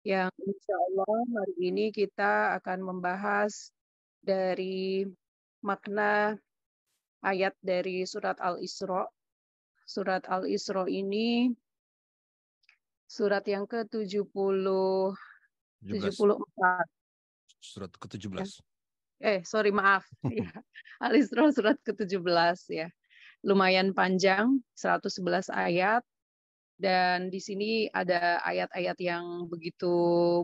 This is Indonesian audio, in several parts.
yang insya Allah hari ini kita akan membahas dari makna ayat dari surat Al-Isra. Surat Al-Isra ini surat yang ke-70 17, 74 surat ya. ke-17. Sorry maaf. Ya. Al-Isra surat ke-17 ya. Lumayan panjang, 111 ayat. Dan di sini ada ayat-ayat yang begitu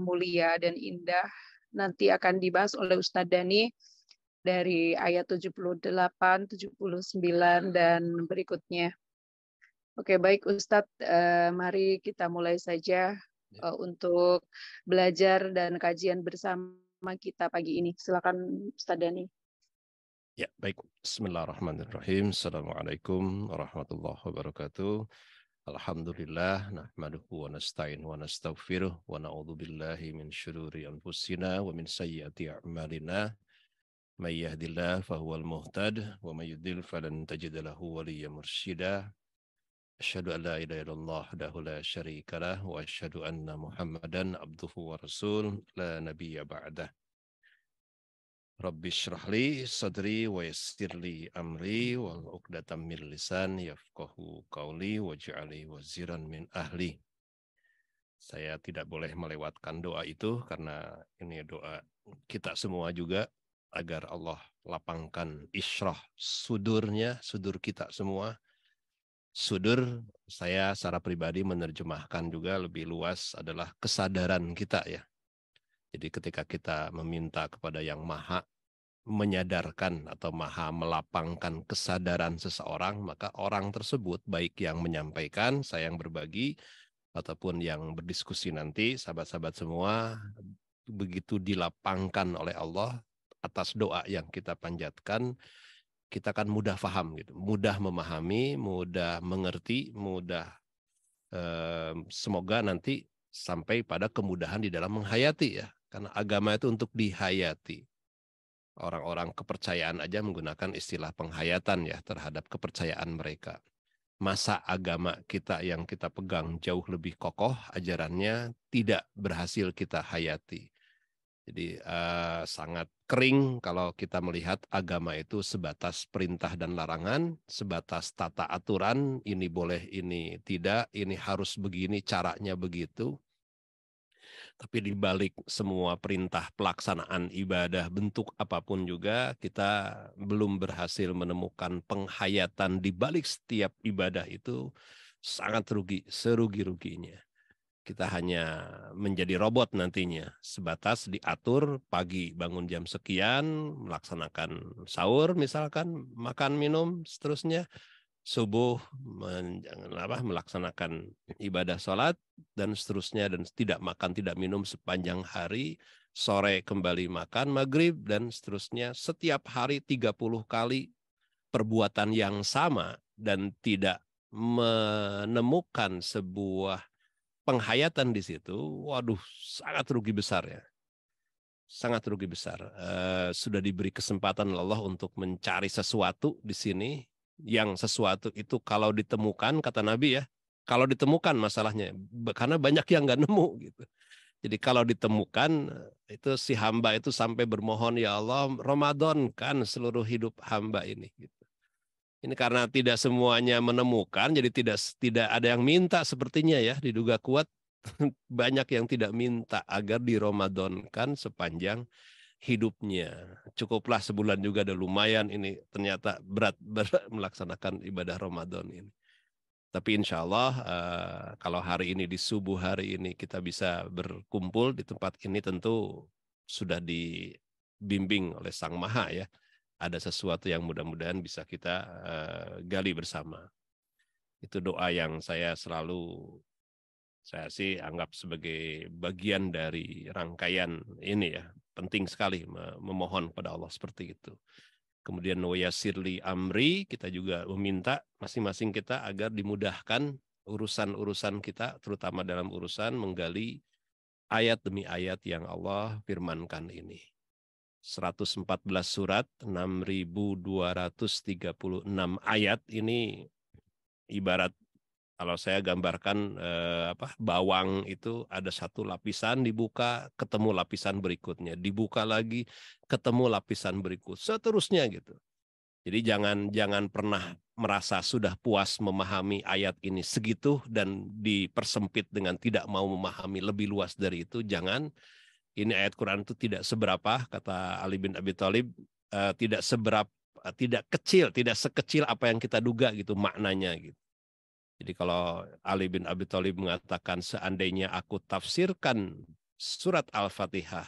mulia dan indah. Nanti akan dibahas oleh Ustadz Dani dari ayat 78, 79, dan berikutnya. Oke, baik Ustadz, mari kita mulai saja Ya, untuk belajar dan kajian bersama kita pagi ini. Silakan Ustadz Dani. ya, baik. Bismillahirrahmanirrahim. Assalamualaikum warahmatullahi wabarakatuh. Alhamdulillah, nahmaduhu wa nasta'in wa nastaghfiruh wa na'udzu billahi min syururi anfusina wa min sayyiati a'malina. May yahdihillahu fahuwal muhtad wa may yudlil falan tajid lahu waliyyan mursyida. Asyhadu an la ilaha illallah wahdahu la syarika lah wa asyhadu anna Muhammadan abduhu wa rasul la nabiyya ba'dah. Rabbi syrahli sadri wa yassirli amri wal uqdatam min lisan yafqahu qawli waj'alni waziran min ahli. Saya tidak boleh melewatkan doa itu karena ini doa kita semua juga agar Allah lapangkan isyrah sudurnya, sudur kita semua. Sudur saya secara pribadi menerjemahkan juga lebih luas adalah kesadaran kita ya. Jadi ketika kita meminta kepada yang maha menyadarkan atau maha melapangkan kesadaran seseorang, maka orang tersebut, baik yang menyampaikan, saya yang berbagi, ataupun yang berdiskusi nanti, sahabat-sahabat semua, begitu dilapangkan oleh Allah atas doa yang kita panjatkan, kita akan mudah paham, gitu, mudah memahami, mudah mengerti, mudah semoga nanti sampai pada kemudahan di dalam menghayati ya, karena agama itu untuk dihayati. Orang-orang kepercayaan aja menggunakan istilah penghayatan ya terhadap kepercayaan mereka. Masa agama kita yang kita pegang jauh lebih kokoh ajarannya tidak berhasil kita hayati. Jadi sangat kering kalau kita melihat agama itu sebatas perintah dan larangan, sebatas tata aturan, ini boleh, ini tidak, ini harus begini, caranya begitu. Tapi di balik semua perintah pelaksanaan ibadah bentuk apapun juga, kita belum berhasil menemukan penghayatan di balik setiap ibadah itu sangat rugi, serugi-ruginya. Kita hanya menjadi robot nantinya, sebatas diatur pagi bangun jam sekian, melaksanakan sahur misalkan, makan minum, seterusnya subuh melaksanakan ibadah sholat dan seterusnya, dan tidak makan tidak minum sepanjang hari, sore kembali makan maghrib dan seterusnya, setiap hari 30 kali perbuatan yang sama dan tidak menemukan sebuah penghayatan di situ. Waduh, sangat rugi besar ya, sangat rugi besar. Sudah diberi kesempatan Allah untuk mencari sesuatu di sini, yang sesuatu itu kalau ditemukan, kata Nabi ya, kalau ditemukan masalahnya, karena banyak yang nggak nemu gitu. Jadi kalau ditemukan, itu si hamba itu sampai bermohon, ya Allah, Ramadan kan seluruh hidup hamba ini gitu. Ini karena tidak semuanya menemukan, jadi tidak tidak ada yang minta sepertinya ya, diduga kuat banyak yang tidak minta agar diramadankan sepanjang hidupnya. Cukuplah sebulan juga udah lumayan, ini ternyata berat melaksanakan ibadah Ramadan ini. Tapi insya Allah kalau hari ini di subuh hari ini kita bisa berkumpul di tempat ini, tentu sudah dibimbing oleh Sang Maha ya. Ada sesuatu yang mudah-mudahan bisa kita gali bersama. Itu doa yang saya sih anggap sebagai bagian dari rangkaian ini ya. Penting sekali memohon kepada Allah seperti itu. Kemudian wayasirli amri, kita juga meminta masing-masing kita agar dimudahkan urusan-urusan kita, terutama dalam urusan menggali ayat demi ayat yang Allah firmankan ini. 114 surat, 6.236 ayat ini ibarat Kalau saya gambarkan bawang itu ada satu lapisan dibuka, ketemu lapisan berikutnya, dibuka lagi, ketemu lapisan berikut, seterusnya gitu. Jadi jangan pernah merasa sudah puas memahami ayat ini segitu dan dipersempit dengan tidak mau memahami lebih luas dari itu. Jangan. Ini ayat Quran itu tidak seberapa, kata Ali bin Abi Thalib, tidak kecil, tidak sekecil apa yang kita duga gitu maknanya gitu. Jadi kalau Ali bin Abi Thalib mengatakan seandainya aku tafsirkan surat Al-Fatihah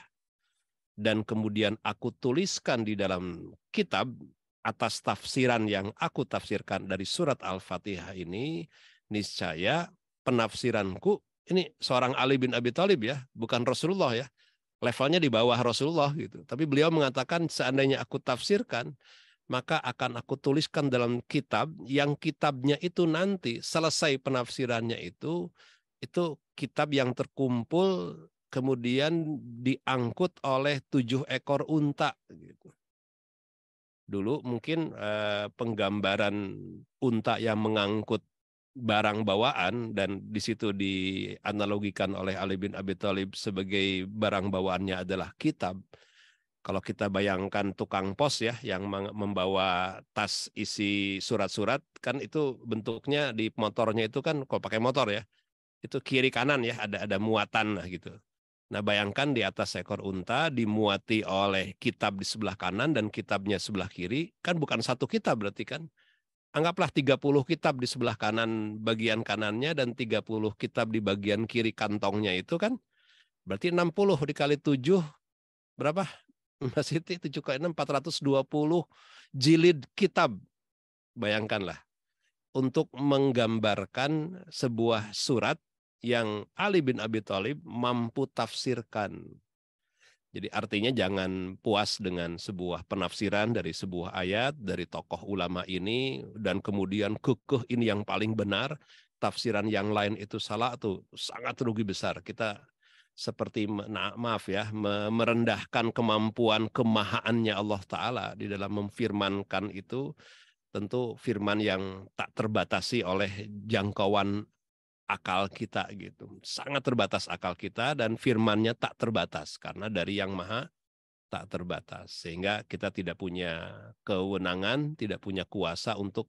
dan kemudian aku tuliskan di dalam kitab atas tafsiran yang aku tafsirkan dari surat Al-Fatihah ini, niscaya penafsiranku, ini seorang Ali bin Abi Thalib ya, bukan Rasulullah ya, levelnya di bawah Rasulullah gitu. Tapi beliau mengatakan seandainya aku tafsirkan, maka akan aku tuliskan dalam kitab yang kitabnya itu nanti selesai penafsirannya itu kitab yang terkumpul kemudian diangkut oleh 7 ekor unta gitu. Dulu mungkin penggambaran unta yang mengangkut barang bawaan dan di situ dianalogikan oleh Ali bin Abi Thalib sebagai barang bawaannya adalah kitab. Kalau kita bayangkan tukang pos ya yang membawa tas isi surat-surat, kan itu bentuknya di motornya itu kan kalau pakai motor ya, itu kiri kanan ya ada muatan lah gitu. Nah bayangkan di atas ekor unta dimuati oleh kitab di sebelah kanan dan kitabnya sebelah kiri, kan bukan satu kitab berarti kan. Anggaplah 30 kitab di sebelah kanan bagian kanannya dan 30 kitab di bagian kiri kantongnya itu kan. Berarti 60 dikali 7 berapa? Mas Siti 7 kali 6 420 jilid kitab. Bayangkanlah. Untuk menggambarkan sebuah surat yang Ali bin Abi Thalib mampu tafsirkan. Jadi artinya jangan puas dengan sebuah penafsiran dari sebuah ayat, dari tokoh ulama ini, dan kemudian kekeh ini yang paling benar, tafsiran yang lain itu salah, tuh sangat rugi besar. Kita seperti, maaf ya, merendahkan kemampuan kemahaannya Allah Ta'ala di dalam memfirmankan itu, tentu firman yang tak terbatasi oleh jangkauan akal kita gitu. Sangat terbatas akal kita dan firman-Nya tak terbatas karena dari yang maha tak terbatas. Sehingga kita tidak punya kewenangan, tidak punya kuasa untuk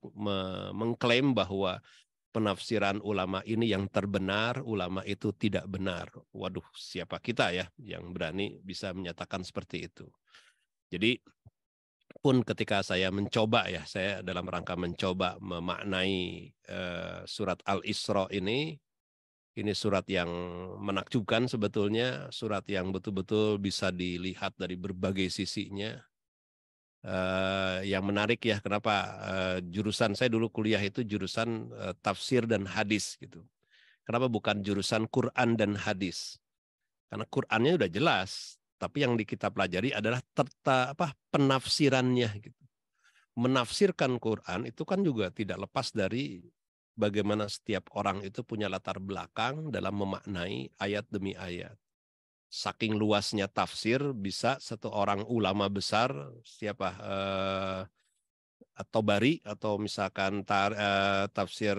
mengklaim bahwa penafsiran ulama ini yang terbenar, ulama itu tidak benar. Waduh, siapa kita ya yang berani bisa menyatakan seperti itu. Jadi pun ketika saya mencoba ya, saya dalam rangka mencoba memaknai surat Al-Isra ini surat yang menakjubkan sebetulnya, surat yang betul-betul bisa dilihat dari berbagai sisinya. Yang menarik ya, kenapa jurusan saya dulu kuliah itu jurusan tafsir dan hadis gitu. Kenapa bukan jurusan Quran dan hadis? Karena Qurannya udah jelas, tapi yang kita pelajari adalah penafsirannya gitu. Menafsirkan Quran itu kan juga tidak lepas dari bagaimana setiap orang itu punya latar belakang dalam memaknai ayat demi ayat. Saking luasnya tafsir, bisa satu orang ulama besar, siapa, At-Tabari atau misalkan tafsir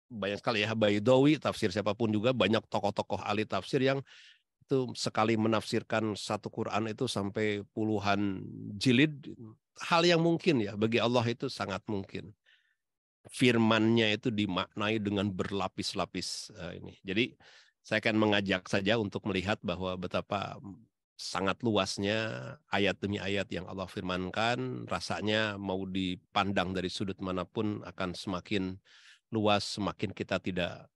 banyak sekali ya, Baidawi, tafsir siapapun juga, banyak tokoh-tokoh ahli tafsir yang itu sekali menafsirkan satu Quran itu sampai puluhan jilid, hal yang mungkin ya, bagi Allah itu sangat mungkin. Firman-Nya itu dimaknai dengan berlapis-lapis ini. Jadi saya akan mengajak saja untuk melihat bahwa betapa sangat luasnya ayat demi ayat yang Allah firmankan, rasanya mau dipandang dari sudut manapun akan semakin luas, semakin kita tidak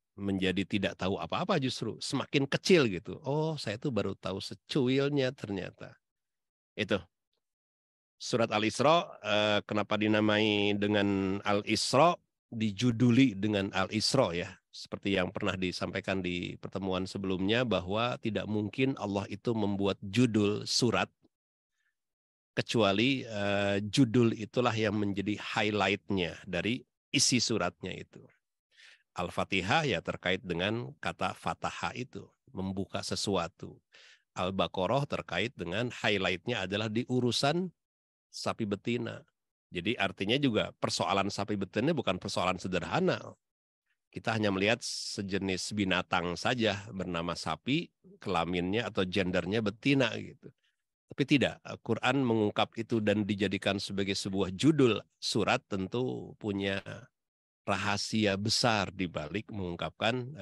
tahu apa-apa, justru semakin kecil gitu. Oh, saya itu baru tahu secuilnya ternyata. Itu. Surat Al-Isra, kenapa dinamai dengan Al-Isra, dijuduli dengan Al-Isra ya. Seperti yang pernah disampaikan di pertemuan sebelumnya, bahwa tidak mungkin Allah itu membuat judul surat, kecuali judul itulah yang menjadi highlight-nya dari isi suratnya itu. Al-Fatihah ya terkait dengan kata Fataha itu, membuka sesuatu. Al-Baqarah terkait dengan highlight-nya adalah di urusan sapi betina. Jadi artinya juga persoalan sapi betina bukan persoalan sederhana. Kita hanya melihat sejenis binatang saja bernama sapi, kelaminnya atau gendernya betina gitu. Tapi tidak, Quran mengungkap itu dan dijadikan sebagai sebuah judul surat tentu punya rahasia besar di balik mengungkapkan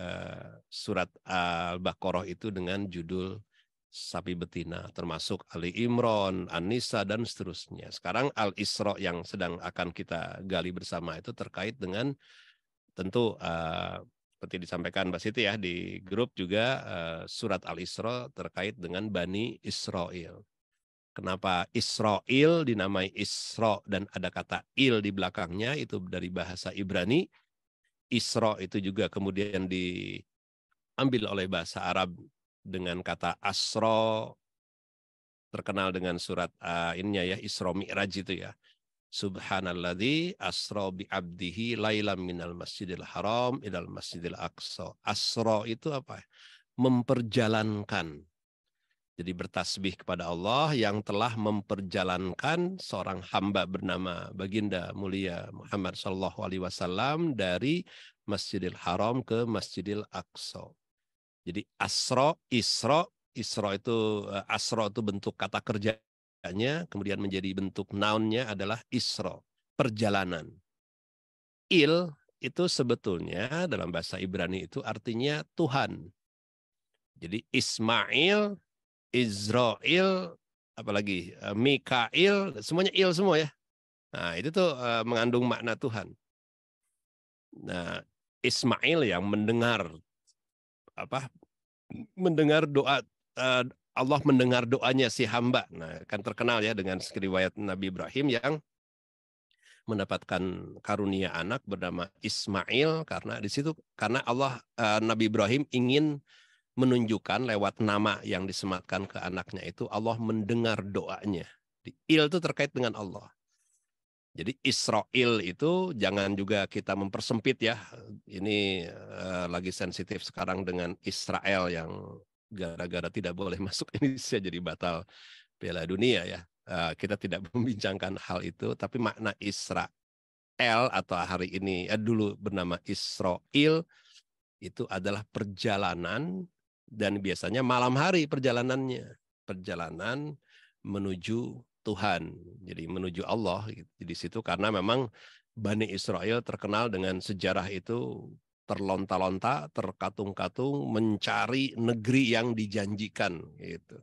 surat Al-Baqarah itu dengan judul sapi betina, termasuk Ali Imran, An-Nisa, dan seterusnya. Sekarang Al-Isra yang sedang akan kita gali bersama itu terkait dengan tentu seperti disampaikan Mbak Siti ya di grup juga surat Al-Isra terkait dengan Bani Israel. Kenapa Israel dinamai Isra dan ada kata il di belakangnya itu dari bahasa Ibrani. Isra itu juga kemudian diambil oleh bahasa Arab dengan kata asra, terkenal dengan surat ininya ya Isra Mi'raj itu ya. Subhanalladzi asra bi abdihi lailam minal masjidil haram ilal masjidil aqsa. Asra itu apa? Memperjalankan. Jadi bertasbih kepada Allah yang telah memperjalankan seorang hamba bernama Baginda mulia Muhammad sallallahu alaihi wasallam dari Masjidil Haram ke Masjidil Aqsa. Jadi asra, isra, isra itu asra itu bentuk kata kerjanya, kemudian menjadi bentuk nounnya adalah isra, perjalanan. Il itu sebetulnya dalam bahasa Ibrani itu artinya Tuhan. Jadi Ismail, Israel, apalagi Mikail, semuanya il semua ya. Nah itu tuh mengandung makna Tuhan. Nah Ismail yang mendengar doa Allah mendengar doanya si hamba. Nah kan terkenal ya dengan riwayat Nabi Ibrahim yang mendapatkan karunia anak bernama Ismail karena di situ karena Allah Nabi Ibrahim ingin menunjukkan lewat nama yang disematkan ke anaknya itu Allah mendengar doanya. Il itu terkait dengan Allah. Jadi Israel itu jangan juga kita mempersempit ya. Ini lagi sensitif sekarang dengan Israel yang gara-gara tidak boleh masuk Indonesia jadi batal Piala Dunia ya. Kita tidak membincangkan hal itu, tapi makna Israel atau hari ini dulu bernama Israel itu adalah perjalanan dan biasanya malam hari perjalanannya. Perjalanan menuju Tuhan. Jadi menuju Allah. Di situ karena memang Bani Israel terkenal dengan sejarah itu terlonta-lonta, terkatung-katung, mencari negeri yang dijanjikan. Gitu.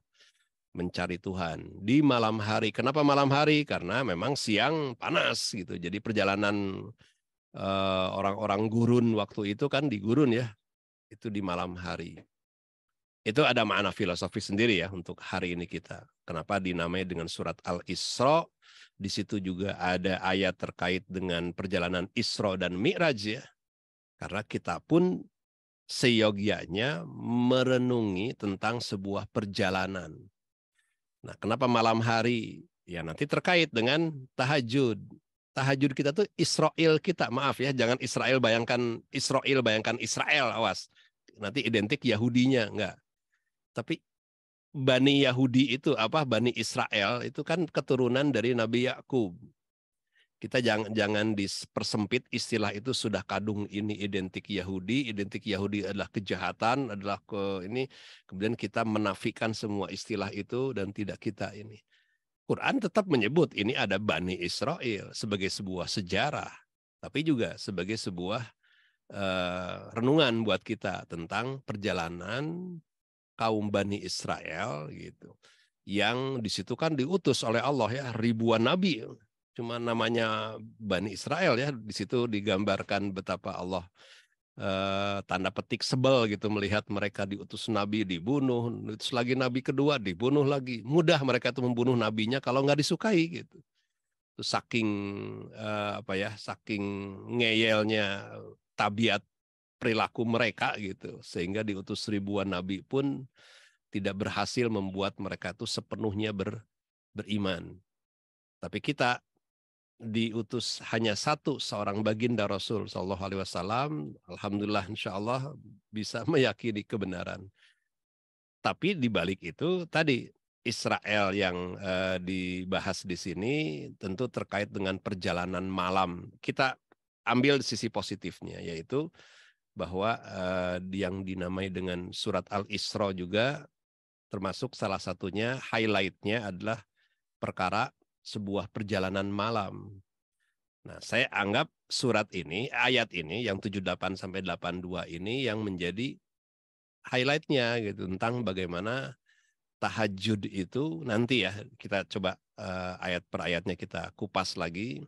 Mencari Tuhan. Di malam hari. Kenapa malam hari? Karena memang siang panas. Gitu. Jadi perjalanan orang-orang gurun waktu itu kan di gurun ya. Itu di malam hari. Itu ada makna filosofi sendiri ya untuk hari ini kita. Kenapa dinamai dengan surat Al-Isra? Di situ juga ada ayat terkait dengan perjalanan Isra dan Mi'raj ya. Karena kita pun seyogyanya merenungi tentang sebuah perjalanan. Nah, kenapa malam hari? Ya nanti terkait dengan tahajud. Tahajud kita tuh Israel kita, maaf ya, jangan Israel bayangkan Israel, awas. Nanti identik Yahudinya, enggak. Tapi Bani Yahudi itu Bani Israel itu kan keturunan dari Nabi Yakub. Kita jangan dipersempit istilah itu sudah kadung ini identik Yahudi adalah kejahatan, adalah kemudian kita menafikan semua istilah itu dan tidak kita ini. Quran tetap menyebut ini ada Bani Israel sebagai sebuah sejarah, tapi juga sebagai sebuah renungan buat kita tentang perjalanan kaum Bani Israel gitu. Yang di situ kan diutus oleh Allah ya, ribuan nabi. Cuma namanya Bani Israel ya, di situ digambarkan betapa Allah tanda petik sebel gitu melihat mereka diutus nabi dibunuh, diutus lagi nabi kedua dibunuh lagi. Mudah mereka itu membunuh nabinya kalau nggak disukai gitu. Itu saking saking ngeyelnya tabiat perilaku mereka gitu, sehingga diutus ribuan nabi pun tidak berhasil membuat mereka itu sepenuhnya beriman. Tapi kita diutus hanya seorang baginda Rasul Shallallahu Alaihi Wasallam. Alhamdulillah, insya Allah bisa meyakini kebenaran. Tapi di balik itu tadi Israel yang dibahas di sini tentu terkait dengan perjalanan malam. Kita ambil sisi positifnya, yaitu bahwa yang dinamai dengan surat Al-Isra juga termasuk salah satunya highlight-nya adalah perkara sebuah perjalanan malam. Nah, saya anggap surat ini, ayat ini yang 78 sampai 82 ini yang menjadi highlight-nya gitu tentang bagaimana tahajud itu nanti ya kita coba ayat per ayatnya kita kupas lagi.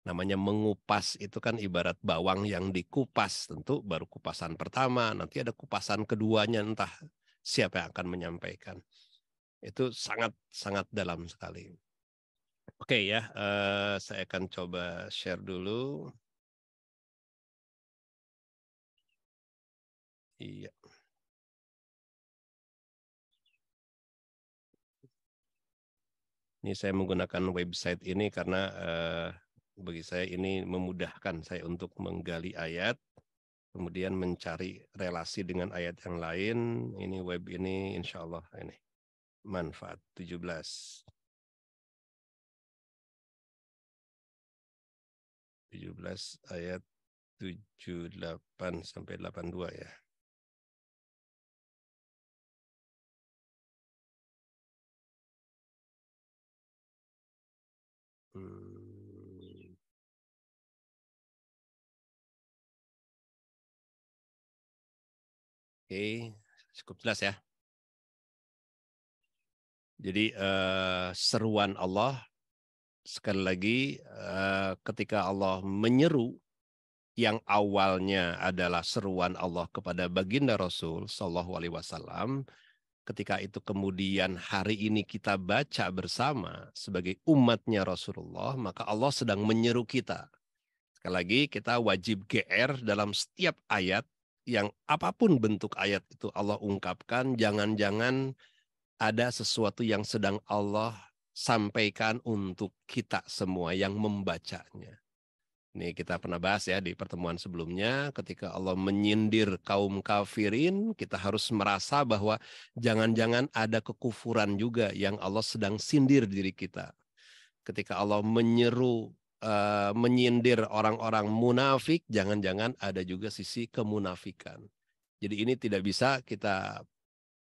Namanya mengupas itu kan ibarat bawang yang dikupas, tentu baru kupasan pertama, nanti ada kupasan keduanya, entah siapa yang akan menyampaikan. Itu sangat sangat dalam sekali. Oke ya, saya akan coba share dulu. Iya. Ini saya menggunakan website ini karena bagi saya ini memudahkan saya untuk menggali ayat, kemudian mencari relasi dengan ayat yang lain. Ini web ini insya Allah ini manfaat 17 ayat 78 sampai 82 ya. Oke, cukup jelas ya. Jadi seruan Allah sekali lagi ketika Allah menyeru yang awalnya adalah seruan Allah kepada baginda Rasul Shallallahu Alaihi Wasallam, ketika itu kemudian hari ini kita baca bersama sebagai umatnya Rasulullah, maka Allah sedang menyeru kita. Sekali lagi kita wajib GR dalam setiap ayat yang apapun bentuk ayat itu Allah ungkapkan, jangan-jangan ada sesuatu yang sedang Allah sampaikan untuk kita semua yang membacanya. Ini kita pernah bahas ya di pertemuan sebelumnya, ketika Allah menyindir kaum kafirin, kita harus merasa bahwa jangan-jangan ada kekufuran juga yang Allah sedang sindir diri kita. Ketika Allah menyindir orang-orang munafik, jangan-jangan ada juga sisi kemunafikan. Jadi ini tidak bisa kita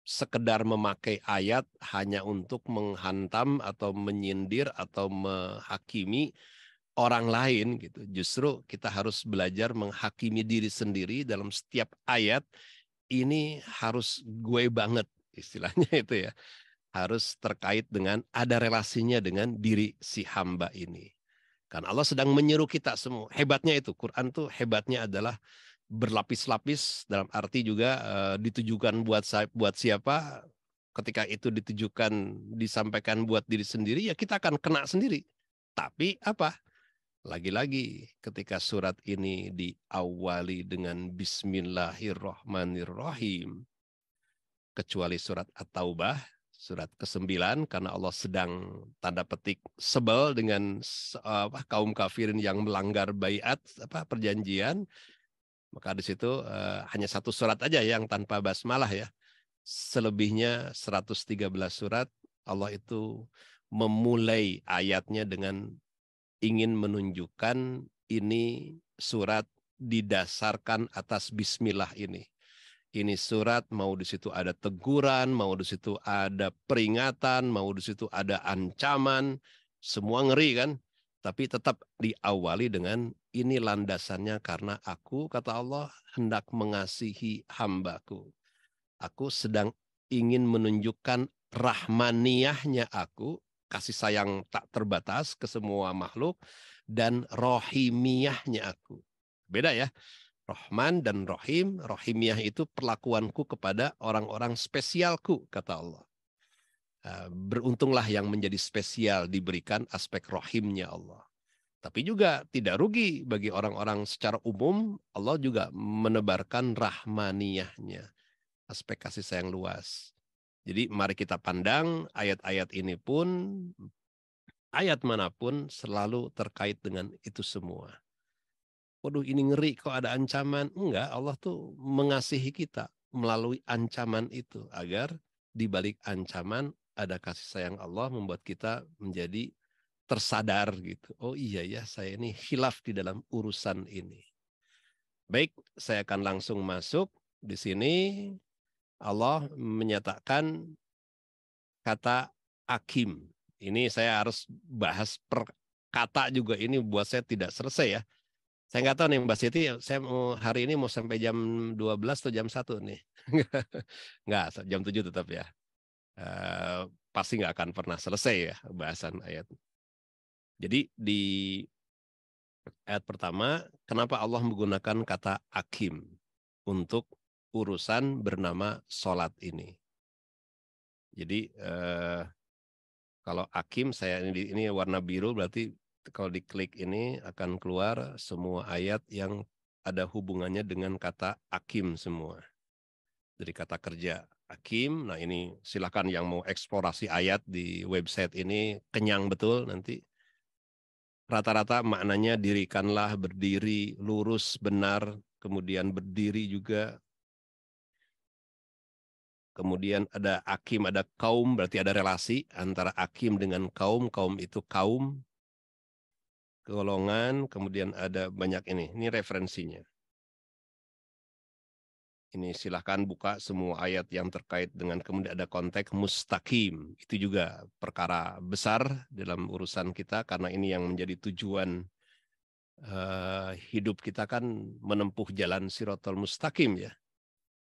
sekedar memakai ayat hanya untuk menghantam atau menyindir atau menghakimi orang lain gitu. Justru kita harus belajar menghakimi diri sendiri dalam setiap ayat. Ini harus gue banget istilahnya itu ya. Harus terkait dengan ada relasinya dengan diri si hamba ini. Karena Allah sedang menyeru kita semua. Hebatnya itu, Quran tuh hebatnya adalah berlapis-lapis, dalam arti juga ditujukan buat siapa, ketika itu ditujukan disampaikan buat diri sendiri ya kita akan kena sendiri. Tapi apa? Lagi-lagi ketika surat ini diawali dengan Bismillahirrahmanirrahim, kecuali surat At-Taubah, surat ke-9, karena Allah sedang tanda petik sebel dengan kaum kafirin yang melanggar baiat perjanjian. Maka di situ hanya satu surat aja yang tanpa basmalah ya. Selebihnya 113 surat Allah itu memulai ayatnya dengan ingin menunjukkan ini surat didasarkan atas bismillah ini. Ini surat mau di situ ada teguran, mau di situ ada peringatan, mau di situ ada ancaman, semua ngeri kan? Tapi tetap diawali dengan ini landasannya karena aku, kata Allah, hendak mengasihi hambaku. Aku sedang ingin menunjukkan rahmaniyahnya aku, kasih sayang tak terbatas ke semua makhluk, dan rohimiyahnya aku. Beda ya, Rahman dan Rahim. Rohimiyah itu perlakuanku kepada orang-orang spesialku, kata Allah. Beruntunglah yang menjadi spesial diberikan aspek rohimnya Allah. Tapi juga tidak rugi bagi orang-orang secara umum, Allah juga menebarkan rahmaniyahnya, aspek kasih sayang luas. Jadi mari kita pandang ayat-ayat ini pun, ayat manapun selalu terkait dengan itu semua. Waduh ini ngeri kok ada ancaman. Enggak, Allah tuh mengasihi kita melalui ancaman itu, agar di balik ancaman ada kasih sayang Allah membuat kita menjadi tersadar gitu. Oh iya ya, saya ini khilaf di dalam urusan ini. Baik, saya akan langsung masuk. Di sini Allah menyatakan kata hakim. Ini saya harus bahas per kata juga, ini buat saya tidak selesai ya. Saya nggak tahu nih Mbak Siti, saya mau hari ini mau sampai jam 12 atau jam 1 nih. Nggak, jam 7 tetap ya. Pasti nggak akan pernah selesai ya bahasan ayat. Jadi di ayat pertama, kenapa Allah menggunakan kata hakim untuk urusan bernama sholat ini. Jadi kalau hakim, saya ini warna biru, berarti kalau diklik ini akan keluar semua ayat yang ada hubungannya dengan kata hakim semua. Dari kata kerja hakim, nah ini silakan yang mau eksplorasi ayat di website ini, kenyang betul nanti. Rata-rata maknanya dirikanlah, berdiri, lurus, benar, kemudian berdiri juga. Kemudian ada hakim, ada kaum, berarti ada relasi antara hakim dengan kaum. Kaum itu kaum, golongan, kemudian ada banyak ini referensinya. Ini silahkan buka semua ayat yang terkait dengan, kemudian ada konteks mustaqim. Itu juga perkara besar dalam urusan kita, karena ini yang menjadi tujuan hidup kita kan menempuh jalan Siratal Mustaqim ya.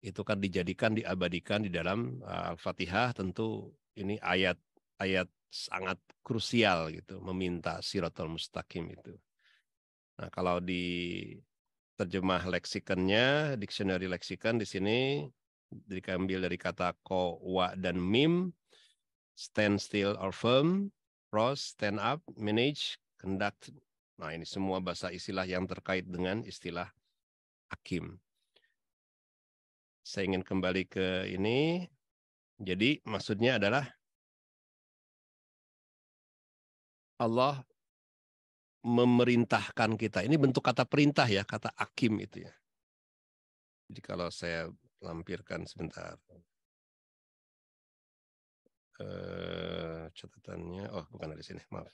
Itu kan dijadikan, diabadikan di dalam Al-Fatihah. Tentu ini ayat-ayat sangat krusial gitu, meminta Siratal Mustaqim itu. Nah, kalau di terjemah leksikonnya, dictionary leksikon di sini diambil dari kata ko, wa, dan mim. Stand still or firm, pros, stand up, manage, conduct. Nah, ini semua bahasa istilah yang terkait dengan istilah hakim. Saya ingin kembali ke ini. Jadi maksudnya adalah Allah memerintahkan kita. Ini bentuk kata perintah ya, kata hakim itu ya. Jadi kalau saya lampirkan sebentar. Catatannya, oh bukan dari sini, maaf.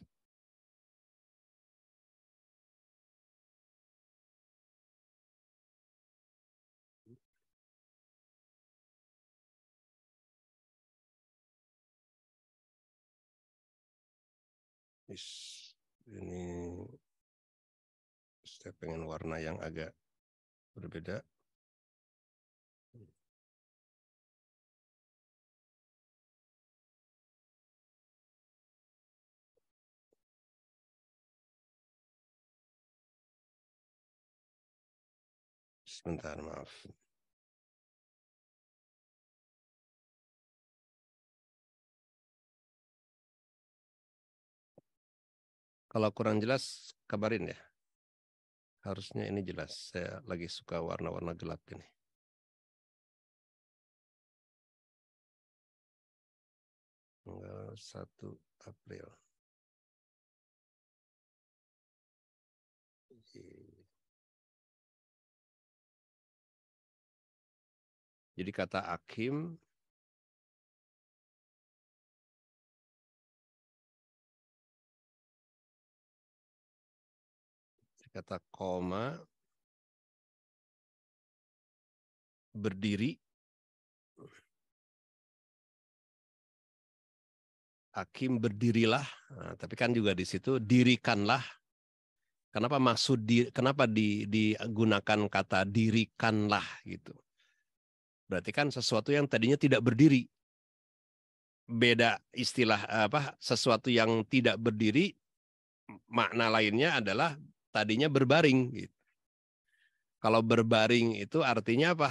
Ini saya pengen warna yang agak berbeda. Sebentar, maaf. Kalau kurang jelas, kabarin ya. Harusnya ini jelas. Saya lagi suka warna-warna gelap ini. Tanggal 1 April. Jadi kata hakim, kata koma, berdiri, hakim berdirilah. Nah, tapi kan juga di situ dirikanlah. Kenapa kenapa digunakan kata dirikanlah gitu? Berarti kan sesuatu yang tadinya tidak berdiri. Beda istilah apa? Sesuatu yang tidak berdiri, makna lainnya adalah tadinya berbaring gitu. Kalau berbaring itu artinya apa?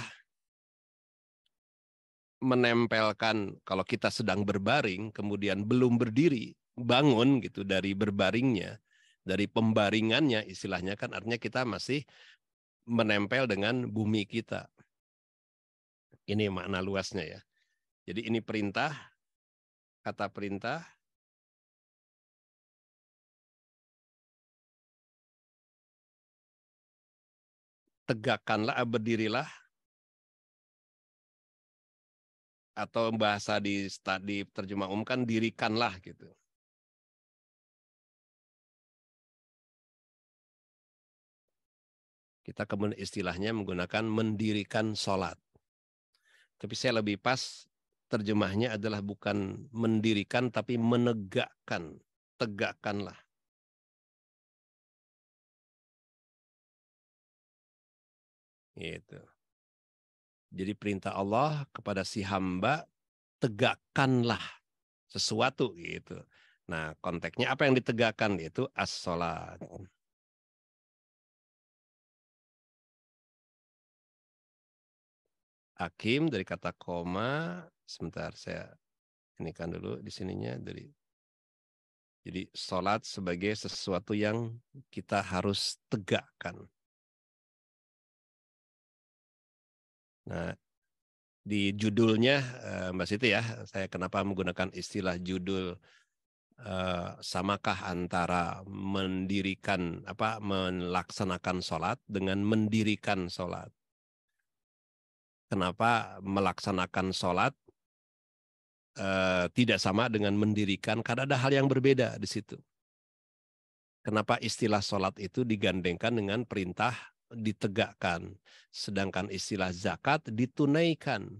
Menempelkan, kalau kita sedang berbaring kemudian belum berdiri, bangun gitu dari berbaringnya, dari pembaringannya istilahnya, kan artinya kita masih menempel dengan bumi kita. Ini makna luasnya ya. Jadi ini perintah, kata perintah. Tegakkanlah, berdirilah. atau bahasa di terjemah umum kan dirikanlah gitu. Kita kemudian istilahnya menggunakan mendirikan sholat. Tapi saya lebih pas terjemahnya adalah bukan mendirikan tapi menegakkan. Tegakkanlah. Gitu. Jadi perintah Allah kepada si hamba, tegakkanlah sesuatu gitu. Nah, konteksnya apa yang ditegakkan itu as-sholat. Hakim dari kata koma, sebentar saya ini kan dulu di sininya dari. Jadi sholat sebagai sesuatu yang kita harus tegakkan. Nah, di judulnya Mbak Siti ya, saya kenapa menggunakan istilah judul samakah antara melaksanakan sholat dengan mendirikan sholat. Kenapa melaksanakan sholat tidak sama dengan mendirikan? Karena ada hal yang berbeda di situ. Kenapa istilah sholat itu digandengkan dengan perintah ditegakkan, sedangkan istilah zakat ditunaikan,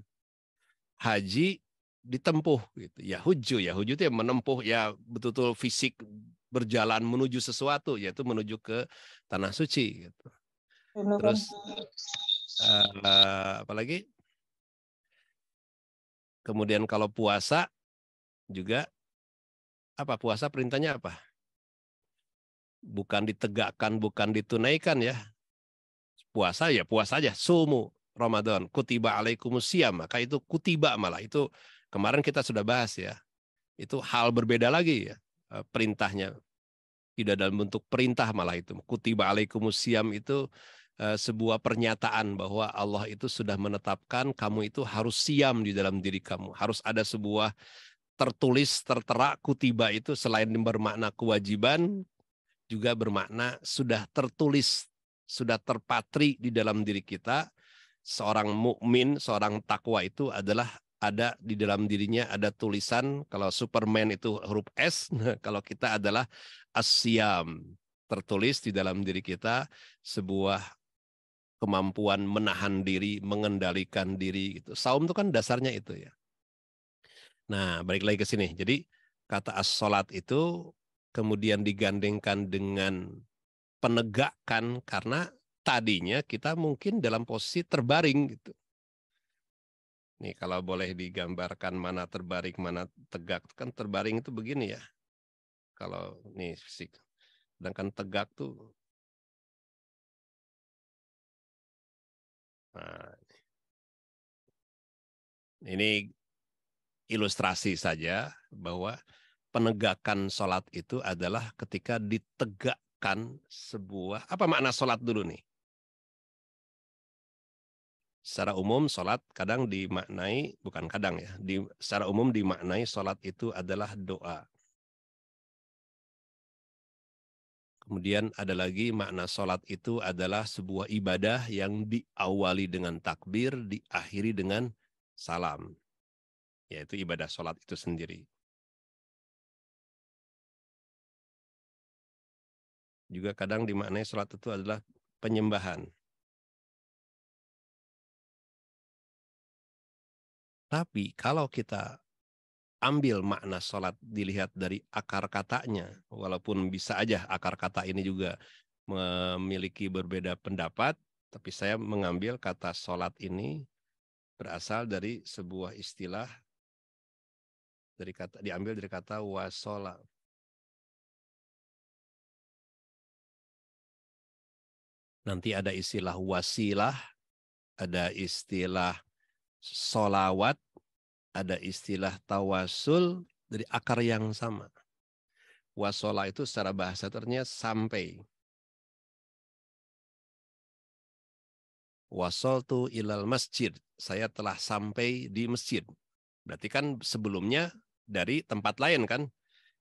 haji ditempuh gitu. Ya huju itu ya menempuh, ya betul-betul fisik berjalan menuju sesuatu, yaitu menuju ke tanah suci gitu. Terus apalagi? Kemudian kalau puasa juga apa? Puasa perintahnya apa? Bukan ditegakkan, bukan ditunaikan ya. Puasa ya puasa aja, sumu Ramadan, kutiba alaikumusiyam, maka itu kutiba malah itu kemarin kita sudah bahas ya. Itu hal berbeda lagi ya perintahnya. Tidak dalam bentuk perintah malah itu. Kutiba alaikumusiyam itu sebuah pernyataan bahwa Allah itu sudah menetapkan kamu itu harus siam di dalam diri kamu. Harus ada sebuah tertulis, tertera. Kutiba itu selain bermakna kewajiban, juga bermakna sudah tertulis, sudah terpatri di dalam diri kita. Seorang mukmin, seorang takwa itu adalah ada di dalam dirinya ada tulisan, kalau Superman itu huruf S, kalau kita adalah asyam, tertulis di dalam diri kita sebuah kemampuan menahan diri, mengendalikan diri gitu. Saum itu kan dasarnya itu ya. Nah, balik lagi ke sini. Jadi kata as-sholat itu kemudian digandengkan dengan penegakan karena tadinya kita mungkin dalam posisi terbaring gitu. Nih kalau boleh digambarkan mana terbaring, mana tegak. Kan terbaring itu begini ya. Kalau nih fisik. Sedangkan tegak tuh. Nah, ini ilustrasi saja bahwa penegakan sholat itu adalah ketika ditegakkan sebuah, apa makna sholat dulu nih? Secara umum sholat kadang dimaknai, bukan kadang ya, secara umum dimaknai sholat itu adalah doa. Kemudian ada lagi makna sholat itu adalah sebuah ibadah yang diawali dengan takbir, diakhiri dengan salam. Yaitu ibadah sholat itu sendiri. Juga kadang dimaknai sholat itu adalah penyembahan. Tapi kalau kita ambil makna sholat dilihat dari akar katanya, walaupun bisa aja akar kata ini juga memiliki berbeda pendapat, tapi saya mengambil kata sholat ini berasal dari sebuah istilah diambil dari kata wasola. Nanti ada istilah wasilah, ada istilah solawat, ada istilah tawasul dari akar yang sama. Wasola itu secara bahasa ternyata sampai. Wasoltu ilal masjid, saya telah sampai di masjid. Berarti kan sebelumnya dari tempat lain kan.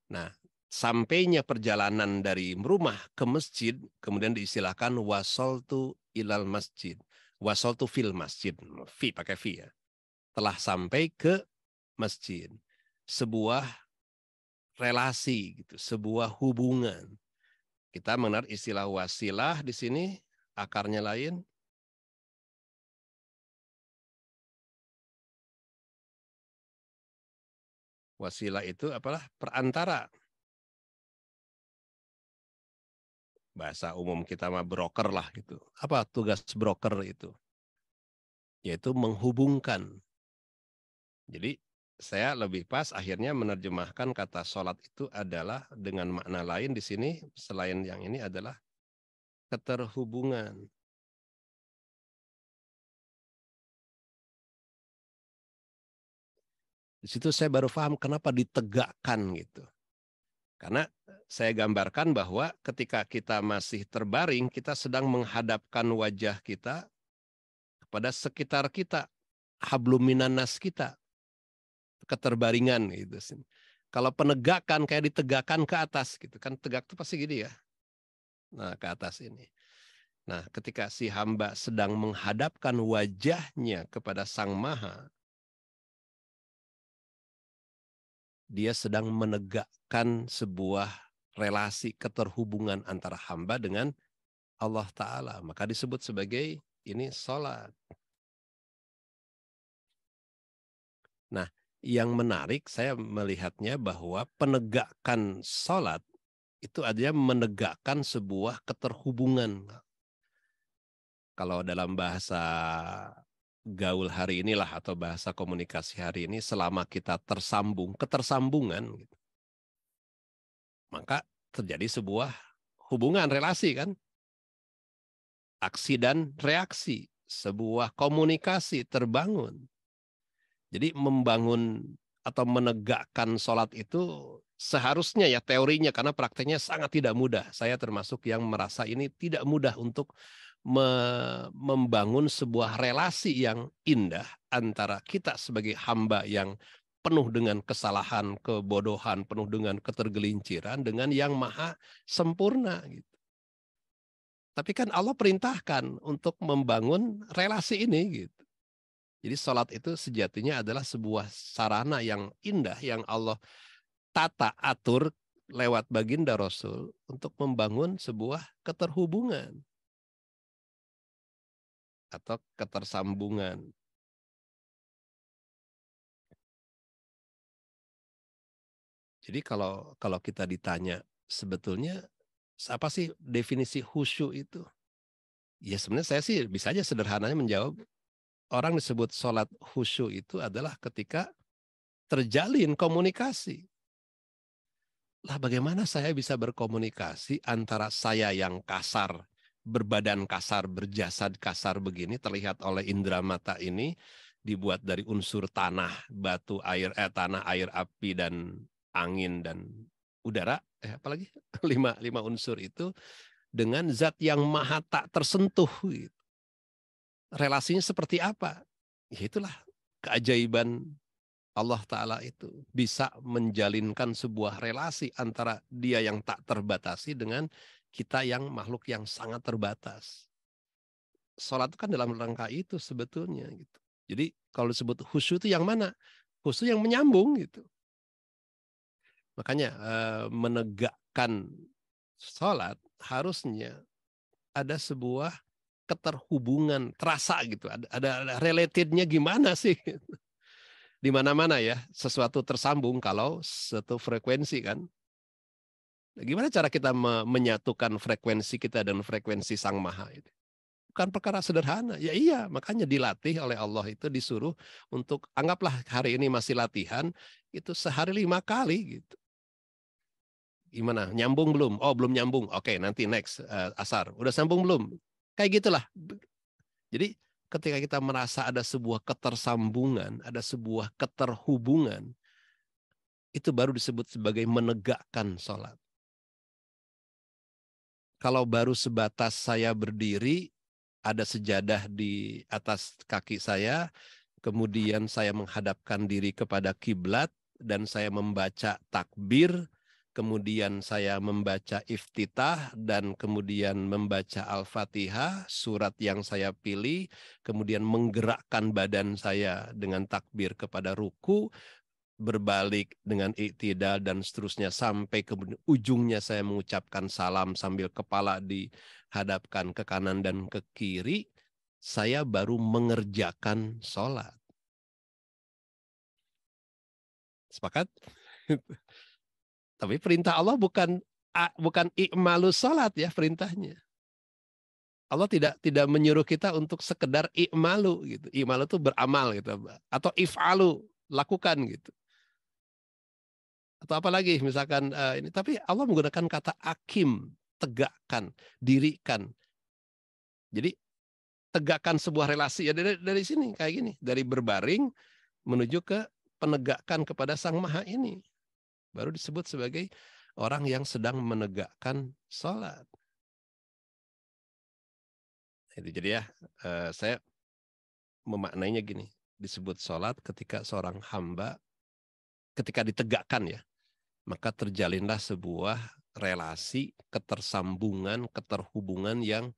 Nah, sampainya perjalanan dari rumah ke masjid, kemudian diistilahkan wasoltu ilal masjid. Wasoltu fil masjid. Fi pakai fi ya. telah sampai ke masjid. Sebuah relasi gitu, sebuah hubungan. Kita mengenal istilah wasilah di sini, akarnya lain. Wasilah itu apalah? Perantara. Bahasa umum kita mah broker lah gitu. Apa tugas broker itu? Yaitu menghubungkan. Jadi saya lebih pas akhirnya menerjemahkan kata sholat itu adalah dengan makna lain di sini selain yang ini adalah keterhubungan. Di situ saya baru paham kenapa ditegakkan gitu. Karena saya gambarkan bahwa ketika kita masih terbaring, kita sedang menghadapkan wajah kita kepada sekitar kita, hablum minan nas kita, keterbaringan gitu. Kalau penegakan kayak ditegakkan ke atas gitu kan, tegak itu pasti gini ya. Nah, ke atas ini. Nah, ketika si hamba sedang menghadapkan wajahnya kepada Sang Maha, dia sedang menegakkan sebuah relasi keterhubungan antara hamba dengan Allah Ta'ala. Maka disebut sebagai ini sholat. Nah, yang menarik saya melihatnya bahwa penegakan sholat itu artinya menegakkan sebuah keterhubungan. Kalau dalam bahasa gaul hari inilah atau bahasa komunikasi hari ini, selama kita tersambung, ketersambungan, gitu, maka terjadi sebuah hubungan relasi kan, aksi dan reaksi, sebuah komunikasi terbangun. Jadi membangun atau menegakkan sholat itu seharusnya ya teorinya, karena prakteknya sangat tidak mudah. Saya termasuk yang merasa ini tidak mudah untuk membangun sebuah relasi yang indah antara kita sebagai hamba yang penuh dengan kesalahan, kebodohan, penuh dengan ketergelinciran, dengan yang maha sempurna. Gitu. Tapi kan Allah perintahkan untuk membangun relasi ini. Gitu. Jadi sholat itu sejatinya adalah sebuah sarana yang indah yang Allah tata atur lewat baginda Rasul untuk membangun sebuah keterhubungan atau ketersambungan. Jadi kalau kita ditanya sebetulnya apa sih definisi khusyuk itu? Ya sebenarnya saya sih bisa aja sederhananya menjawab, orang disebut sholat khusyuk itu adalah ketika terjalin komunikasi. Lah bagaimana saya bisa berkomunikasi antara saya yang kasar, berbadan kasar, berjasad kasar begini, terlihat oleh indera mata ini, dibuat dari unsur tanah, batu, air, tanah, air, api, dan angin, dan udara, apalagi lima unsur itu, dengan zat yang maha tak tersentuh. Gitu. Relasinya seperti apa? Ya itulah keajaiban Allah Ta'ala itu bisa menjalinkan sebuah relasi antara dia yang tak terbatasi dengan kita yang makhluk yang sangat terbatas. Sholat itu kan dalam rangka itu sebetulnya. Gitu. Jadi kalau disebut khusyuk itu yang mana? Khusyuk yang menyambung gitu. Makanya menegakkan sholat harusnya ada sebuah keterhubungan terasa gitu. Ada relatednya gimana sih? Di mana-mana ya sesuatu tersambung kalau satu frekuensi kan. Nah, gimana cara kita menyatukan frekuensi kita dan frekuensi Sang Maha itu? Bukan perkara sederhana. Ya iya, makanya dilatih oleh Allah itu disuruh untuk anggaplah hari ini masih latihan, itu sehari 5 kali gitu. Gimana? Nyambung belum? Oh, belum nyambung. Oke, nanti next asar. Udah sambung belum? Kayak gitulah. Jadi ketika kita merasa ada sebuah ketersambungan, ada sebuah keterhubungan, itu baru disebut sebagai menegakkan sholat. Kalau baru sebatas saya berdiri, ada sejadah di atas kaki saya, kemudian saya menghadapkan diri kepada kiblat, dan saya membaca takbir, kemudian saya membaca iftitah, dan kemudian membaca Al-Fatihah, surat yang saya pilih, kemudian menggerakkan badan saya dengan takbir kepada ruku, berbalik dengan iktidal, dan seterusnya sampai ke ujungnya saya mengucapkan salam sambil kepala dihadapkan ke kanan dan ke kiri, saya baru mengerjakan sholat. Sepakat? Tapi perintah Allah bukan i'malu sholat ya perintahnya. Allah tidak menyuruh kita untuk sekedar i'malu gitu. I'malu itu beramal gitu, atau if'alu, lakukan gitu. Atau apalagi misalkan ini, tapi Allah menggunakan kata akim, tegakkan, dirikan. Jadi tegakkan sebuah relasi ya dari sini kayak gini, dari berbaring menuju ke penegakan kepada Sang Maha ini. Baru disebut sebagai orang yang sedang menegakkan sholat. Jadi ya, saya memaknainya gini, disebut sholat ketika seorang hamba, ketika ditegakkan ya, maka terjalinlah sebuah relasi, ketersambungan, keterhubungan yang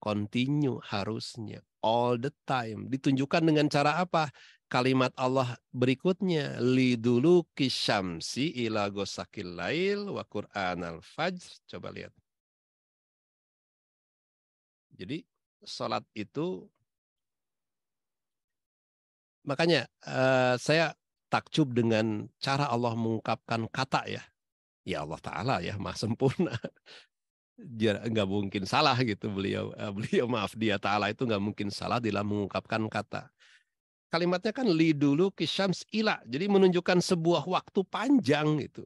continue harusnya, all the time. Ditunjukkan dengan cara apa? Kalimat Allah berikutnya, lidulu kisyamsi ila gosakil lail wa Qur'an al-fajr. Coba lihat. Jadi sholat itu, makanya saya takjub dengan cara Allah mengungkapkan kata ya. Ya Allah Ta'ala ya, maha sempurna. Nggak mungkin salah gitu beliau maaf, dia Ta'ala itu nggak mungkin salah dalam mengungkapkan kata. Kalimatnya kan li dulu kisyams ila, jadi menunjukkan sebuah waktu panjang gitu.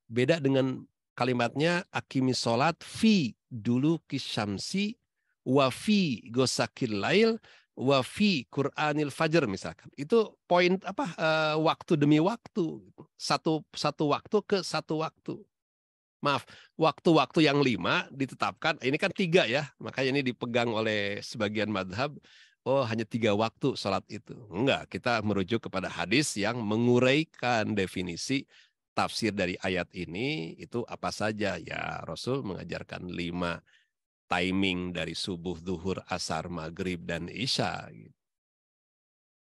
Beda dengan kalimatnya akimi sholat fi dulu kisyamsi wa fi gosakil lail wa fi Qur'anil fajr misalkan. Itu poin apa, waktu demi waktu. Satu waktu ke satu waktu. Maaf, waktu-waktu yang 5 ditetapkan, ini kan 3 ya, makanya ini dipegang oleh sebagian madhab, oh hanya 3 waktu sholat itu. Enggak, kita merujuk kepada hadis yang menguraikan definisi tafsir dari ayat ini, itu apa saja. Ya Rasul mengajarkan 5 timing dari subuh, zuhur, asar, maghrib, dan isya.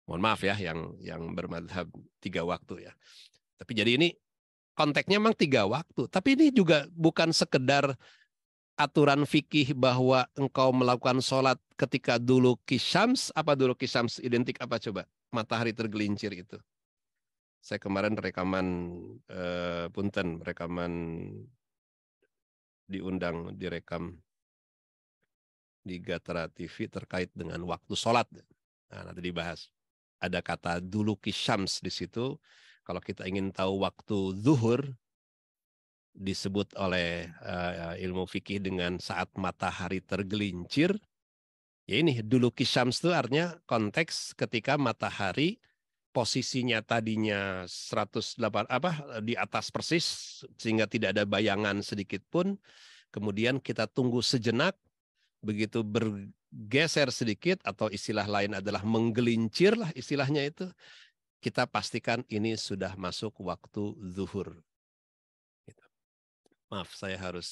Mohon maaf ya yang bermadhab 3 waktu ya. Tapi jadi ini konteksnya memang 3 waktu, tapi ini juga bukan sekedar aturan fikih bahwa engkau melakukan sholat ketika dulu kisyams. Apa dulu kisyams identik apa coba? Matahari tergelincir itu. Saya kemarin rekaman punten, rekaman diundang, direkam di Gatra TV terkait dengan waktu sholat. Nah, nanti dibahas. Ada kata dulu kisyams di situ. Kalau kita ingin tahu waktu zuhur, disebut oleh ilmu fikih dengan saat matahari tergelincir. Ya ini dulu kisyams itu artinya konteks ketika matahari posisinya tadinya 108 di atas persis sehingga tidak ada bayangan sedikit pun. Kemudian kita tunggu sejenak, begitu bergeser sedikit atau istilah lain adalah menggelincir lah istilahnya itu, kita pastikan ini sudah masuk waktu zuhur. Maaf, saya harus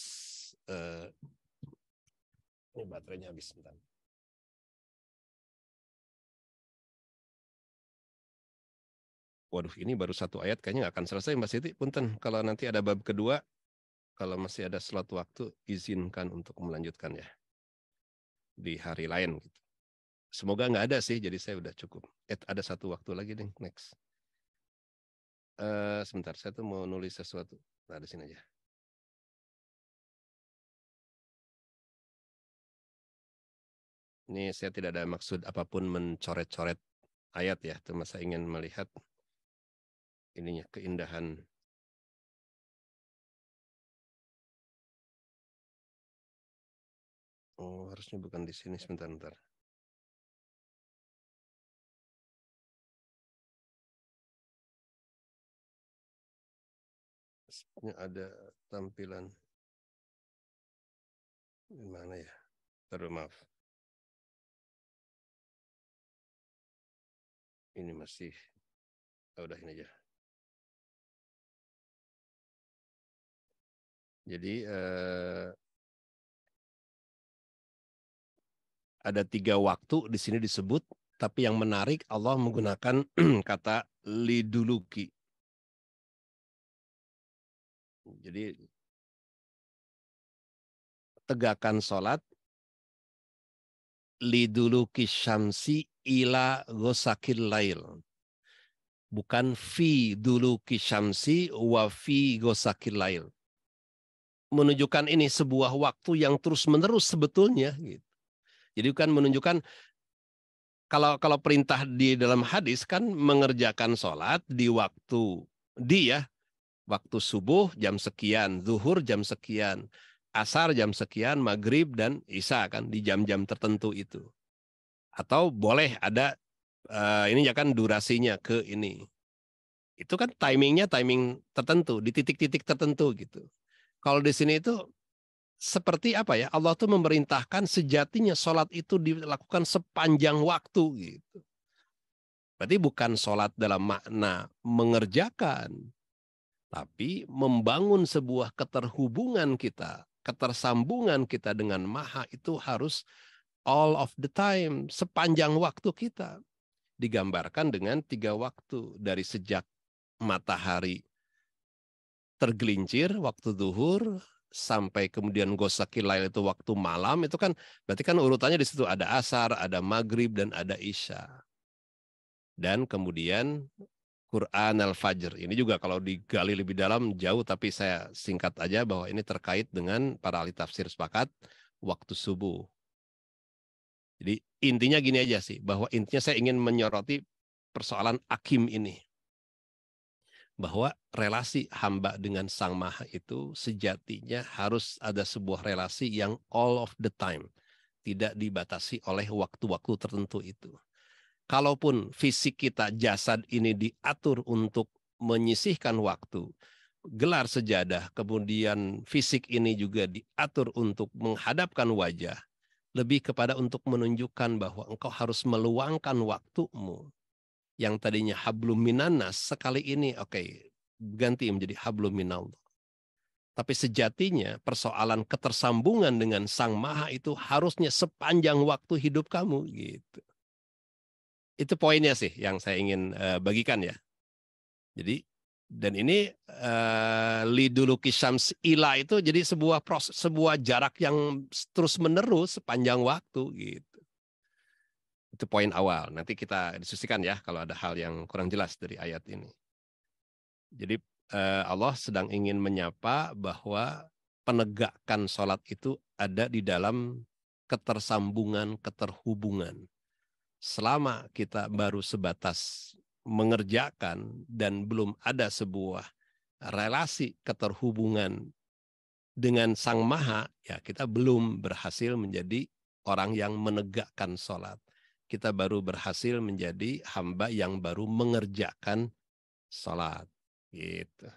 ini baterainya habis bentar. Waduh, ini baru 1 ayat kayaknya nggak akan selesai Mbak Siti. Punten, kalau nanti ada bab kedua, kalau masih ada slot waktu, izinkan untuk melanjutkan ya di hari lain. Gitu. Semoga nggak ada sih, jadi saya udah cukup. Ada 1 waktu lagi nih, next. Sebentar, saya tuh mau nulis sesuatu. Nah, di sini aja. Ini saya tidak ada maksud apapun mencoret-coret ayat ya, cuma saya ingin melihat ininya, keindahan. Oh, harusnya bukan di sini, sebentar. Sebenarnya ada tampilan. Di mana ya? Terus maaf. Ini masih, udah ini aja. Jadi ada 3 waktu di sini disebut, tapi yang menarik Allah menggunakan kata liduluki. Jadi tegakkan sholat liduluki syamsi ila ghosakil lail. Bukan fi duluki syamsi wa fi ghosakil lail. Menunjukkan ini sebuah waktu yang terus-menerus sebetulnya. Gitu. Jadi kan menunjukkan kalau perintah di dalam hadis kan mengerjakan sholat di waktu waktu subuh jam sekian, zuhur jam sekian, asar jam sekian, maghrib dan isya kan di jam-jam tertentu itu. Atau boleh ada ini ya kan durasinya ke ini. Itu kan timingnya timing tertentu di titik-titik tertentu gitu. Kalau di sini itu seperti apa ya? Allah tuh memerintahkan sejatinya sholat itu dilakukan sepanjang waktu gitu. Berarti bukan sholat dalam makna mengerjakan, tapi membangun sebuah keterhubungan kita, ketersambungan kita dengan Maha itu harus all of the time, sepanjang waktu kita. Digambarkan dengan 3 waktu, dari sejak matahari tergelincir waktu zuhur sampai kemudian ghosakil lail itu waktu malam, itu kan berarti kan urutannya di situ ada asar, ada maghrib dan ada isya. Dan kemudian Quran al-Fajr. Ini juga kalau digali lebih dalam jauh, tapi saya singkat aja bahwa ini terkait dengan para ahli tafsir sepakat waktu subuh. Jadi intinya gini aja sih, bahwa intinya saya ingin menyoroti persoalan akim ini. Bahwa relasi hamba dengan Sang Maha itu sejatinya harus ada sebuah relasi yang all of the time. Tidak dibatasi oleh waktu-waktu tertentu itu. Kalaupun fisik kita, jasad ini diatur untuk menyisihkan waktu, gelar sejadah, kemudian fisik ini juga diatur untuk menghadapkan wajah, lebih kepada untuk menunjukkan bahwa engkau harus meluangkan waktumu. Yang tadinya hablum minannas, sekali ini ganti menjadi hablum minallah. Tapi sejatinya persoalan ketersambungan dengan Sang Maha itu harusnya sepanjang waktu hidup kamu gitu. Itu poinnya sih yang saya ingin bagikan ya. Jadi dan ini liduluki syams ila itu jadi sebuah proses, sebuah jarak yang terus menerus sepanjang waktu gitu. Itu poin awal. Nanti kita diskusikan ya kalau ada hal yang kurang jelas dari ayat ini. Jadi Allah sedang ingin menyapa bahwa penegakan sholat itu ada di dalam ketersambungan, keterhubungan. Selama kita baru sebatas mengerjakan dan belum ada sebuah relasi keterhubungan dengan Sang Maha, ya kita belum berhasil menjadi orang yang menegakkan sholat. Kita baru berhasil menjadi hamba yang baru mengerjakan sholat. Gitu.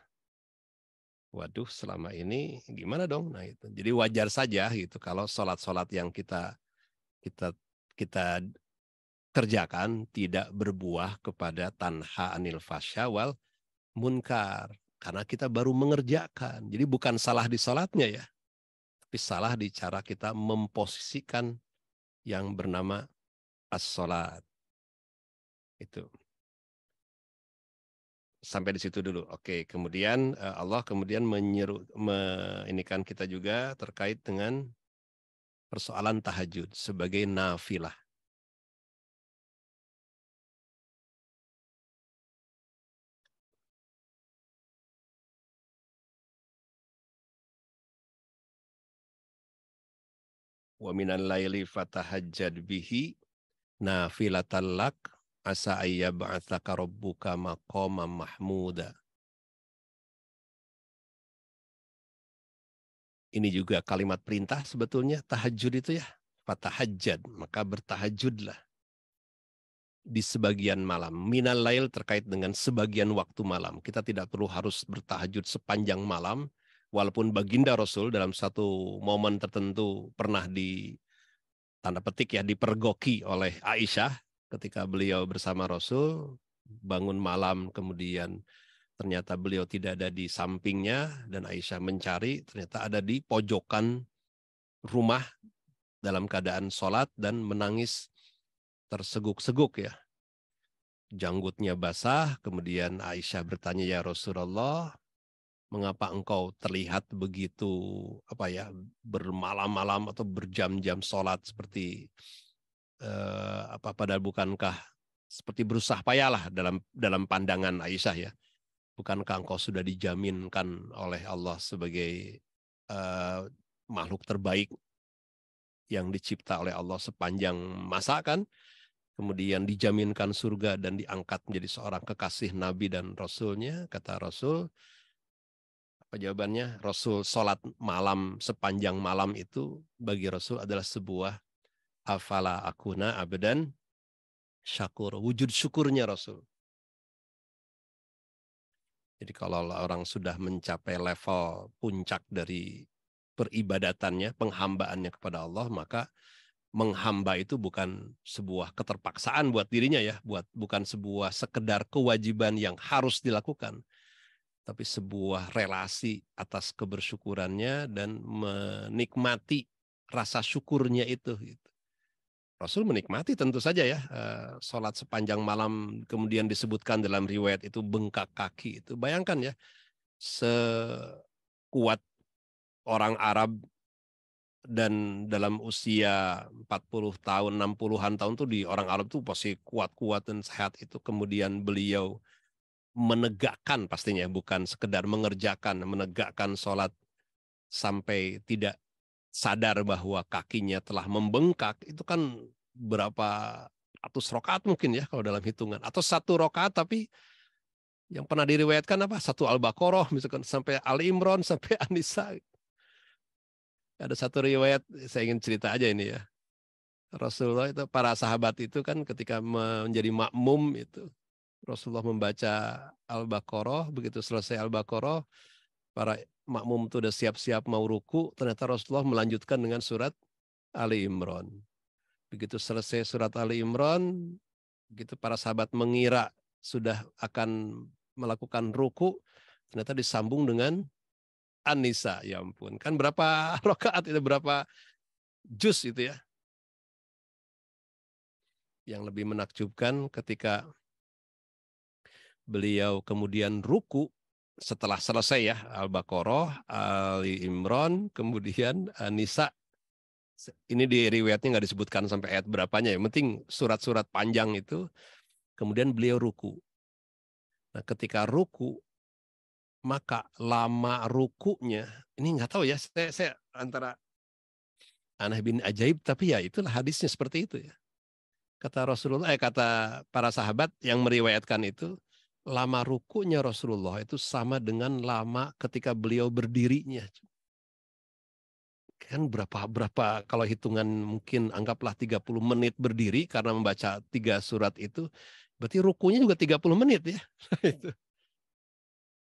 Waduh, selama ini gimana dong? Nah itu. Jadi wajar saja gitu kalau sholat-sholat yang kita kerjakan tidak berbuah kepada tanha anil fasya wal munkar. Karena kita baru mengerjakan. Jadi bukan salah di sholatnya ya. Tapi salah di cara kita memposisikan yang bernama as-sholat. Itu. Sampai di situ dulu. Oke, kemudian Allah kemudian inikan kita juga terkait dengan persoalan tahajud sebagai nafilah. Wa minal laili fatahajjad bihi nafilatan lak asa ayyab'atsaka rabbuka maqaman mahmuda. Ini juga kalimat perintah sebetulnya, tahajud itu ya. Fatahajjad, maka bertahajudlah di sebagian malam. Minal lail terkait dengan sebagian waktu malam. Kita tidak perlu harus bertahajud sepanjang malam. Walaupun baginda Rasul dalam satu momen tertentu pernah tanda petik ya dipergoki oleh Aisyah ketika beliau bersama Rasul bangun malam kemudian Ternyata beliau tidak ada di sampingnya dan Aisyah mencari, ternyata ada di pojokan rumah dalam keadaan sholat dan menangis terseguk-seguk ya. Janggutnya basah, kemudian Aisyah bertanya, ya Rasulullah, mengapa engkau terlihat begitu bermalam-malam atau berjam-jam sholat seperti padahal bukankah seperti berusaha payahlah dalam pandangan Aisyah ya. Bukankah engkau sudah dijaminkan oleh Allah sebagai makhluk terbaik yang dicipta oleh Allah sepanjang masa kan? Kemudian dijaminkan surga dan diangkat menjadi seorang kekasih Nabi dan Rasulnya. Kata Rasul, apa jawabannya? Rasul sholat malam sepanjang malam itu bagi Rasul adalah sebuah afala akuna abadan syakur. Wujud syukurnya Rasul. Jadi kalau orang sudah mencapai level puncak dari peribadatannya, penghambaannya kepada Allah, maka menghamba itu bukan sebuah keterpaksaan buat dirinya ya, bukan sebuah sekedar kewajiban yang harus dilakukan, tapi sebuah relasi atas kebersyukurannya dan menikmati rasa syukurnya itu. Rasul menikmati tentu saja ya, sholat sepanjang malam, kemudian disebutkan dalam riwayat itu bengkak kaki. Itu bayangkan ya, sekuat orang Arab dan dalam usia 40 tahun, 60-an tahun tuh di orang Arab tuh pasti kuat-kuat dan sehat itu. Kemudian beliau menegakkan pastinya, bukan sekedar menegakkan sholat sampai tidak sadar bahwa kakinya telah membengkak, itu kan berapa ratus rakaat mungkin ya kalau dalam hitungan, atau satu rakaat tapi yang pernah diriwayatkan satu Al-Baqarah misalkan sampai Ali Imran sampai An-Nisa. Ada satu riwayat saya ingin cerita aja ini ya. Rasulullah itu, para sahabat itu kan ketika menjadi makmum itu Rasulullah membaca Al-Baqarah, begitu selesai Al-Baqarah para makmum itu udah siap-siap mau ruku, ternyata Rasulullah melanjutkan dengan surat Ali Imran. Begitu selesai surat Ali Imran, begitu para sahabat mengira sudah akan melakukan ruku, ternyata disambung dengan An-Nisa. Ya ampun, kan berapa rakaat itu, berapa juz itu ya. Yang lebih menakjubkan ketika beliau kemudian ruku, setelah selesai ya Al-Baqarah, Ali Imran, kemudian An-Nisa. Ini di riwayatnya nggak disebutkan sampai ayat berapanya ya. Penting surat-surat panjang itu. Kemudian beliau ruku. Nah ketika ruku, maka lama rukunya, ini nggak tahu ya, saya antara aneh bin ajaib, tapi ya itulah hadisnya seperti itu ya. Kata Rasulullah, kata para sahabat yang meriwayatkan itu, lama rukunya Rasulullah itu sama dengan lama ketika beliau berdirinya. Kan berapa kalau hitungan mungkin anggaplah 30 menit berdiri karena membaca 3 surat itu, berarti rukunya juga 30 menit ya.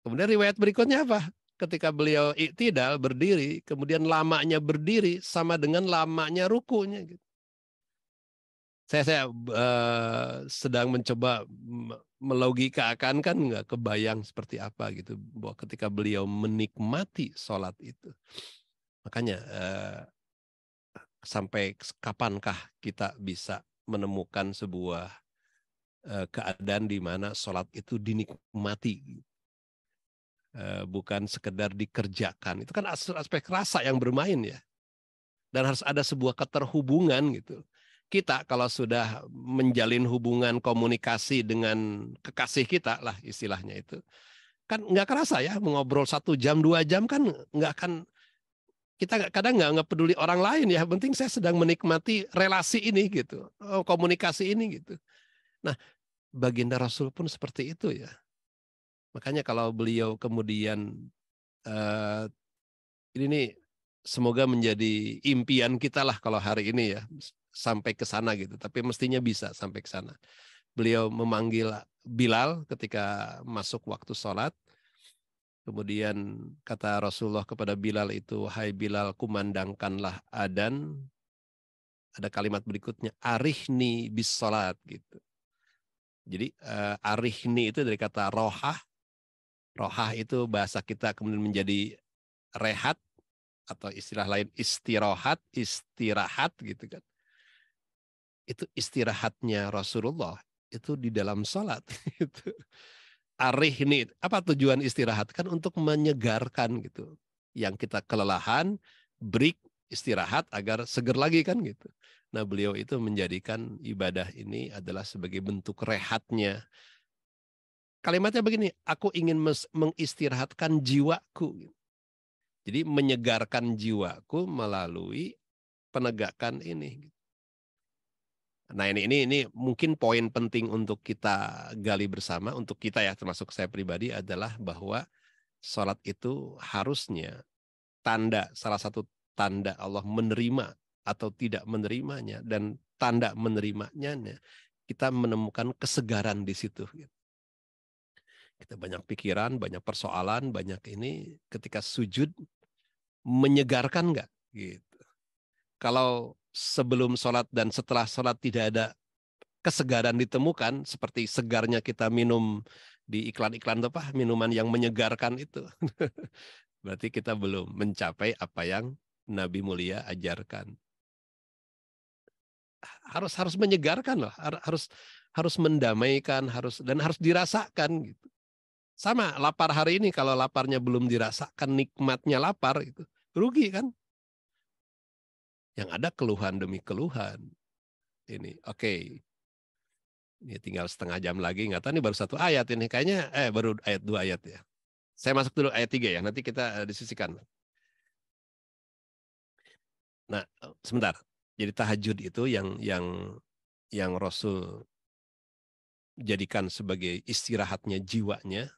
Kemudian riwayat berikutnya apa? Ketika beliau i'tidal berdiri, kemudian lamanya berdiri sama dengan lamanya rukunya. Saya sedang mencoba melogikakan, kan nggak kebayang seperti apa gitu, bahwa ketika beliau menikmati sholat itu. Makanya sampai kapankah kita bisa menemukan sebuah keadaan di mana sholat itu dinikmati, bukan sekedar dikerjakan. Itu kan aspek rasa yang bermain ya. Dan harus ada sebuah keterhubungan gitu. Kita kalau sudah menjalin hubungan komunikasi dengan kekasih kita lah istilahnya itu, kan nggak kerasa ya, mengobrol 1 jam 2 jam kan nggak akan, kita kadang nggak peduli orang lain ya, penting saya sedang menikmati relasi ini gitu, komunikasi ini gitu. Nah, baginda Rasul pun seperti itu ya. Makanya kalau beliau kemudian ini nih, semoga menjadi impian kita lah kalau hari ini ya, sampai ke sana gitu. Tapi mestinya bisa sampai ke sana. Beliau memanggil Bilal ketika masuk waktu sholat. Kemudian kata Rasulullah kepada Bilal itu, hai Bilal, kumandangkanlah adzan. Ada kalimat berikutnya, arihni bis sholat gitu. Jadi arihni itu dari kata rohah, Rohah itu bahasa kita kemudian menjadi rehat, atau istilah lain istirahat gitu kan. Itu istirahatnya Rasulullah itu di dalam sholat. Arih ini apa tujuan istirahat? Kan untuk menyegarkan gitu. Yang kita kelelahan, break, istirahat agar seger lagi kan gitu. Nah, beliau itu menjadikan ibadah ini adalah sebagai bentuk rehatnya. Kalimatnya begini, aku ingin mengistirahatkan jiwaku. Jadi menyegarkan jiwaku melalui penegakan ini. Nah, ini mungkin poin penting untuk kita gali bersama, untuk kita ya, termasuk saya pribadi, adalah bahwa sholat itu harusnya salah satu tanda Allah menerima atau tidak menerimanya, dan tanda menerimanya kita menemukan kesegaran di situ. Kita banyak pikiran, banyak persoalan, banyak ini, ketika sujud menyegarkan nggak? Gitu. Kalau sebelum sholat dan setelah sholat tidak ada kesegaran ditemukan, seperti segarnya kita minum di iklan-iklan apa, minuman yang menyegarkan itu. Berarti kita belum mencapai apa yang Nabi mulia ajarkan. Harus menyegarkan loh, harus mendamaikan, harus dirasakan gitu. Sama lapar hari ini, kalau laparnya belum dirasakan nikmatnya lapar itu rugi kan? Yang ada keluhan demi keluhan. Ini oke. Ini tinggal setengah jam lagi, nggak tahu nih baru 1 ayat ini. Kayaknya baru ayat 2 ayat ya. Saya masuk dulu ayat 3 ya, nanti kita diskusikan. Nah, sebentar. Jadi tahajud itu yang Rasul jadikan sebagai istirahatnya jiwanya,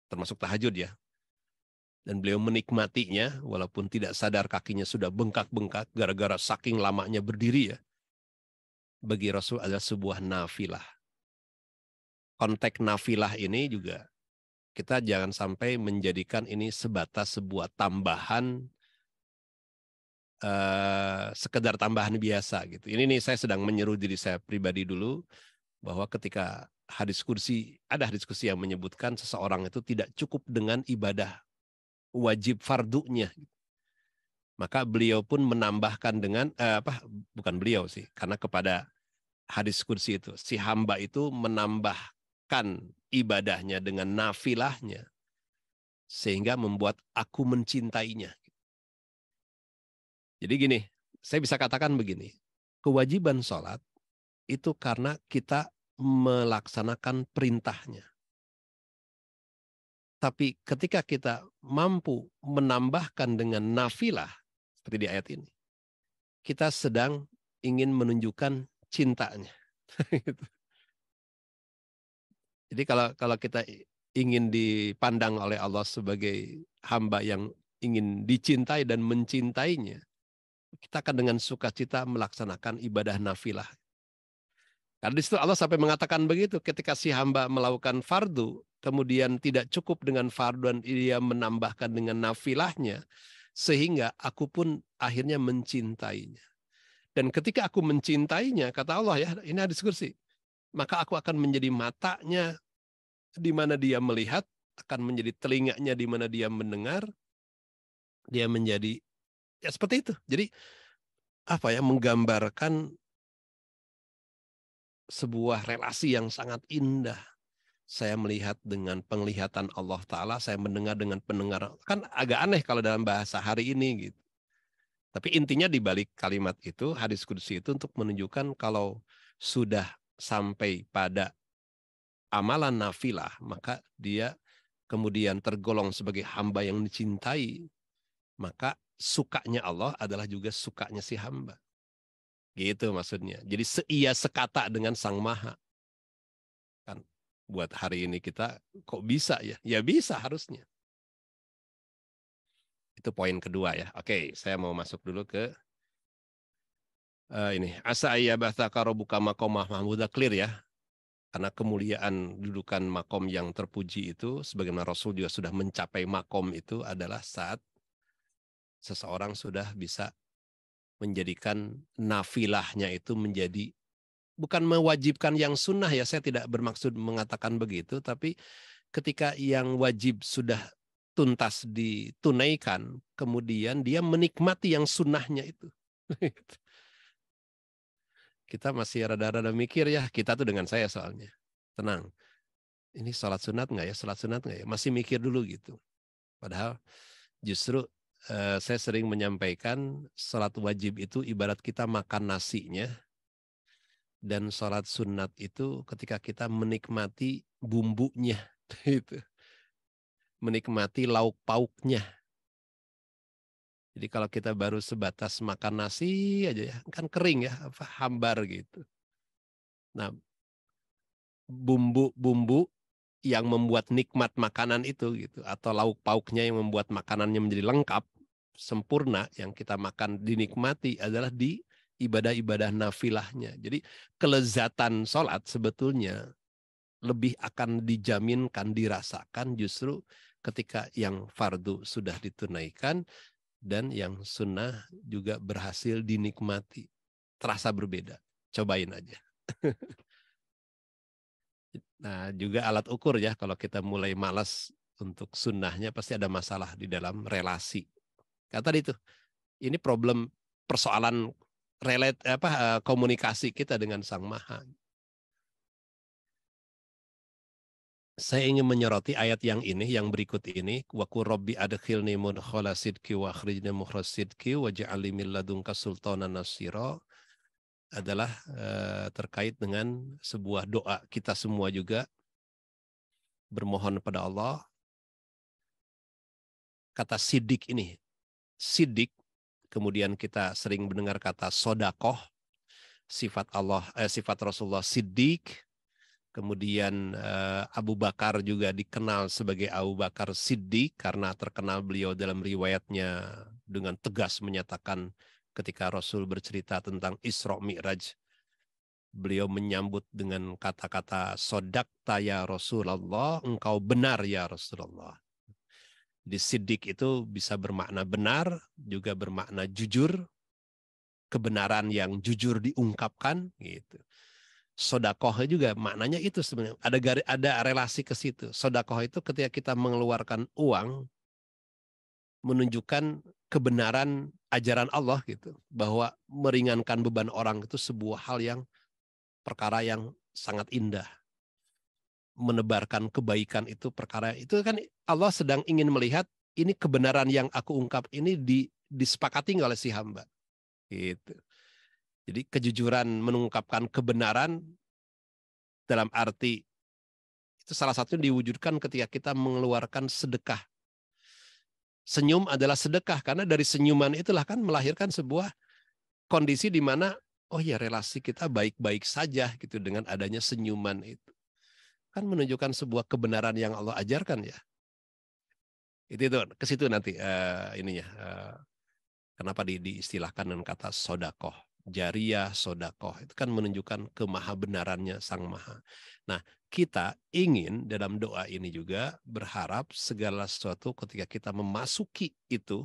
termasuk tahajud ya. Dan beliau menikmatinya walaupun tidak sadar kakinya sudah bengkak-bengkak gara-gara saking lamanya berdiri ya. Bagi Rasul adalah sebuah nafilah. Konteks nafilah ini juga kita jangan sampai menjadikan ini sebatas sebuah tambahan, sekedar tambahan biasa gitu. Ini nih saya sedang menyeru diri saya pribadi dulu, bahwa ketika ada hadis kursi yang menyebutkan seseorang itu tidak cukup dengan ibadah wajib fardunya. Maka beliau pun menambahkan dengan, bukan beliau sih, karena kepada hadis kursi itu, si hamba itu menambahkan ibadahnya dengan nafilahnya, sehingga membuat aku mencintainya. Jadi gini, saya bisa katakan begini, kewajiban sholat itu karena kita melaksanakan perintahnya. Tapi ketika kita mampu menambahkan dengan nafilah, seperti di ayat ini, kita sedang ingin menunjukkan cintanya. Jadi kalau kita ingin dipandang oleh Allah sebagai hamba yang ingin dicintai dan mencintainya, kita akan dengan sukacita melaksanakan ibadah nafilah. Karena di situ Allah sampai mengatakan begitu, ketika si hamba melakukan fardu, kemudian tidak cukup dengan fardu dan dia menambahkan dengan nafilahnya, sehingga aku pun akhirnya mencintainya. Dan ketika aku mencintainya, kata Allah ya, ini hadis kursi, maka aku akan menjadi matanya di mana dia melihat, akan menjadi telinganya di mana dia mendengar, dia menjadi ya seperti itu. Jadi apa ya, menggambarkan sebuah relasi yang sangat indah. Saya melihat dengan penglihatan Allah Ta'ala, saya mendengar dengan pendengaran. Kan agak aneh kalau dalam bahasa hari ini gitu. Tapi intinya di balik kalimat itu, hadis qudsi itu untuk menunjukkan kalau sudah sampai pada amalan nafilah, maka dia kemudian tergolong sebagai hamba yang dicintai. Maka sukanya Allah adalah juga sukanya si hamba. Gitu maksudnya. Jadi seia sekata dengan Sang Maha. Kan buat hari ini kita kok bisa ya? Ya bisa harusnya. Itu poin kedua ya. Oke, saya mau masuk dulu ke ini. Asa ayyabathaka rabbuka maqamah mahmudah, clear ya. Karena kemuliaan dudukan makom yang terpuji itu, sebagaimana Rasul juga sudah mencapai makom itu, adalah saat seseorang sudah bisa menjadikan nafilahnya itu menjadi, bukan mewajibkan yang sunnah ya, saya tidak bermaksud mengatakan begitu, tapi ketika yang wajib sudah tuntas ditunaikan, kemudian dia menikmati yang sunnahnya itu. Kita masih rada-rada mikir ya, kita tuh dengan saya soalnya. Tenang, ini sholat sunat nggak ya, sholat sunat nggak ya? Masih mikir dulu gitu. Padahal justru saya sering menyampaikan sholat wajib itu ibarat kita makan nasinya, dan sholat sunat itu ketika kita menikmati bumbunya, itu, menikmati lauk pauknya. Jadi kalau kita baru sebatas makan nasi aja ya, kan kering ya, hambar gitu. Nah, bumbu-bumbu yang membuat nikmat makanan itu gitu, atau lauk pauknya yang membuat makanannya menjadi lengkap, sempurna, yang kita makan dinikmati adalah di ibadah-ibadah nafilahnya. Jadi kelezatan sholat sebetulnya lebih akan dijaminkan, dirasakan justru ketika yang fardu sudah ditunaikan dan yang sunnah juga berhasil dinikmati. Terasa berbeda. Cobain aja. Nah, juga alat ukur ya, kalau kita mulai malas untuk sunnahnya pasti ada masalah di dalam relasi. Kata itu, ini problem persoalan komunikasi kita dengan Sang Maha. Saya ingin menyoroti ayat yang ini, yang berikut ini, wa qur rabbi adkhilni mudkhala sidqi wa akhrijni mukhraj sidqi waj'alni min ladunka sultanan nasira, adalah terkait dengan sebuah doa kita semua juga bermohon kepada Allah. Kata sidik ini, sidik, kemudian kita sering mendengar kata sodakoh, sifat sifat Rasulullah sidik. Kemudian Abu Bakar juga dikenal sebagai Abu Bakar Siddiq karena terkenal beliau dalam riwayatnya dengan tegas menyatakan ketika Rasul bercerita tentang Isra Mi'raj, beliau menyambut dengan kata-kata sodakta ya Rasulullah, engkau benar ya Rasulullah. Di Siddiq itu bisa bermakna benar, juga bermakna jujur, kebenaran yang jujur diungkapkan gitu. Sodakoh juga maknanya itu sebenarnya, ada relasi ke situ. Sodakoh itu ketika kita mengeluarkan uang menunjukkan kebenaran ajaran Allah gitu, bahwa meringankan beban orang itu sebuah hal yang perkara yang sangat indah. Menebarkan kebaikan itu perkara itu kan Allah sedang ingin melihat ini kebenaran yang aku ungkap ini disepakati oleh si hamba. Gitu. Jadi kejujuran mengungkapkan kebenaran dalam arti itu salah satunya diwujudkan ketika kita mengeluarkan sedekah. Senyum adalah sedekah karena dari senyuman itulah kan melahirkan sebuah kondisi di mana oh ya relasi kita baik-baik saja gitu dengan adanya senyuman itu. Kan menunjukkan sebuah kebenaran yang Allah ajarkan ya. Itu ke situ nanti ininya. Kenapa diistilahkan dengan kata sodakoh. Jariyah, sodakoh. Itu kan menunjukkan kemahabenarannya Sang Maha. Nah, kita ingin dalam doa ini juga berharap segala sesuatu ketika kita memasuki itu,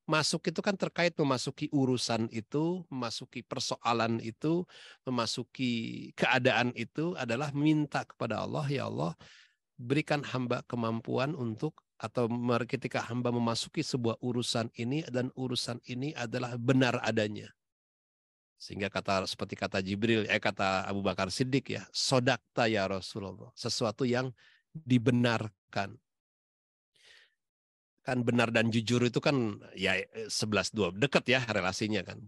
masuk itu kan terkait memasuki urusan itu, memasuki persoalan itu, memasuki keadaan itu adalah minta kepada Allah, ya Allah, berikan hamba kemampuan untuk, atau ketika hamba memasuki sebuah urusan ini dan urusan ini adalah benar adanya. Sehingga seperti kata Jibril, kata Abu Bakar Siddiq ya, sodakta ya Rasulullah, sesuatu yang dibenarkan. Kan benar dan jujur itu kan ya 11-12 dekat ya relasinya kan.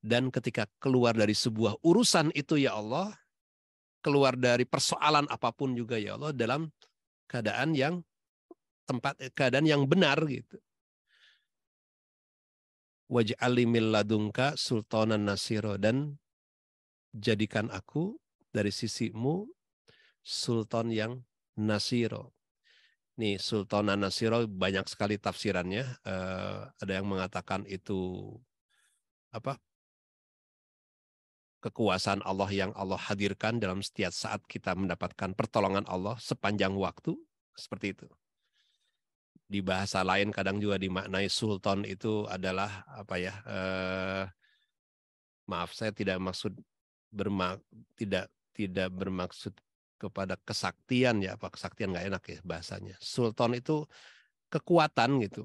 Dan ketika keluar dari sebuah urusan itu ya Allah, keluar dari persoalan apapun juga ya Allah dalam keadaan yang keadaan yang benar gitu. Waj'alni min ladunka sultanan nasiro, dan jadikan aku dari sisimu sultan yang nasiro. Nih sultanan nasiro banyak sekali tafsirannya. Ada yang mengatakan itu kekuasaan Allah yang Allah hadirkan dalam setiap saat kita mendapatkan pertolongan Allah sepanjang waktu, seperti itu. Di bahasa lain kadang juga dimaknai sultan itu adalah maaf saya tidak maksud tidak bermaksud kepada kesaktian ya, apa kesaktian nggak enak ya bahasanya. Sultan itu kekuatan gitu.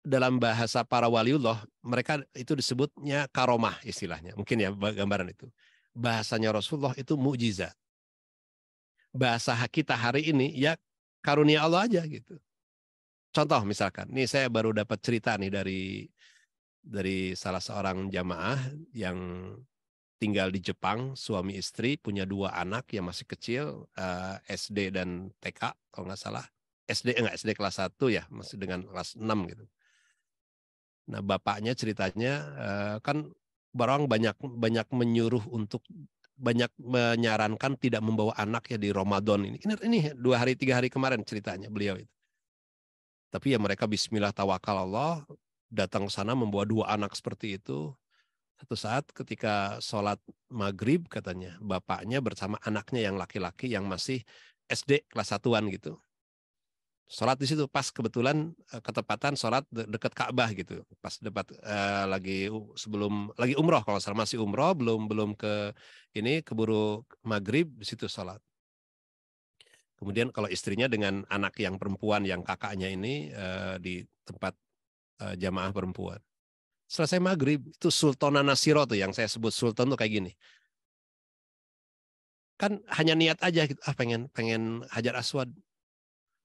Dalam bahasa para waliullah, mereka itu disebutnya karomah istilahnya. Mungkin ya gambaran itu. Bahasanya Rasulullah itu mukjizat. Bahasa kita hari ini ya karunia Allah aja gitu. Contoh misalkan, nih saya baru dapat cerita nih dari salah seorang jamaah yang tinggal di Jepang, suami istri, punya 2 anak yang masih kecil, SD dan TK kalau nggak salah. SD kelas 1 ya, masih dengan kelas 6 gitu. Nah, bapaknya ceritanya kan barang banyak menyuruh untuk banyak menyarankan tidak membawa anak ya di Ramadan ini. Ini 2 hari 3 hari kemarin ceritanya beliau itu. Tapi ya mereka bismillah tawakal Allah datang ke sana membawa 2 anak seperti itu. Satu saat ketika sholat maghrib katanya bapaknya bersama anaknya yang laki-laki yang masih SD kelas 1-an gitu. Sholat di situ pas kebetulan ketepatan sholat dekat Ka'bah gitu. Pas dapat lagi umroh kalau salah masih umroh belum ke ini keburu maghrib di situ sholat. Kemudian kalau istrinya dengan anak yang perempuan yang kakaknya ini di tempat jamaah perempuan. Selesai maghrib itu Sultan Nasiro tuh yang saya sebut sultan tuh kayak gini. Kan hanya niat aja gitu, pengen Hajar Aswad.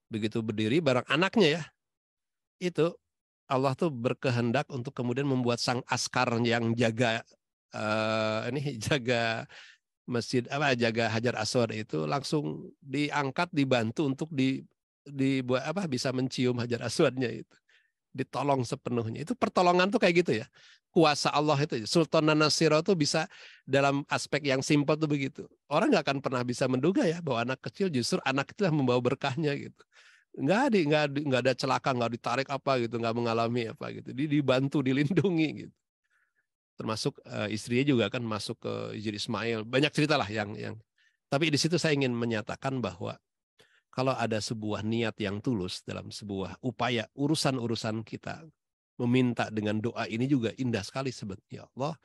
Begitu berdiri bareng anaknya ya, itu Allah tuh berkehendak untuk kemudian membuat sang askar yang jaga jaga masjid jaga Hajar Aswad itu langsung diangkat dibantu untuk dibuat bisa mencium Hajar Aswadnya itu. Ditolong sepenuhnya. Itu pertolongan tuh kayak gitu ya. Kuasa Allah itu. Sultan Nasiro tuh bisa dalam aspek yang simpel tuh begitu. Orang nggak akan pernah bisa menduga ya bahwa anak kecil justru anak itu yang membawa berkahnya gitu. Nggak ada celaka, nggak ditarik apa gitu, nggak mengalami apa gitu. Dibantu, dilindungi gitu. Termasuk istrinya juga kan masuk ke Hijri Ismail. Banyak cerita lah yang. Tapi di situ saya ingin menyatakan bahwa kalau ada sebuah niat yang tulus dalam sebuah upaya urusan-urusan kita, meminta dengan doa ini juga indah sekali sebetulnya. Ya Allah,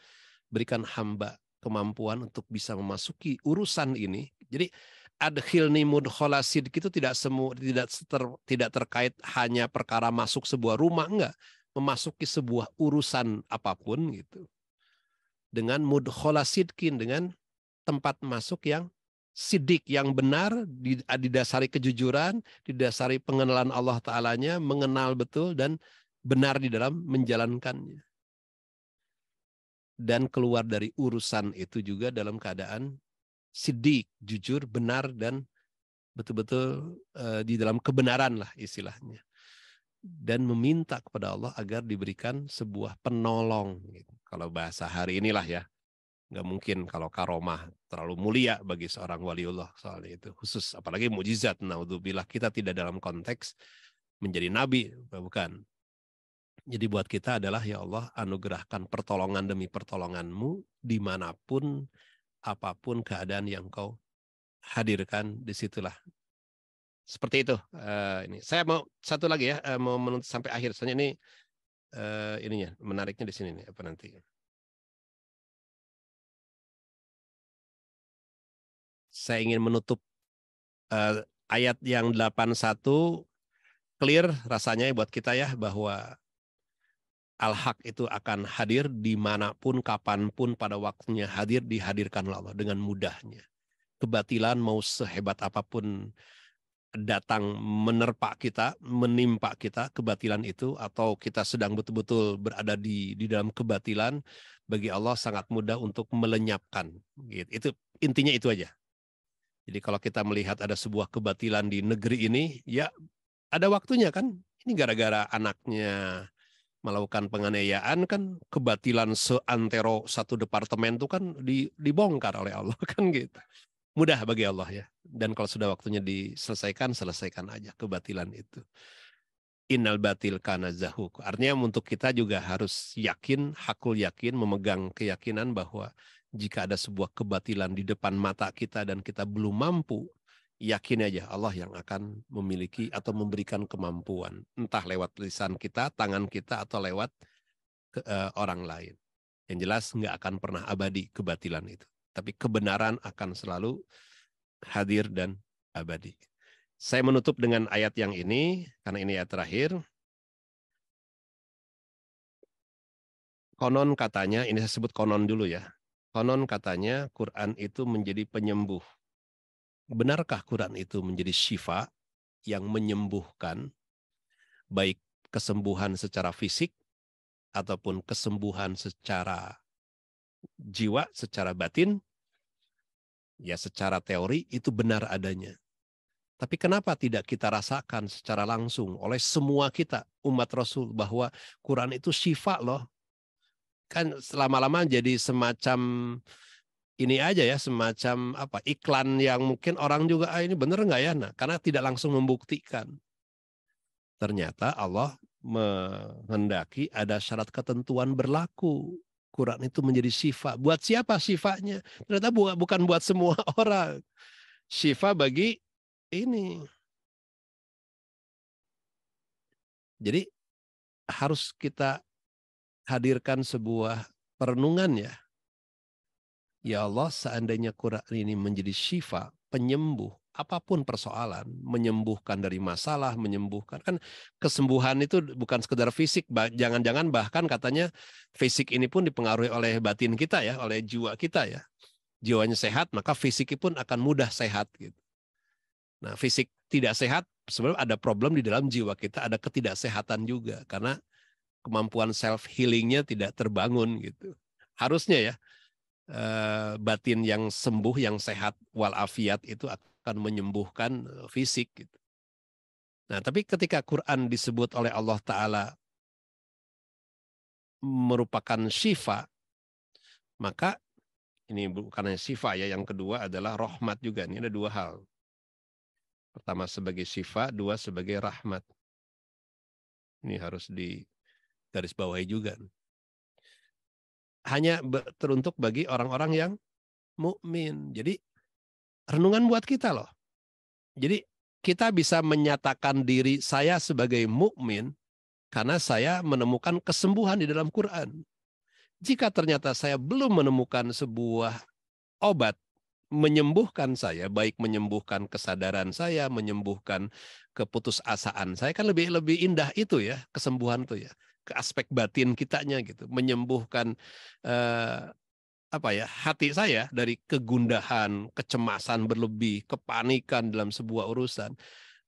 berikan hamba kemampuan untuk bisa memasuki urusan ini. Jadi adkhilni mudkhala sidq itu tidak terkait hanya perkara masuk sebuah rumah, enggak. Memasuki sebuah urusan apapun gitu. Dengan mudkhala sidqin, dengan tempat masuk yang sidik, yang benar, didasari kejujuran, didasari pengenalan Allah Ta'alanya, mengenal betul dan benar di dalam menjalankannya. Dan keluar dari urusan itu juga dalam keadaan sidik, jujur, benar, dan betul-betul di dalam kebenaran lah istilahnya. Dan meminta kepada Allah agar diberikan sebuah penolong. Gitu. Kalau bahasa hari inilah ya. Nggak mungkin kalau karomah terlalu mulia bagi seorang waliullah soalnya itu khusus apalagi mukjizat. Naudzubillah, kita tidak dalam konteks menjadi nabi, bukan. Jadi buat kita adalah ya Allah anugerahkan pertolongan demi pertolonganmu dimanapun apapun keadaan yang kau hadirkan, disitulah. Seperti itu. Ini saya mau satu lagi ya, mau menuntut sampai akhir. Soalnya ini ininya menariknya di sini nih apa nanti. Saya ingin menutup ayat yang 81 clear rasanya buat kita ya bahwa al-haq itu akan hadir dimanapun, kapanpun, pada waktunya hadir, dihadirkan Allah dengan mudahnya. Kebatilan mau sehebat apapun datang menerpa kita, menimpa kita, kebatilan itu, atau kita sedang betul-betul berada di dalam kebatilan, bagi Allah sangat mudah untuk melenyapkan. Gitu. Itu intinya itu aja. Jadi kalau kita melihat ada sebuah kebatilan di negeri ini, ya ada waktunya kan. Ini gara-gara anaknya melakukan penganiayaan kan, kebatilan seantero satu departemen itu kan dibongkar oleh Allah kan gitu. Mudah bagi Allah ya. Dan kalau sudah waktunya diselesaikan, selesaikan aja kebatilan itu. Innal batil kana zahuq. Artinya untuk kita juga harus yakin, hakul yakin, memegang keyakinan bahwa jika ada sebuah kebatilan di depan mata kita dan kita belum mampu, yakin aja Allah yang akan memiliki atau memberikan kemampuan. Entah lewat lisan kita, tangan kita, atau lewat orang lain. Yang jelas nggak akan pernah abadi kebatilan itu. tapi kebenaran akan selalu hadir dan abadi. Saya menutup dengan ayat yang ini, karena ini ayat terakhir. Konon katanya, ini saya sebut konon dulu ya. Konon katanya Quran itu menjadi penyembuh. Benarkah Quran itu menjadi syifa yang menyembuhkan, baik kesembuhan secara fisik ataupun kesembuhan secara jiwa, secara batin? Ya, secara teori itu benar adanya. Tapi kenapa tidak kita rasakan secara langsung oleh semua kita, umat Rasul, bahwa Quran itu syifa loh. Kan lama-lama jadi semacam ini aja ya, semacam apa, iklan yang mungkin orang juga, ini benar nggak ya? Nah, karena tidak langsung membuktikan. Ternyata Allah menghendaki ada syarat ketentuan berlaku. Quran itu menjadi syifa. Buat siapa syifanya? Ternyata bukan buat semua orang. Syifa bagi ini. Jadi harus kita hadirkan sebuah perenungan ya. Ya Allah, seandainya Quran ini menjadi syifa, penyembuh, apapun persoalan, menyembuhkan dari masalah, menyembuhkan. Kan kesembuhan itu bukan sekedar fisik, jangan-jangan bahkan katanya fisik ini pun dipengaruhi oleh batin kita ya, oleh jiwa kita ya. Jiwanya sehat, maka fisik pun akan mudah sehat gitu. Nah, fisik tidak sehat, sebenarnya ada problem di dalam jiwa kita, ada ketidaksehatan juga karena kemampuan self healingnya tidak terbangun gitu. Harusnya ya, batin yang sembuh, yang sehat walafiat itu akan menyembuhkan fisik gitu. Nah, tapi ketika Quran disebut oleh Allah Ta'ala merupakan syifa, maka ini bukan hanya syifa ya, yang kedua adalah rahmat juga. Ini ada dua hal. Pertama sebagai syifa, dua sebagai rahmat. Ini harus digarisbawahi juga. Hanya teruntuk bagi orang-orang yang mukmin. Jadi renungan buat kita loh. Jadi kita bisa menyatakan diri saya sebagai mukmin karena saya menemukan kesembuhan di dalam Quran. Jika ternyata saya belum menemukan sebuah obat menyembuhkan saya, baik menyembuhkan kesadaran saya, menyembuhkan keputusasaan saya, kan lebih indah itu ya, kesembuhan itu ya, ke aspek batin kitanya gitu, menyembuhkan apa ya, hati saya dari kegundahan, kecemasan berlebih, kepanikan dalam sebuah urusan.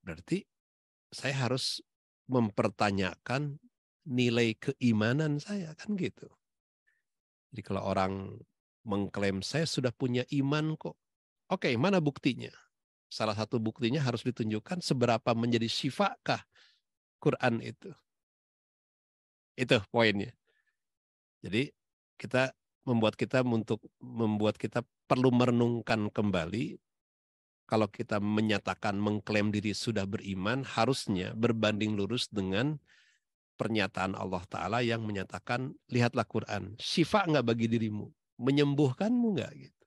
Berarti saya harus mempertanyakan nilai keimanan saya, kan gitu. Jadi kalau orang mengklaim saya sudah punya iman kok. Oke, mana buktinya? Salah satu buktinya harus ditunjukkan seberapa menjadi syifakah Quran itu. Itu poinnya. Jadi kita membuat kita perlu merenungkan kembali. Kalau kita menyatakan mengklaim diri sudah beriman, harusnya berbanding lurus dengan pernyataan Allah Ta'ala yang menyatakan, lihatlah Quran, syifa nggak bagi dirimu, menyembuhkanmu nggak gitu.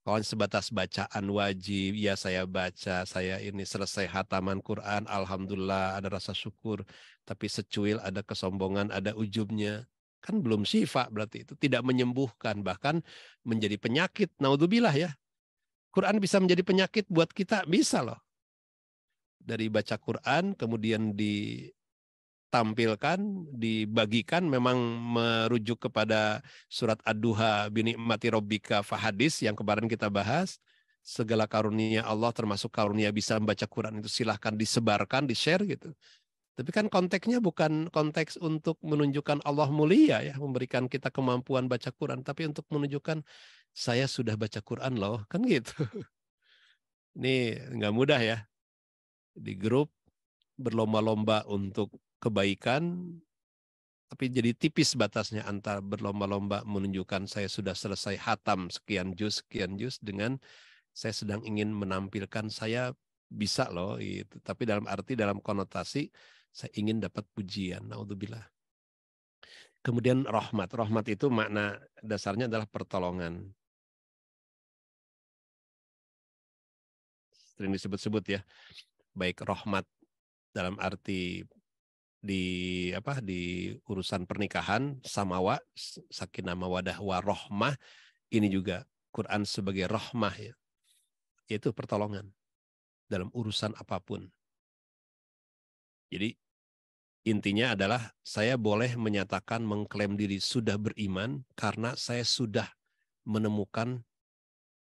Kalau sebatas bacaan wajib, ya saya baca, saya ini selesai hataman Quran, alhamdulillah ada rasa syukur, tapi secuil ada kesombongan, ada ujubnya, kan belum syifa, berarti itu tidak menyembuhkan, bahkan menjadi penyakit. Naudzubillah ya. Quran bisa menjadi penyakit buat kita, bisa loh. Dari baca Quran, kemudian ditampilkan, dibagikan, memang merujuk kepada surat Ad-Duha binikmati rabbika fahadis yang kemarin kita bahas. Segala karunia Allah termasuk karunia bisa membaca Quran itu silahkan disebarkan, di-share gitu. Tapi kan konteksnya bukan konteks untuk menunjukkan Allah mulia ya, memberikan kita kemampuan baca Quran, tapi untuk menunjukkan saya sudah baca Quran loh, kan gitu. Ini nggak mudah ya. Di grup berlomba-lomba untuk kebaikan, tapi jadi tipis batasnya antara berlomba-lomba menunjukkan saya sudah selesai hatam sekian juz dengan saya sedang ingin menampilkan saya bisa loh itu. Tapi dalam konotasi saya ingin dapat pujian. Naudzubillah. Kemudian rahmat. Rahmat itu makna dasarnya adalah pertolongan. Sering disebut-sebut ya. Baik rahmat dalam arti di urusan pernikahan, samawa, sakinah mawadah warahmah, ini juga Quran sebagai rahmah ya, yaitu pertolongan dalam urusan apapun. Jadi intinya adalah saya boleh menyatakan mengklaim diri sudah beriman karena saya sudah menemukan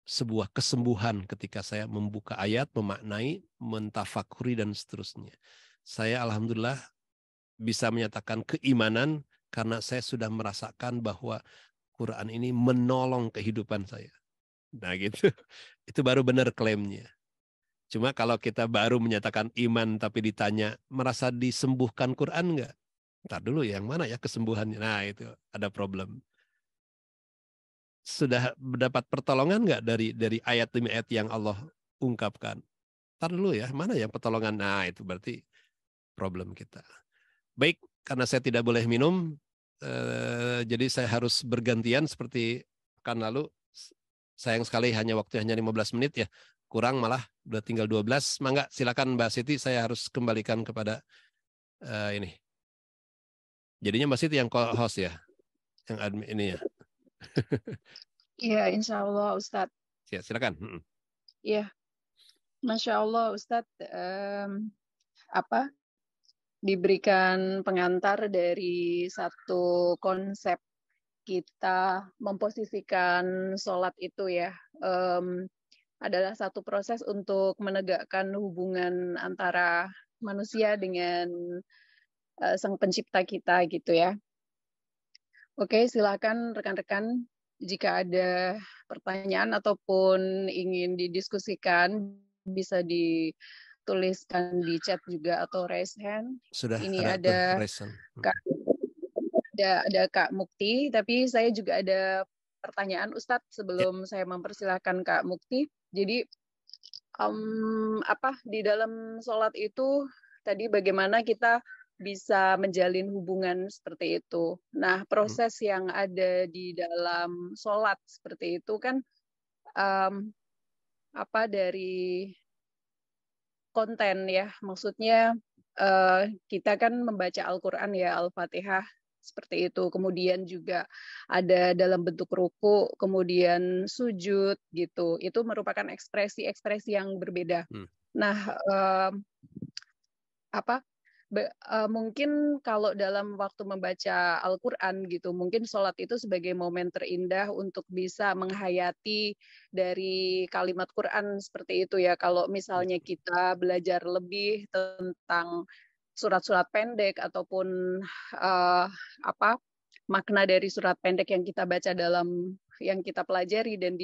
sebuah kesembuhan ketika saya membuka ayat, memaknai, mentafakuri dan seterusnya. Saya alhamdulillah bisa menyatakan keimanan karena saya sudah merasakan bahwa Quran ini menolong kehidupan saya. Nah gitu, itu baru benar klaimnya. Cuma kalau kita baru menyatakan iman tapi ditanya merasa disembuhkan Quran enggak? Ntar dulu yang mana ya kesembuhannya? Nah itu ada problem. Sudah mendapat pertolongan enggak dari ayat demi ayat yang Allah ungkapkan? Ntar dulu ya, mana yang pertolongan? Nah itu berarti problem kita. Baik, karena saya tidak boleh minum, jadi saya harus bergantian seperti pekan lalu. Sayang sekali waktunya hanya 15 menit ya. Kurang malah, udah tinggal 12. Mangga, silakan Mbak Siti, saya harus kembalikan kepada ini. Jadinya Mbak Siti yang host ya, yang admin ini ya. Iya, insya Allah Ustadz. Ya, silakan. Iya, Masya Allah Ustadz. Diberikan pengantar dari satu konsep kita memposisikan sholat itu ya, adalah satu proses untuk menegakkan hubungan antara manusia dengan Sang Pencipta kita gitu ya. Oke, silakan rekan-rekan jika ada pertanyaan ataupun ingin didiskusikan bisa dituliskan di chat juga atau raise hand. Sudah Ini ada raise hand. Ada Kak Mukti, tapi saya juga ada pertanyaan Ustadz sebelum saya mempersilahkan Kak Mukti. Jadi di dalam sholat itu tadi bagaimana kita bisa menjalin hubungan seperti itu. Nah, proses yang ada di dalam sholat seperti itu kan dari konten ya, maksudnya kita kan membaca Al-Quran ya, Al-Fatihah seperti itu. Kemudian juga ada dalam bentuk ruku, kemudian sujud gitu. Itu merupakan ekspresi-ekspresi yang berbeda. Nah, mungkin kalau dalam waktu membaca Al-Quran gitu, mungkin sholat itu sebagai momen terindah untuk bisa menghayati dari kalimat Quran seperti itu ya. Kalau misalnya kita belajar lebih tentang surat-surat pendek ataupun makna dari surat pendek yang kita baca yang kita pelajari dan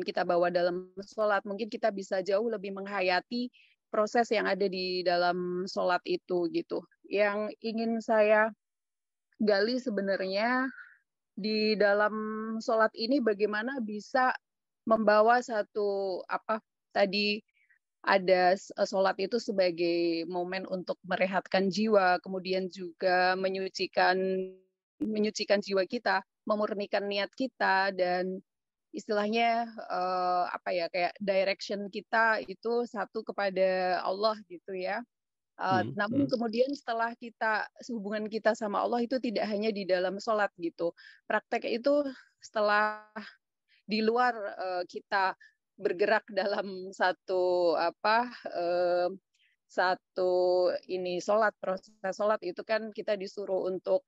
kita bawa dalam sholat, mungkin kita bisa jauh lebih menghayati proses yang ada di dalam sholat itu gitu. Yang ingin saya gali sebenarnya di dalam sholat ini bagaimana bisa membawa satu tadi ada sholat itu sebagai momen untuk merehatkan jiwa, kemudian juga menyucikan jiwa kita, memurnikan niat kita, dan istilahnya kayak direction kita itu satu kepada Allah gitu ya. Namun kemudian setelah hubungan kita sama Allah itu tidak hanya di dalam sholat gitu. Praktek itu setelah di luar kita bergerak dalam satu proses sholat itu kan kita disuruh untuk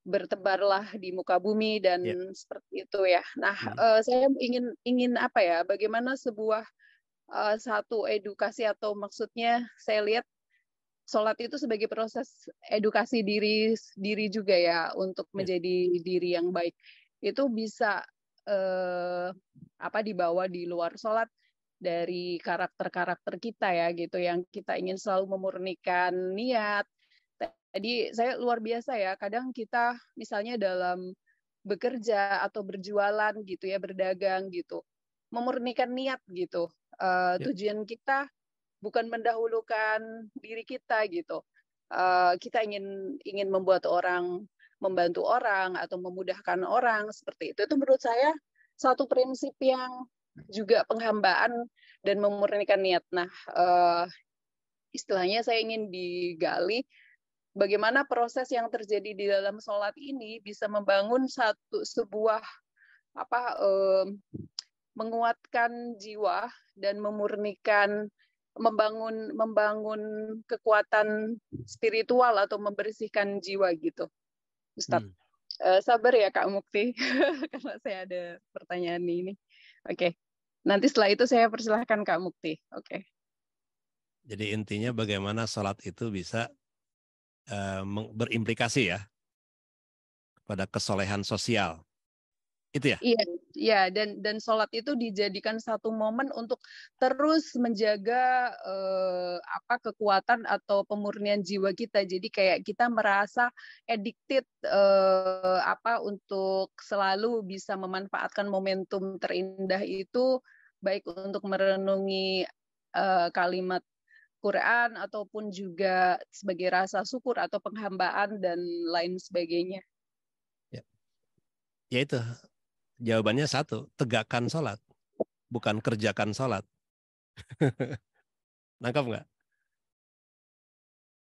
bertebarlah di muka bumi dan seperti itu ya. Nah, saya ingin bagaimana sebuah satu edukasi atau maksudnya saya lihat sholat itu sebagai proses edukasi diri juga ya untuk menjadi diri yang baik. Itu bisa dibawa di luar sholat dari karakter-karakter kita ya gitu yang kita ingin selalu memurnikan niat. Jadi saya luar biasa ya, kadang kita misalnya dalam bekerja atau berjualan gitu ya, berdagang gitu, memurnikan niat gitu. Tujuan kita bukan mendahulukan diri kita gitu. Kita ingin membuat orang, membantu orang atau memudahkan orang seperti itu. Itu menurut saya satu prinsip yang juga penghambaan dan memurnikan niat. Nah, istilahnya saya ingin digali bagaimana proses yang terjadi di dalam sholat ini bisa membangun sebuah menguatkan jiwa dan memurnikan, membangun kekuatan spiritual atau membersihkan jiwa gitu, Ustadz. Sabar ya Kak Mukti, karena saya ada pertanyaan ini. Oke, nanti setelah itu saya persilahkan Kak Mukti. Oke. Jadi intinya bagaimana sholat itu bisa berimplikasi ya pada kesolehan sosial. Itu ya? Iya, iya, dan sholat itu dijadikan satu momen untuk terus menjaga kekuatan atau pemurnian jiwa kita. Jadi kayak kita merasa addicted untuk selalu bisa memanfaatkan momentum terindah itu, baik untuk merenungi kalimat Quran ataupun juga sebagai rasa syukur atau penghambaan dan lain sebagainya. Ya itu. Jawabannya satu, tegakkan sholat, bukan kerjakan sholat. Nangkap nggak?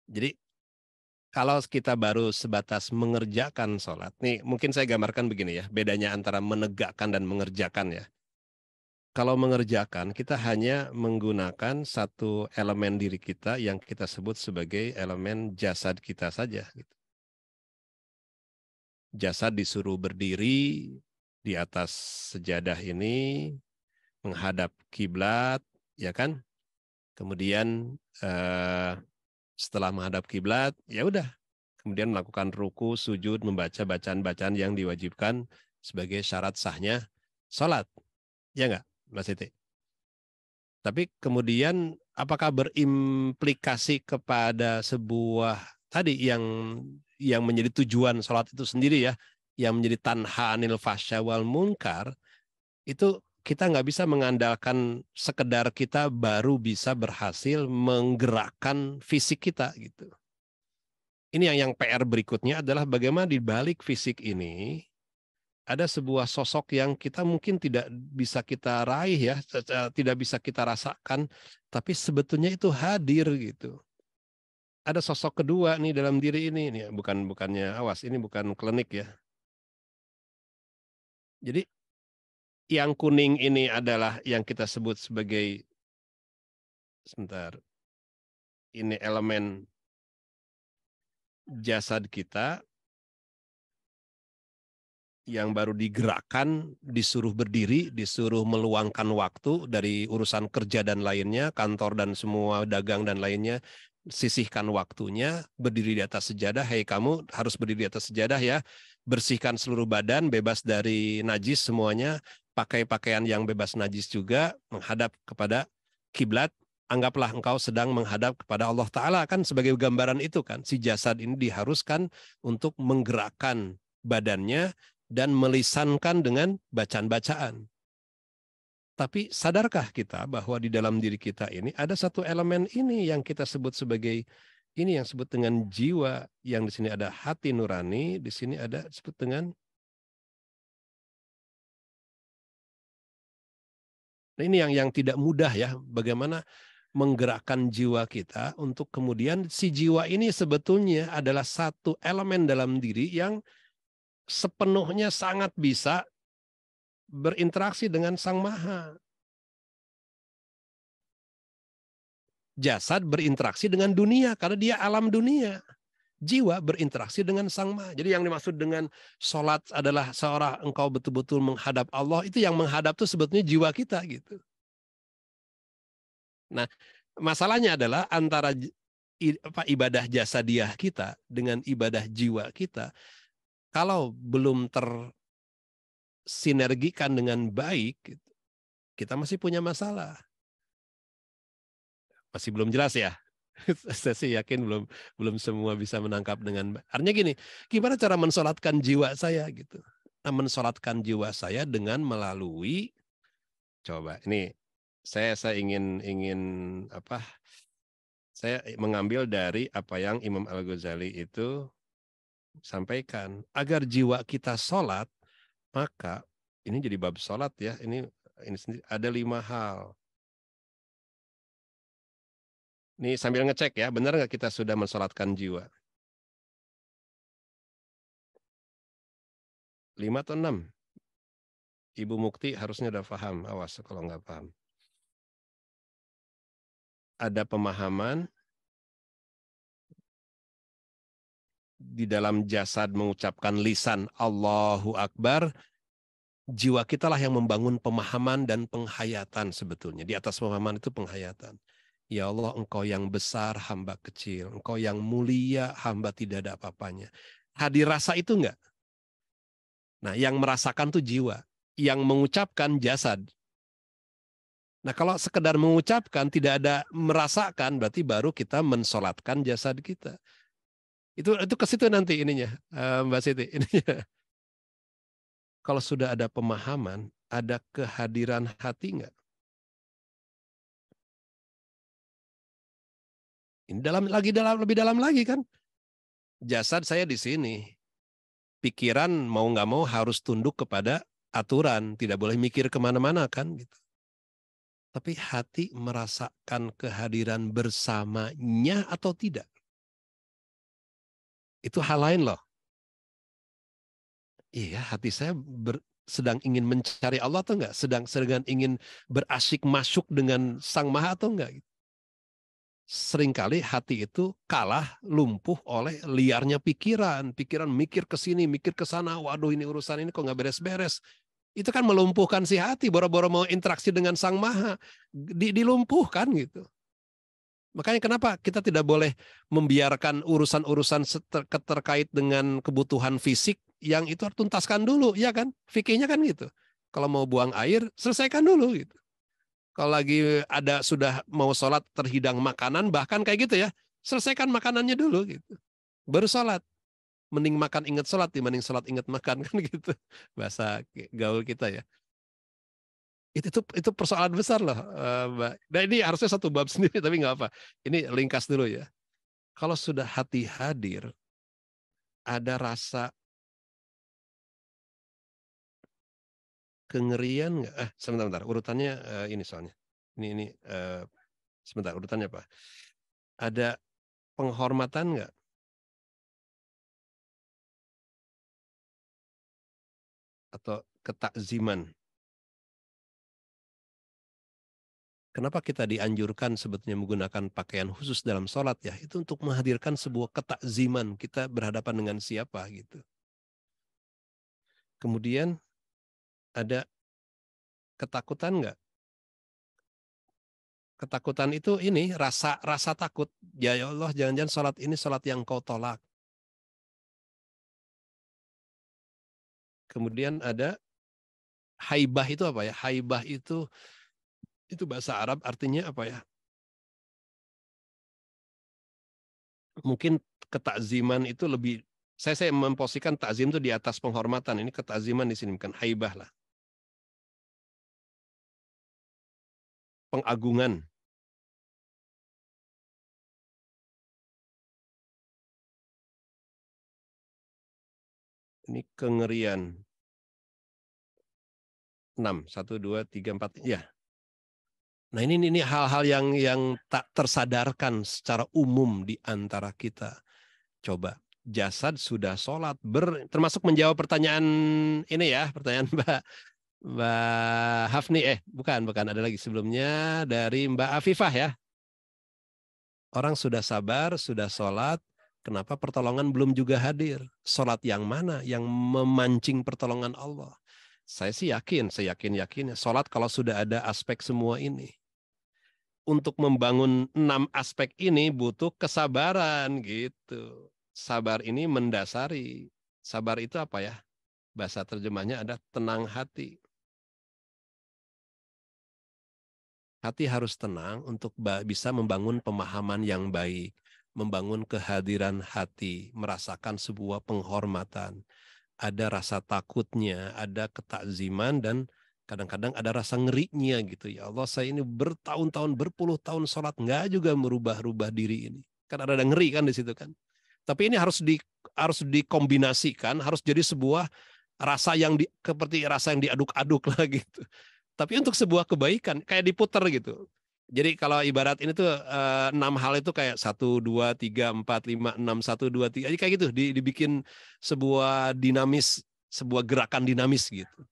Jadi kalau kita baru sebatas mengerjakan sholat, nih mungkin saya gambarkan begini ya, bedanya antara menegakkan dan mengerjakan ya. Kalau mengerjakan, kita hanya menggunakan satu elemen diri kita yang kita sebut sebagai elemen jasad kita saja. Jasad disuruh berdiri di atas sejadah ini, menghadap kiblat, ya kan? Kemudian setelah menghadap kiblat, ya udah. Kemudian melakukan ruku, sujud, membaca bacaan-bacaan yang diwajibkan sebagai syarat sahnya sholat. Ya nggak, Mas Siti? Tapi kemudian apakah berimplikasi kepada sebuah tadi yang menjadi tujuan sholat itu sendiri ya, yang menjadi tanha anil fasya wal munkar, itu kita nggak bisa mengandalkan sekedar kita baru bisa berhasil menggerakkan fisik kita gitu. Ini yang PR berikutnya adalah bagaimana di balik fisik ini ada sebuah sosok yang kita mungkin tidak bisa kita raih ya, tidak bisa kita rasakan, tapi sebetulnya itu hadir gitu. Ada sosok kedua nih dalam diri ini bukannya awas, ini bukan klinik ya. Jadi yang kuning ini adalah yang kita sebut sebagai ini elemen jasad kita yang baru digerakkan, disuruh berdiri, disuruh meluangkan waktu dari urusan kerja dan lainnya, kantor dan semua dagang dan lainnya, sisihkan waktunya, berdiri di atas sejadah, hei kamu harus berdiri di atas sejadah ya, bersihkan seluruh badan, bebas dari najis semuanya, pakai pakaian yang bebas najis juga, menghadap kepada kiblat, anggaplah engkau sedang menghadap kepada Allah Ta'ala, kan sebagai gambaran itu kan, si jasad ini diharuskan untuk menggerakkan badannya, dan melisankan dengan bacaan-bacaan. Tapi sadarkah kita bahwa di dalam diri kita ini ada satu elemen ini yang kita sebut sebagai ini yang disebut dengan jiwa, yang di sini ada hati nurani, di sini ada disebut dengan ini yang tidak mudah ya, bagaimana menggerakkan jiwa kita untuk kemudian si jiwa ini sebetulnya adalah satu elemen dalam diri yang sepenuhnya sangat bisa berinteraksi dengan Sang Maha. Jasad berinteraksi dengan dunia karena dia alam dunia. Jiwa berinteraksi dengan Sang Maha. Jadi yang dimaksud dengan sholat adalah seorang engkau betul-betul menghadap Allah, itu yang menghadap itu sebetulnya jiwa kita gitu. Nah, masalahnya adalah antara ibadah jasadiah kita dengan ibadah jiwa kita, kalau belum tersinergikan dengan baik, kita masih punya masalah. Masih belum jelas ya. Saya sih yakin belum semua bisa menangkap dengan artinya gini, gimana cara mensolatkan jiwa saya gitu. Nah, mensolatkan jiwa saya dengan melalui coba ini saya ingin saya mengambil dari apa yang Imam Al-Ghazali itu sampaikan, agar jiwa kita solat, maka ini jadi bab solat ya, ini sendiri ada 5 hal. Ini sambil ngecek ya, benar nggak kita sudah mensolatkan jiwa? 5 atau 6? Ibu Mukti harusnya udah paham, awas kalau nggak paham. Ada pemahaman di dalam jasad mengucapkan lisan Allahu Akbar, jiwa kita lah yang membangun pemahaman dan penghayatan sebetulnya. Di atas pemahaman itu penghayatan. Ya Allah, Engkau yang besar, hamba kecil. Engkau yang mulia, hamba tidak ada apa-apanya. Hadir rasa itu enggak? Nah, yang merasakan tuh jiwa. Yang mengucapkan jasad. Nah, kalau sekedar mengucapkan, tidak ada merasakan, berarti baru kita mensolatkan jasad kita. Itu ke situ nanti ininya, Mbak Siti. Ininya. Kalau sudah ada pemahaman, ada kehadiran hati enggak? Ini lebih dalam lagi kan? Jasad saya di sini. Pikiran mau nggak mau harus tunduk kepada aturan. Tidak boleh mikir kemana-mana kan? Gitu. Tapi hati merasakan kehadiran bersamanya atau tidak? Itu hal lain loh. Iya, hati saya sedang ingin mencari Allah atau enggak? Sedang ingin berasyik masuk dengan Sang Maha atau enggak? Seringkali hati itu kalah lumpuh oleh liarnya pikiran. Pikiran mikir ke sini, mikir ke sana. Waduh, ini urusan ini kok nggak beres-beres. Itu kan melumpuhkan si hati, boro-boro mau interaksi dengan Sang Maha, dilumpuhkan gitu. Makanya kenapa kita tidak boleh membiarkan urusan-urusan terkait dengan kebutuhan fisik yang itu harus tuntaskan dulu, ya kan? Fikihnya kan gitu. Kalau mau buang air, selesaikan dulu gitu. Kalau lagi ada sudah mau sholat terhidang makanan, bahkan kayak gitu ya, selesaikan makanannya dulu gitu. Baru sholat. Mending makan ingat sholat dibanding sholat ingat makan kan gitu. Bahasa gaul kita ya. Itu persoalan besar loh, Mbak. Nah ini harusnya satu bab sendiri tapi nggak apa. Ini ringkas dulu ya. Kalau sudah hati hadir, ada rasa kengerian nggak? Sebentar. Urutannya ini soalnya. Ini sebentar. Urutannya apa? Ada penghormatan nggak? Atau ketakziman? Kenapa kita dianjurkan sebetulnya menggunakan pakaian khusus dalam sholat ya? Itu untuk menghadirkan sebuah ketakziman. Kita berhadapan dengan siapa gitu. Kemudian ada ketakutan nggak? Ketakutan itu ini rasa takut. Ya Allah, jangan-jangan sholat ini sholat yang kau tolak. Kemudian ada haibah itu apa ya? Haibah itu bahasa Arab artinya apa ya? Mungkin ketakziman itu lebih, saya memposisikan takzim itu di atas penghormatan. Ini ketakziman di sini bukan haibah lah. Pengagungan. Ini kengerian. 6, 1, 2, 3, 4. Ya. Nah ini hal-hal yang tak tersadarkan secara umum di antara kita. Coba, jasad sudah sholat, termasuk menjawab pertanyaan ini ya, pertanyaan Mbak Hafni, bukan, ada lagi sebelumnya dari Mbak Afifah ya. Orang sudah sabar, sudah sholat, kenapa pertolongan belum juga hadir? Sholat yang mana yang memancing pertolongan Allah? Saya sih yakin, sholat kalau sudah ada aspek semua ini. Untuk membangun 6 aspek ini butuh kesabaran gitu. Sabar ini mendasari. Sabar itu apa ya? Bahasa terjemahnya ada tenang hati. Hati harus tenang untuk bisa membangun pemahaman yang baik, membangun kehadiran hati, merasakan sebuah penghormatan. Ada rasa takutnya, ada ketakziman, dan kadang-kadang ada rasa ngerinya gitu. Ya Allah, saya ini bertahun-tahun, berpuluh tahun sholat, nggak juga merubah-rubah diri ini. Kan ada ngeri kan di situ kan. Tapi ini harus dikombinasikan, harus jadi sebuah rasa seperti rasa yang diaduk-aduk lah gitu. Tapi untuk sebuah kebaikan, kayak diputer gitu. Jadi kalau ibarat ini tuh 6 hal itu kayak 1, 2, 3, 4, 5, 6, 1, 2, 3. Jadi kayak gitu, dibikin sebuah dinamis, sebuah gerakan dinamis gitu.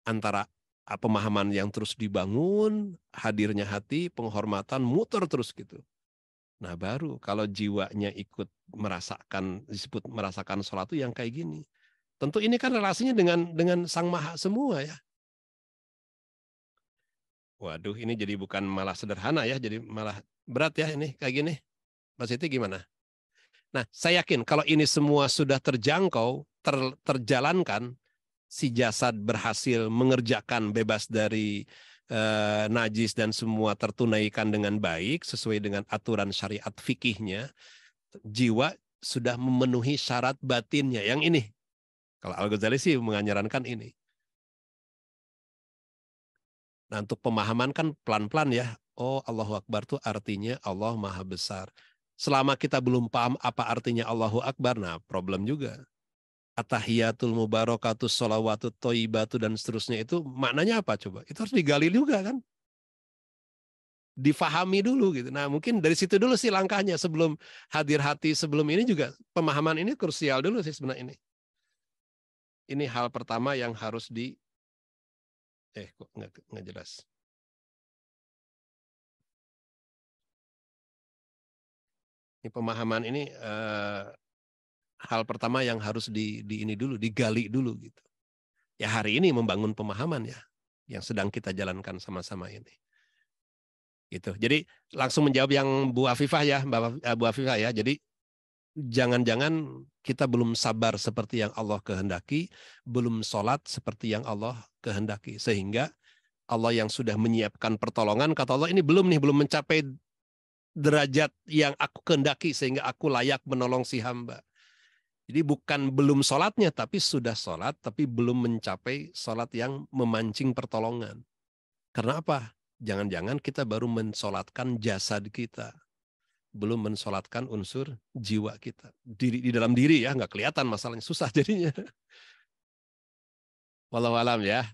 antara pemahaman yang terus dibangun, hadirnya hati, penghormatan, muter terus gitu. Nah baru kalau jiwanya ikut merasakan, disebut merasakan sholat itu yang kayak gini. Tentu ini kan relasinya dengan Sang Maha semua ya. Waduh, ini jadi bukan malah sederhana ya, jadi malah berat ya ini kayak gini. Mas Siti gimana? Nah, saya yakin kalau ini semua sudah terjangkau, terjalankan, si jasad berhasil mengerjakan bebas dari najis dan semua tertunaikan dengan baik sesuai dengan aturan syariat fikihnya, jiwa sudah memenuhi syarat batinnya. Yang ini, kalau Al-Ghazali sih menganyarankan ini. Nah, untuk pemahaman kan pelan-pelan ya. Oh, Allahu Akbar itu artinya Allah Maha Besar. Selama kita belum paham apa artinya Allahu Akbar, nah problem juga. Atahiyatul mubarakatus sholawatut thayyibatu dan seterusnya itu maknanya apa coba? Itu harus digali juga kan? Difahami dulu gitu. Nah, mungkin dari situ dulu sih langkahnya sebelum hadir hati, sebelum ini juga pemahaman ini krusial dulu sih sebenarnya ini. Ini hal pertama yang harus kok nggak jelas. Ini pemahaman ini hal pertama yang harus ini dulu, digali dulu gitu. Ya hari ini membangun pemahaman ya yang sedang kita jalankan sama-sama ini. Gitu. Jadi langsung menjawab yang Bu Afifah ya, Bu Afifah ya. Jadi jangan-jangan kita belum sabar seperti yang Allah kehendaki, belum sholat seperti yang Allah kehendaki. Sehingga Allah yang sudah menyiapkan pertolongan, kata Allah ini belum mencapai derajat yang aku kehendaki sehingga aku layak menolong si hamba. Jadi bukan belum sholatnya, tapi sudah sholat, tapi belum mencapai sholat yang memancing pertolongan. Karena apa? Jangan-jangan kita baru mensolatkan jasad kita. Belum mensolatkan unsur jiwa kita. Di dalam diri ya, nggak kelihatan masalahnya. Susah jadinya. Wallahu alam ya.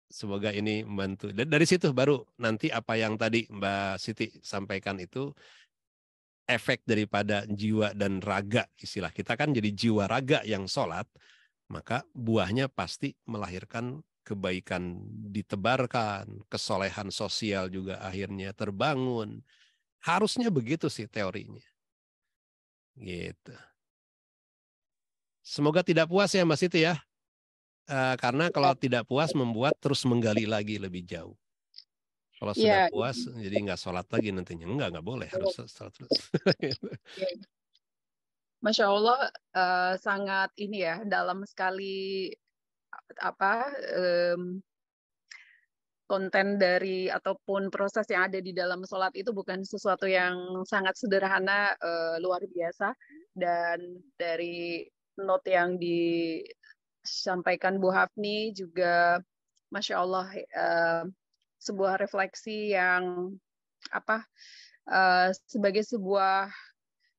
Semoga ini membantu. Dan dari situ baru nanti apa yang tadi Mbak Siti sampaikan itu, efek daripada jiwa dan raga, istilah kita kan jadi jiwa raga yang sholat, maka buahnya pasti melahirkan kebaikan ditebarkan, kesolehan sosial juga akhirnya terbangun. Harusnya begitu sih teorinya. Gitu. Semoga tidak puas ya Mas Siti ya. Karena kalau tidak puas membuat terus menggali lagi lebih jauh. Kalau sudah Iya, puas jadi nggak sholat lagi nantinya. Nggak boleh, harus sholat terus. Masya Allah, sangat ini ya, dalam sekali apa konten dari ataupun proses yang ada di dalam sholat itu bukan sesuatu yang sangat sederhana, luar biasa. Dan dari note yang disampaikan Bu Hafni juga, Masya Allah, sebuah refleksi yang apa sebagai sebuah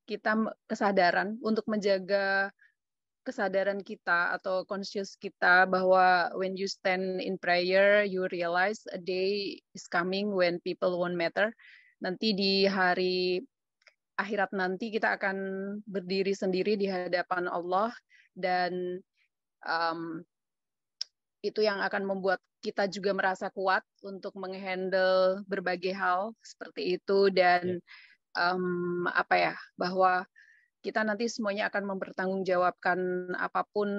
kita kesadaran untuk menjaga kesadaran kita atau conscious kita bahwa when you stand in prayer, you realize a day is coming when people won't matter. Nanti di hari akhirat nanti kita akan berdiri sendiri di hadapan Allah, dan itu yang akan membuat kita juga merasa kuat untuk menghandle berbagai hal seperti itu. Dan bahwa kita nanti semuanya akan mempertanggungjawabkan apapun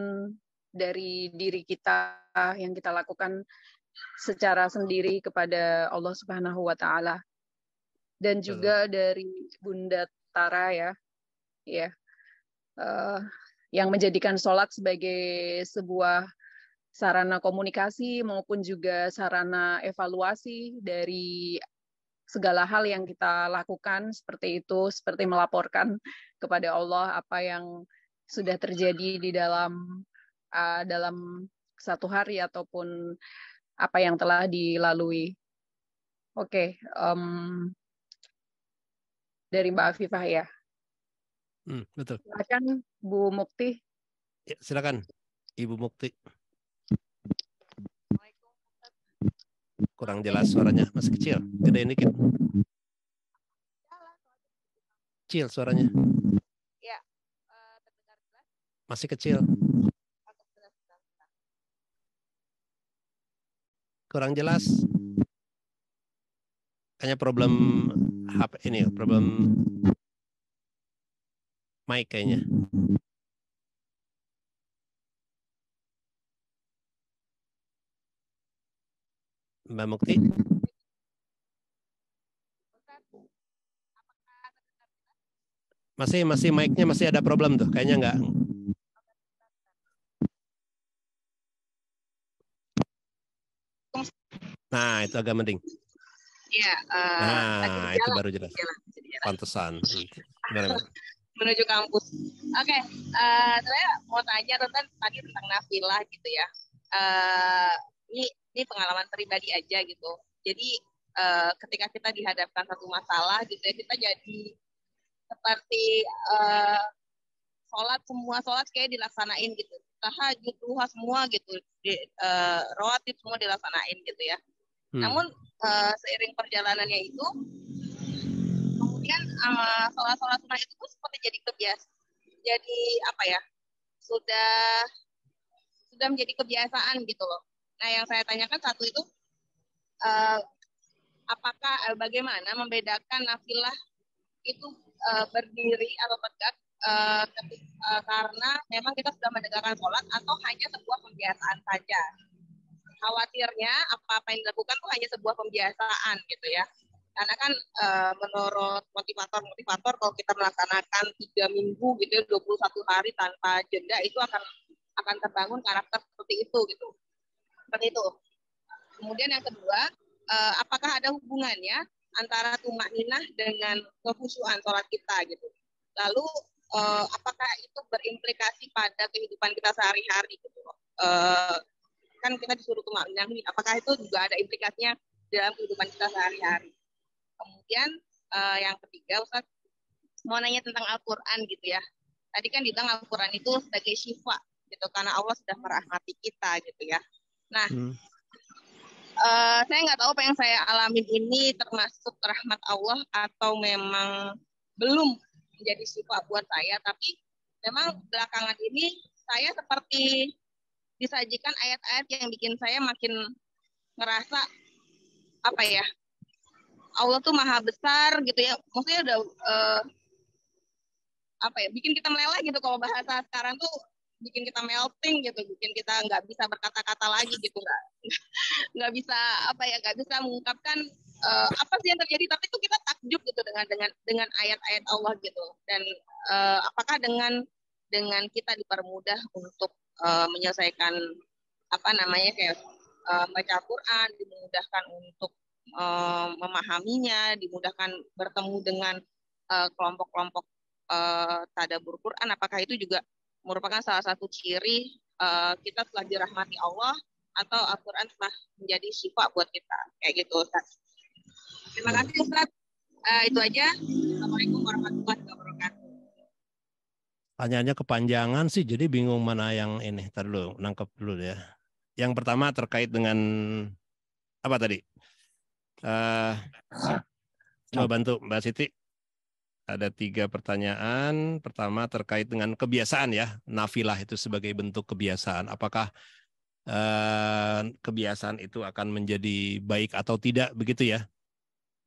dari diri kita yang kita lakukan secara sendiri kepada Allah Subhanahu wa Ta'ala. Dan juga dari Bunda Tara ya, yang menjadikan sholat sebagai sebuah sarana komunikasi maupun juga sarana evaluasi dari segala hal yang kita lakukan, seperti itu, seperti melaporkan kepada Allah apa yang sudah terjadi di dalam satu hari ataupun apa yang telah dilalui. Oke, dari Mbak Afifah ya. Betul. Silakan Bu Mukti. Ya, silakan Ibu Mukti. Kurang jelas suaranya, masih kecil, gedein dikit. Kecil suaranya. Ya, masih kecil. kurang jelas. Hanya problem HP ini, problem mic kayaknya. Mbak Mukti. Masih mic-nya masih ada problem tuh, kayaknya enggak. Nah, itu agak mending. Iya, nah, itu baru jelas. Pantesan. Menuju kampus. Oke, saya mau tanya tadi tentang nafilah gitu ya. Ini pengalaman pribadi aja gitu. Jadi ketika kita dihadapkan satu masalah gitu ya, kita jadi seperti semua sholat kayak dilaksanain gitu. Tahajud, duha semua gitu, rawatib semua dilaksanain gitu ya. Namun seiring perjalanannya itu, kemudian sholat-sholat sunnah itu seperti jadi kebiasaan, jadi apa ya, sudah menjadi kebiasaan gitu loh. Nah, yang saya tanyakan satu itu, apakah bagaimana membedakan nafilah itu berdiri atau tegak karena memang kita sudah menegakkan sholat atau hanya sebuah pembiasaan saja. Khawatirnya apa yang dilakukan itu hanya sebuah pembiasaan gitu ya. Karena kan menurut motivator kalau kita melaksanakan 3 minggu gitu ya, 21 hari tanpa jeda, itu akan terbangun karakter seperti itu gitu. Seperti itu. Kemudian yang kedua, apakah ada hubungannya antara tumakninah dengan kekhusyuan sholat kita gitu. Lalu apakah itu berimplikasi pada kehidupan kita sehari-hari gitu. Kan kita disuruh tumakninah, apakah itu juga ada implikasinya dalam kehidupan kita sehari-hari. Kemudian yang ketiga, Ustaz, mau nanya tentang Al-Quran gitu ya. Tadi kan dibilang Al-Quran itu sebagai syifa gitu, karena Allah sudah merahmati kita gitu ya. Nah, saya nggak tahu apa yang saya alamin ini termasuk rahmat Allah atau memang belum menjadi syifa buat saya, tapi memang belakangan ini saya seperti disajikan ayat-ayat yang bikin saya makin ngerasa apa ya, Allah tuh maha besar gitu ya. Maksudnya udah bikin kita meleleh gitu. Kalau bahasa sekarang tuh bikin kita melting gitu, bikin kita nggak bisa berkata-kata lagi gitu, nggak bisa nggak bisa mengungkapkan apa sih yang terjadi, tapi itu kita takjub gitu dengan ayat-ayat Allah gitu. Dan apakah dengan kita dipermudah untuk menyelesaikan baca Al-Quran, dimudahkan untuk memahaminya, dimudahkan bertemu dengan kelompok-kelompok tadabbur Quran, apakah itu juga merupakan salah satu ciri kita telah dirahmati Allah atau Al-Quran telah menjadi syifa buat kita, kayak gitu, Ustaz. Terima kasih, Ustaz. Itu aja. Assalamualaikum warahmatullahi wabarakatuh. Pertanyaannya kepanjangan sih, jadi bingung mana yang ini. Ntar dulu, nangkep dulu ya. Yang pertama terkait dengan apa tadi? Coba bantu Mbak Siti. Ada 3 pertanyaan. Pertama terkait dengan kebiasaan ya. Nafilah itu sebagai bentuk kebiasaan. Apakah kebiasaan itu akan menjadi baik atau tidak, begitu ya?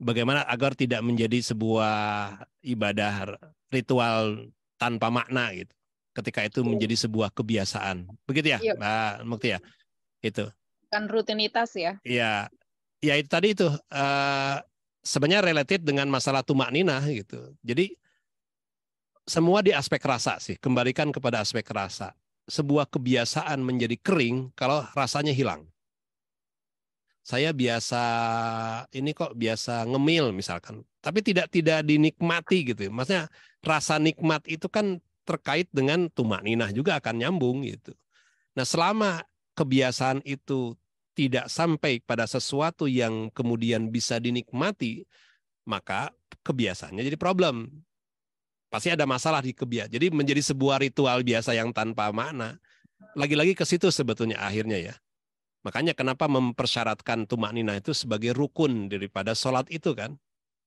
Bagaimana agar tidak menjadi sebuah ibadah ritual tanpa makna gitu. Ketika itu menjadi sebuah kebiasaan. Begitu ya, Mbak Mukti ya? Itu. Kan rutinitas ya? Iya. Ya itu tadi itu. Sebenarnya related dengan masalah tumakninah gitu. Jadi semua di aspek rasa sih. Kembalikan kepada aspek rasa. Sebuah kebiasaan menjadi kering kalau rasanya hilang. Saya biasa ngemil misalkan, tapi tidak dinikmati gitu. Maksudnya rasa nikmat itu kan terkait dengan tumakninah juga akan nyambung gitu. Nah, selama kebiasaan itu tidak sampai pada sesuatu yang kemudian bisa dinikmati, maka kebiasaannya jadi problem. Pasti ada masalah di kebiasaan. Jadi menjadi sebuah ritual biasa yang tanpa makna. Lagi-lagi ke situ sebetulnya akhirnya ya. Makanya kenapa mempersyaratkan tumakninah itu sebagai rukun daripada sholat itu kan.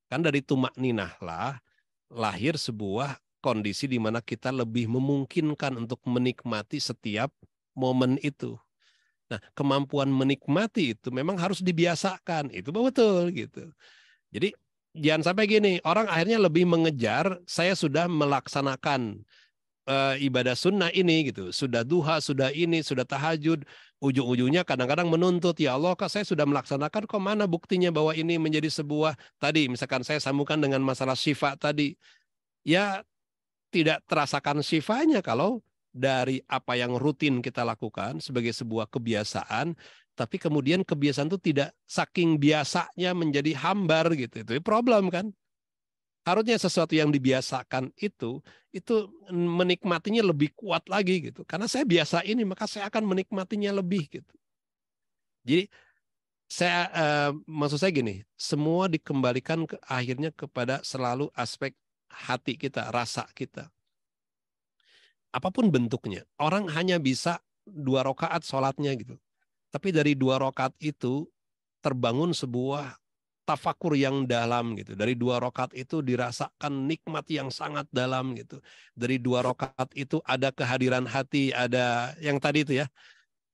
Kan dari tumakninah lah lahir sebuah kondisi di mana kita lebih memungkinkan untuk menikmati setiap momen itu. Nah, kemampuan menikmati itu memang harus dibiasakan. Itu betul gitu. Jadi jangan sampai gini, orang akhirnya lebih mengejar saya sudah melaksanakan ibadah sunnah ini gitu, sudah duha, sudah ini, sudah tahajud, ujung-ujungnya kadang-kadang menuntut, ya Allah, kok saya sudah melaksanakan, kok mana buktinya bahwa ini menjadi sebuah tadi, misalkan saya sambungkan dengan masalah syifa tadi, ya tidak terasakan syifanya kalau dari apa yang rutin kita lakukan sebagai sebuah kebiasaan, tapi kemudian kebiasaan itu tidak saking biasanya menjadi hambar gitu, itu problem kan. Harusnya sesuatu yang dibiasakan itu menikmatinya lebih kuat lagi gitu. Karena saya biasa ini, maka saya akan menikmatinya lebih gitu. Jadi saya maksud saya gini, semua dikembalikan akhirnya kepada selalu aspek hati kita, rasa kita. Apapun bentuknya, orang hanya bisa 2 rakaat sholatnya gitu. Tapi dari 2 rakaat itu terbangun sebuah tafakur yang dalam gitu. Dari 2 rakaat itu dirasakan nikmat yang sangat dalam gitu. Dari 2 rakaat itu ada kehadiran hati, ada yang tadi itu ya.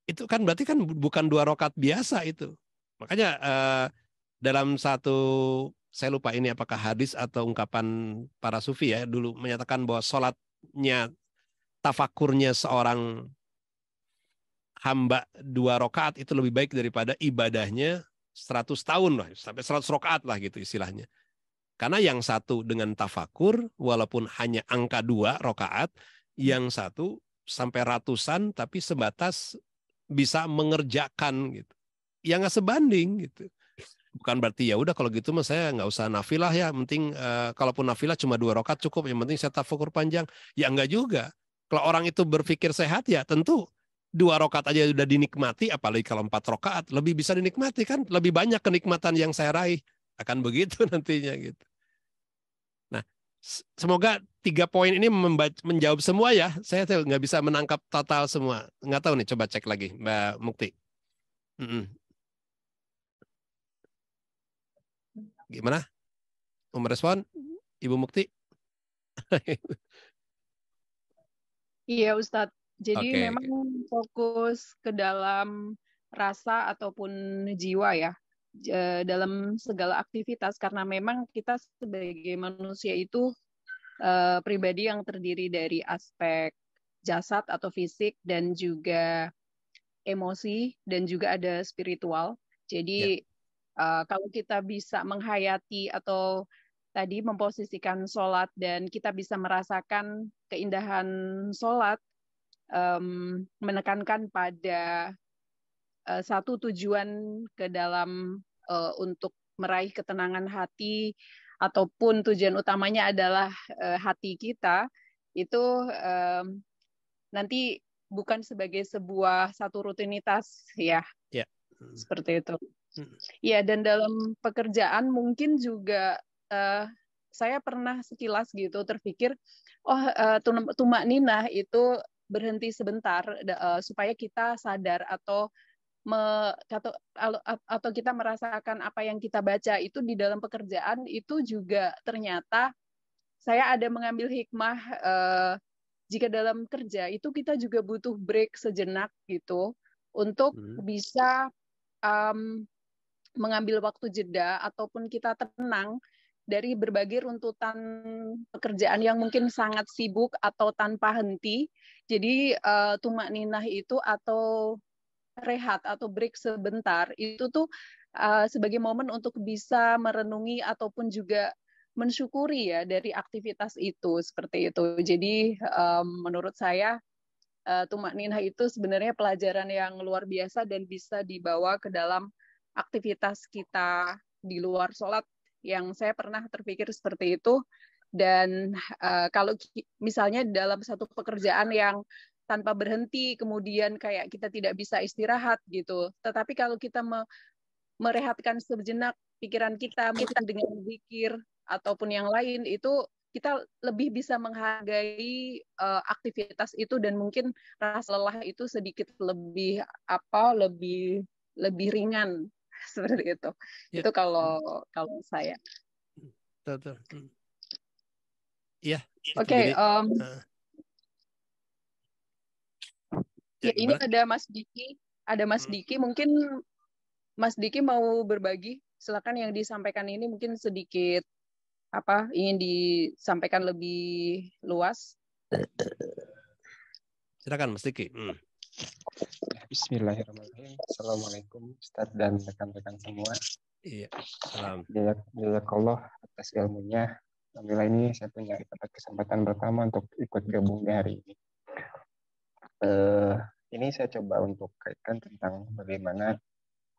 Itu kan berarti kan bukan 2 rakaat biasa itu. Makanya dalam satu, saya lupa ini apakah hadis atau ungkapan para sufi ya, dulu menyatakan bahwa sholatnya, tafakurnya seorang hamba 2 rakaat itu lebih baik daripada ibadahnya 100 tahun lah, sampai 100 rakaat lah gitu istilahnya. Karena yang satu dengan tafakur, walaupun hanya angka 2 rakaat, yang satu sampai ratusan, tapi sebatas bisa mengerjakan gitu. Ya nggak sebanding gitu. Bukan berarti ya udah kalau gitu mas saya nggak usah nafilah ya, penting kalaupun nafilah cuma 2 rakaat cukup, yang penting saya tafakur panjang. Ya enggak juga. Kalau orang itu berpikir sehat ya tentu 2 rakaat aja udah dinikmati, apalagi kalau 4 rakaat lebih bisa dinikmati kan, lebih banyak kenikmatan yang saya raih, akan begitu nantinya gitu. Nah, semoga 3 poin ini menjawab semua ya. Saya tuh nggak bisa menangkap total semua. Nggak tahu nih, coba cek lagi Mbak Mukti. Gimana? Mau merespon, Ibu Mukti? Iya, Ustadz. Jadi Oke. memang fokus ke dalam rasa ataupun jiwa ya, dalam segala aktivitas, karena memang kita sebagai manusia itu pribadi yang terdiri dari aspek jasad atau fisik dan juga emosi dan juga ada spiritual. Ya. Jadi kalau kita bisa menghayati atau tadi memposisikan sholat dan kita bisa merasakan keindahan sholat, menekankan pada satu tujuan ke dalam untuk meraih ketenangan hati ataupun tujuan utamanya adalah hati kita, itu nanti bukan sebagai sebuah satu rutinitas ya, Ya. seperti itu. Ya, dan dalam pekerjaan mungkin juga saya pernah sekilas gitu terpikir, oh tumak ninah itu berhenti sebentar supaya kita sadar atau atau kita merasakan apa yang kita baca itu di dalam pekerjaan itu juga ternyata saya ada mengambil hikmah jika dalam kerja itu kita juga butuh break sejenak gitu untuk bisa um, mengambil waktu jeda ataupun kita tenang dari berbagai runtutan pekerjaan yang mungkin sangat sibuk atau tanpa henti. Jadi tumak ninah itu atau rehat atau break sebentar itu tuh sebagai momen untuk bisa merenungi ataupun juga mensyukuri ya dari aktivitas itu seperti itu. Jadi menurut saya tumak ninah itu sebenarnya pelajaran yang luar biasa dan bisa dibawa ke dalam aktivitas kita di luar sholat, yang saya pernah terpikir seperti itu. Dan kalau misalnya dalam satu pekerjaan yang tanpa berhenti, kemudian kayak kita tidak bisa istirahat gitu. Tetapi kalau kita merehatkan sejenak pikiran kita, mungkin dengan zikir ataupun yang lain, itu kita lebih bisa menghargai aktivitas itu dan mungkin rasa lelah itu sedikit lebih lebih ringan seperti itu. Ya. Itu kalau saya. Betul. Iya, itu Oke, jadi ya ya ini gimana? ada Mas Diki. ada Mas Diki, mungkin Mas Diki mau berbagi. Silakan, yang disampaikan ini mungkin sedikit ingin disampaikan lebih luas. Silakan Mas Diki. Bismillahirrahmanirrahim. Assalamualaikum Ustaz dan rekan-rekan semua. Iya, salam. Jazakallah atas ilmunya. Alhamdulillah ini saya punya kesempatan pertama untuk ikut gabung di hari ini. Ini saya coba untuk kaitkan tentang bagaimana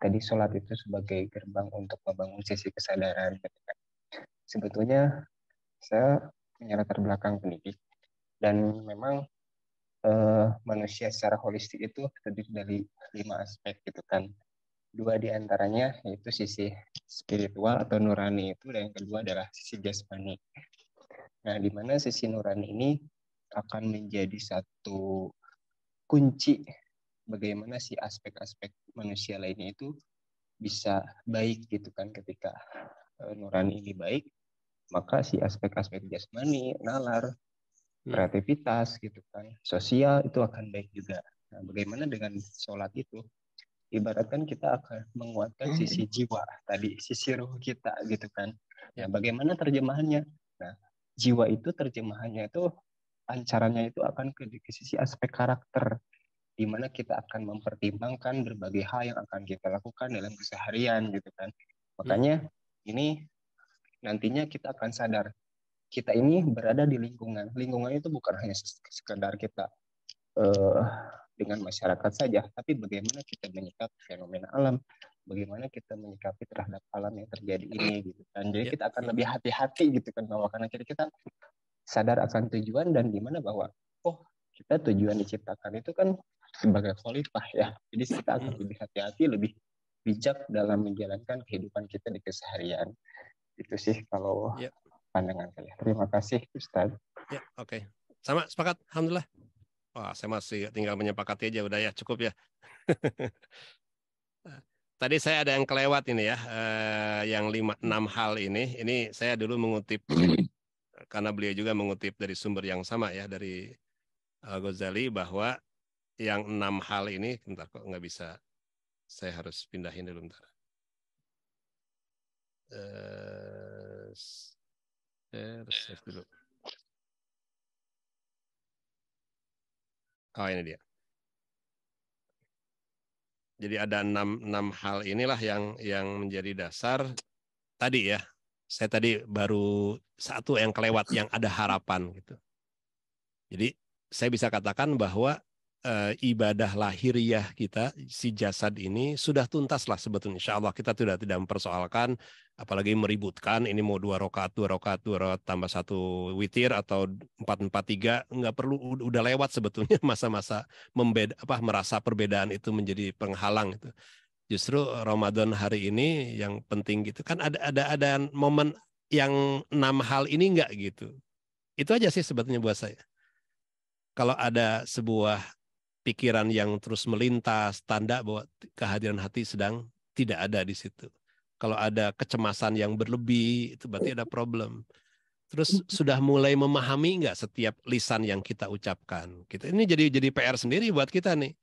tadi sholat itu sebagai gerbang untuk membangun sisi kesadaran. Sebetulnya saya punya latar belakang pendidik dan memang manusia secara holistik itu terdiri dari 5 aspek gitu kan. 2 diantaranya yaitu sisi spiritual atau nurani itu, dan yang kedua adalah sisi jasmani. Nah, di mana sisi nurani ini akan menjadi satu kunci bagaimana si aspek-aspek manusia lainnya itu bisa baik gitu kan. Ketika nurani ini baik, maka si aspek-aspek jasmani, nalar, kreativitas gitu kan, sosial itu akan baik juga. Nah, bagaimana dengan sholat itu? Ibaratkan kita akan menguatkan sisi jiwa tadi, sisi ruh kita gitu kan. Ya, bagaimana terjemahannya? Nah, jiwa itu terjemahannya itu pancarannya itu akan ke sisi aspek karakter, di mana kita akan mempertimbangkan berbagai hal yang akan kita lakukan dalam keseharian gitu kan. Makanya ini nantinya kita akan sadar kita ini berada di lingkungan. Lingkungan itu bukan hanya sekedar kita dengan masyarakat saja, tapi bagaimana kita menyikapi fenomena alam, bagaimana kita menyikapi terhadap alam yang terjadi ini gitu kan. Jadi kita akan lebih hati-hati gitu kan, bahwa karena kita sadar akan tujuan dan gimana bahwa kita tujuan diciptakan itu kan sebagai khalifah ya. Jadi kita akan lebih hati-hati, lebih bijak dalam menjalankan kehidupan kita di keseharian. Itu sih kalau pandangan saya. Terima kasih Ustaz. Ya, oke. Sama, sepakat. Alhamdulillah. Wah, saya masih tinggal menyepakati aja, udah ya, cukup ya. Tadi saya ada yang kelewat ini ya, yang 6 hal ini. Ini saya dulu mengutip, karena beliau juga mengutip dari sumber yang sama ya, dari Al-Ghazali, bahwa yang 6 hal ini, bentar kok nggak bisa, saya harus pindahin dulu bentar. Save dulu. Oh, ini dia. Jadi ada 6 hal inilah yang menjadi dasar tadi ya. Saya tadi baru satu yang kelewat, yang ada harapan gitu. Jadi saya bisa katakan bahwa ibadah lahiriah kita, si jasad ini sudah tuntas lah sebetulnya. Insya Allah kita tidak mempersoalkan, apalagi meributkan ini mau 2 rakaat tambah 1 witir atau 4-4-3, nggak perlu, udah lewat sebetulnya masa-masa merasa perbedaan itu menjadi penghalang itu. Justru Ramadan hari ini yang penting gitu kan, ada momen yang 6 hal ini enggak gitu. Itu aja sih sebetulnya buat saya. Kalau ada sebuah pikiran yang terus melintas, tanda bahwa kehadiran hati sedang tidak ada di situ. Kalau ada kecemasan yang berlebih, itu berarti ada problem. Terus sudah mulai memahami nggak setiap lisan yang kita ucapkan? Ini jadi PR sendiri buat kita nih.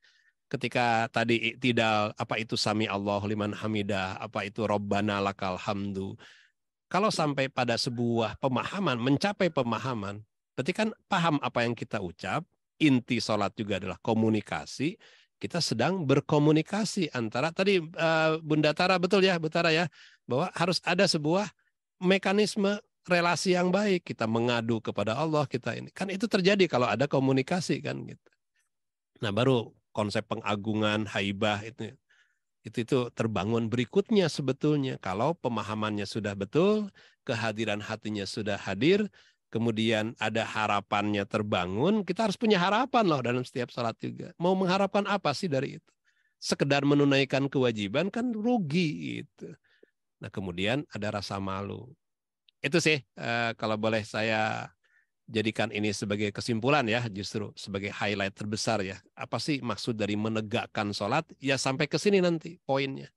Ketika tadi iktidal, apa itu sami Allahu liman hamidah, apa itu Rabbana lakal hamdu. Kalau sampai pada sebuah pemahaman, mencapai pemahaman, berarti kan paham apa yang kita ucap. Inti sholat juga adalah komunikasi. Kita sedang berkomunikasi antara tadi Bunda Tara, betul ya, Bu Tara ya, bahwa harus ada sebuah mekanisme relasi yang baik. Kita mengadu kepada Allah, kita ini kan itu terjadi kalau ada komunikasi kan gitu. Nah, baru konsep pengagungan, haibah itu terbangun berikutnya sebetulnya. Kalau pemahamannya sudah betul, kehadiran hatinya sudah hadir, kemudian ada harapannya terbangun, kita harus punya harapan loh dalam setiap salat juga. Mau mengharapkan apa sih dari itu? Sekedar menunaikan kewajiban kan rugi gitu. Nah, kemudian ada rasa malu. Itu sih kalau boleh saya jadikan ini sebagai kesimpulan ya, justru sebagai highlight terbesar ya. Apa sih maksud dari menegakkan sholat? Ya sampai ke sini nanti poinnya.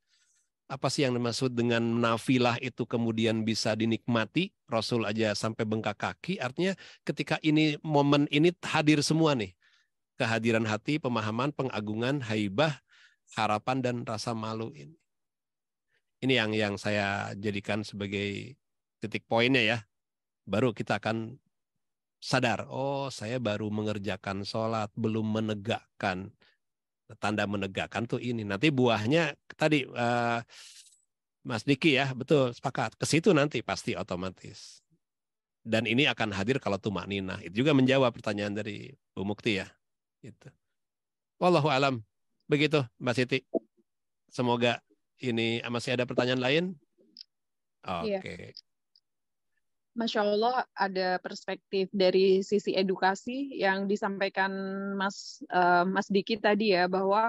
Apa sih yang dimaksud dengan nafilah itu kemudian bisa dinikmati? Rasul aja sampai bengkak kaki. Artinya ketika ini momen ini hadir semua nih. Kehadiran hati, pemahaman, pengagungan, haibah, harapan dan rasa malu ini. Ini yang saya jadikan sebagai titik poinnya ya. Baru kita akan sadar, oh saya baru mengerjakan sholat, belum menegakkan. Tanda menegakkan tuh ini. Nanti buahnya tadi Mas Diki ya, betul, sepakat. Ke situ nanti pasti otomatis. Dan ini akan hadir kalau tumakninah. Itu juga menjawab pertanyaan dari Bu Mukti ya. Gitu. Wallahu alam. Begitu Mbak Siti. Semoga ini masih ada pertanyaan lain. Oke. Iya. Masya Allah, ada perspektif dari sisi edukasi yang disampaikan Mas Diki tadi ya, bahwa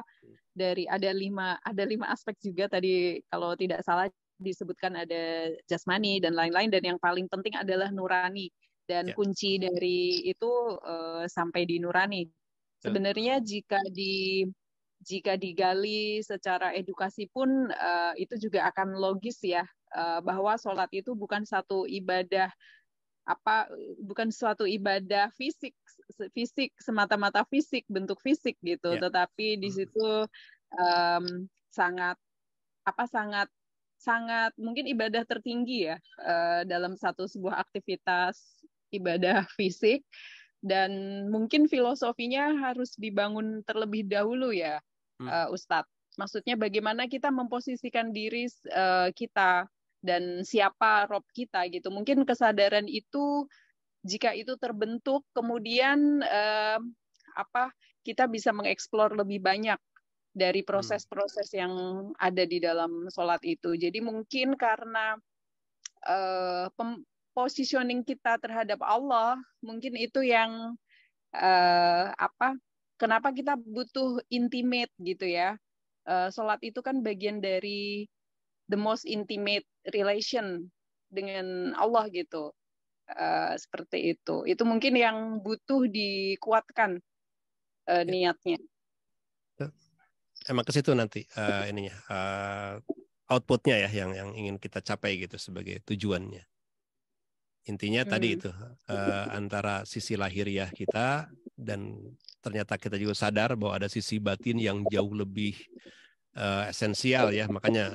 dari ada lima aspek juga tadi, kalau tidak salah disebutkan ada jasmani dan lain-lain, dan yang paling penting adalah nurani, dan kunci dari itu sampai di nurani. Sebenarnya jika digali secara edukasi pun itu juga akan logis ya, bahwa sholat itu bukan suatu ibadah fisik semata-mata fisik, bentuk fisik gitu, tetapi di situ sangat mungkin ibadah tertinggi ya dalam sebuah aktivitas ibadah fisik, dan mungkin filosofinya harus dibangun terlebih dahulu ya, Ustadz. Maksudnya bagaimana kita memposisikan diri kita dan siapa Rob kita gitu. Mungkin kesadaran itu, jika itu terbentuk, kemudian kita bisa mengeksplor lebih banyak dari proses-proses yang ada di dalam sholat itu. Jadi mungkin karena positioning kita terhadap Allah, mungkin itu yang kenapa kita butuh intimate gitu ya. Sholat itu kan bagian dari the most intimate relation dengan Allah gitu. Seperti itu. Itu mungkin yang butuh dikuatkan niatnya. Emang ke situ nanti ininya outputnya ya yang ingin kita capai gitu sebagai tujuannya. Intinya tadi itu antara sisi lahiriah kita dan ternyata kita juga sadar bahwa ada sisi batin yang jauh lebih esensial ya. Makanya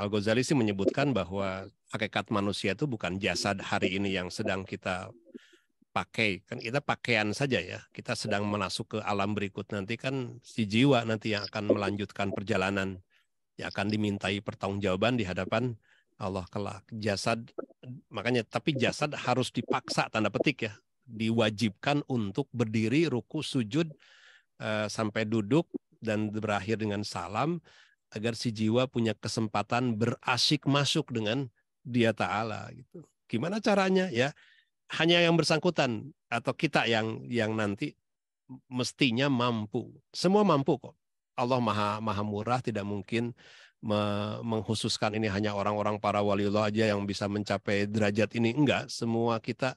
Al-Ghazali sih menyebutkan bahwa hakikat manusia itu bukan jasad hari ini yang sedang kita pakai, kan kita pakaian saja ya. Kita sedang masuk ke alam berikut, nanti kan si jiwa nanti yang akan melanjutkan perjalanan, yang akan dimintai pertanggungjawaban di hadapan Allah kelak. Jasad, makanya tapi jasad harus dipaksa tanda petik ya, diwajibkan untuk berdiri, ruku, sujud sampai duduk dan berakhir dengan salam, agar si jiwa punya kesempatan berasyik masuk dengan Dia Ta'ala gitu. Gimana caranya ya? Hanya yang bersangkutan atau kita yang nanti mestinya mampu. Semua mampu kok. Allah maha murah, tidak mungkin mengkhususkan ini hanya orang-orang para waliullah aja yang bisa mencapai derajat ini. Enggak, semua kita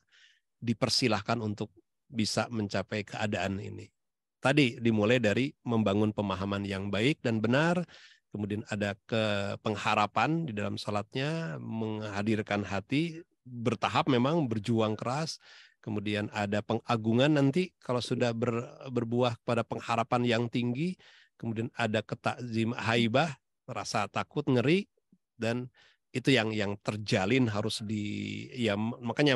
dipersilahkan untuk bisa mencapai keadaan ini. Tadi dimulai dari membangun pemahaman yang baik dan benar, kemudian ada pengharapan di dalam salatnya, menghadirkan hati, bertahap memang berjuang keras, kemudian ada pengagungan nanti kalau sudah berbuah pada pengharapan yang tinggi, kemudian ada ketakzim haibah, rasa takut, ngeri, dan itu yang terjalin harus makanya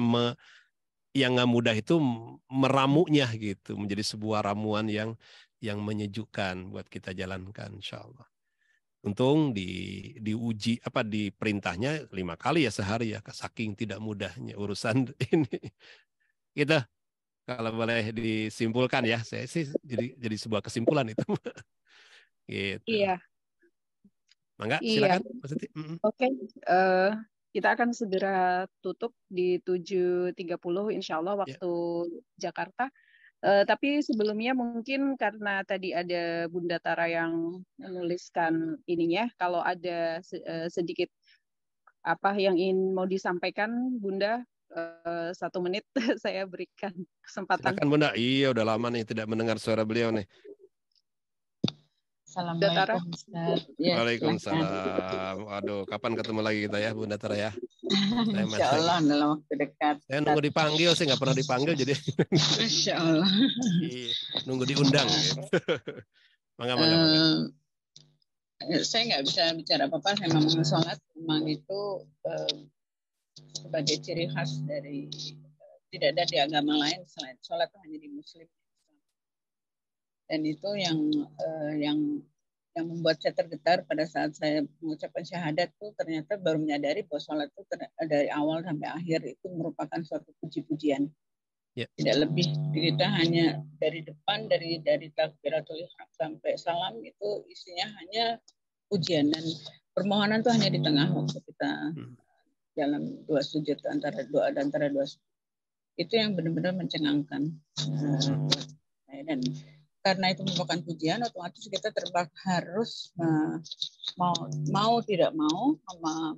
yang nggak mudah itu meramunya gitu, menjadi sebuah ramuan yang menyejukkan buat kita jalankan insyaallah. Untung diuji di perintahnya 5 kali ya sehari ya, saking tidak mudahnya urusan ini. Gitu. Kalau boleh disimpulkan ya, saya sih jadi sebuah kesimpulan itu. Gitu. Iya. Mangga, silakan. Oke. Kita akan segera tutup di 7.30 insya Allah waktu Jakarta. Tapi sebelumnya mungkin karena tadi ada Bunda Tara yang menuliskan ininya, kalau ada sedikit yang ingin mau disampaikan Bunda, 1 menit saya berikan kesempatan. Silakan Bunda. Iya, udah lama nih tidak mendengar suara beliau nih. Assalamualaikum Ustaz. Ya, Waalaikumsalam. Waduh, kapan ketemu lagi kita ya Bunda Tara ya? Insya Allah dalam waktu dekat. Saya nunggu dipanggil, saya nggak pernah dipanggil jadi. Insya Allah. Nunggu diundang. Gitu. Mangga. Saya nggak bisa bicara apa-apa. Memang sholat memang itu sebagai ciri khas dari tidak ada di agama lain selain sholat itu hanya di Muslim. Dan itu yang membuat saya tergetar pada saat saya mengucapkan syahadat tuh ternyata baru menyadari bahwa sholat itu dari awal sampai akhir itu merupakan suatu puji-pujian. Yeah. Tidak lebih, kita hanya dari depan dari takbiratul ihram sampai salam itu isinya hanya pujian, dan permohonan itu hanya di tengah waktu kita dalam dua sujud antara dua sujud. Itu yang benar-benar mencengangkan. Dan karena itu merupakan pujian, otomatis kita harus mau tidak mau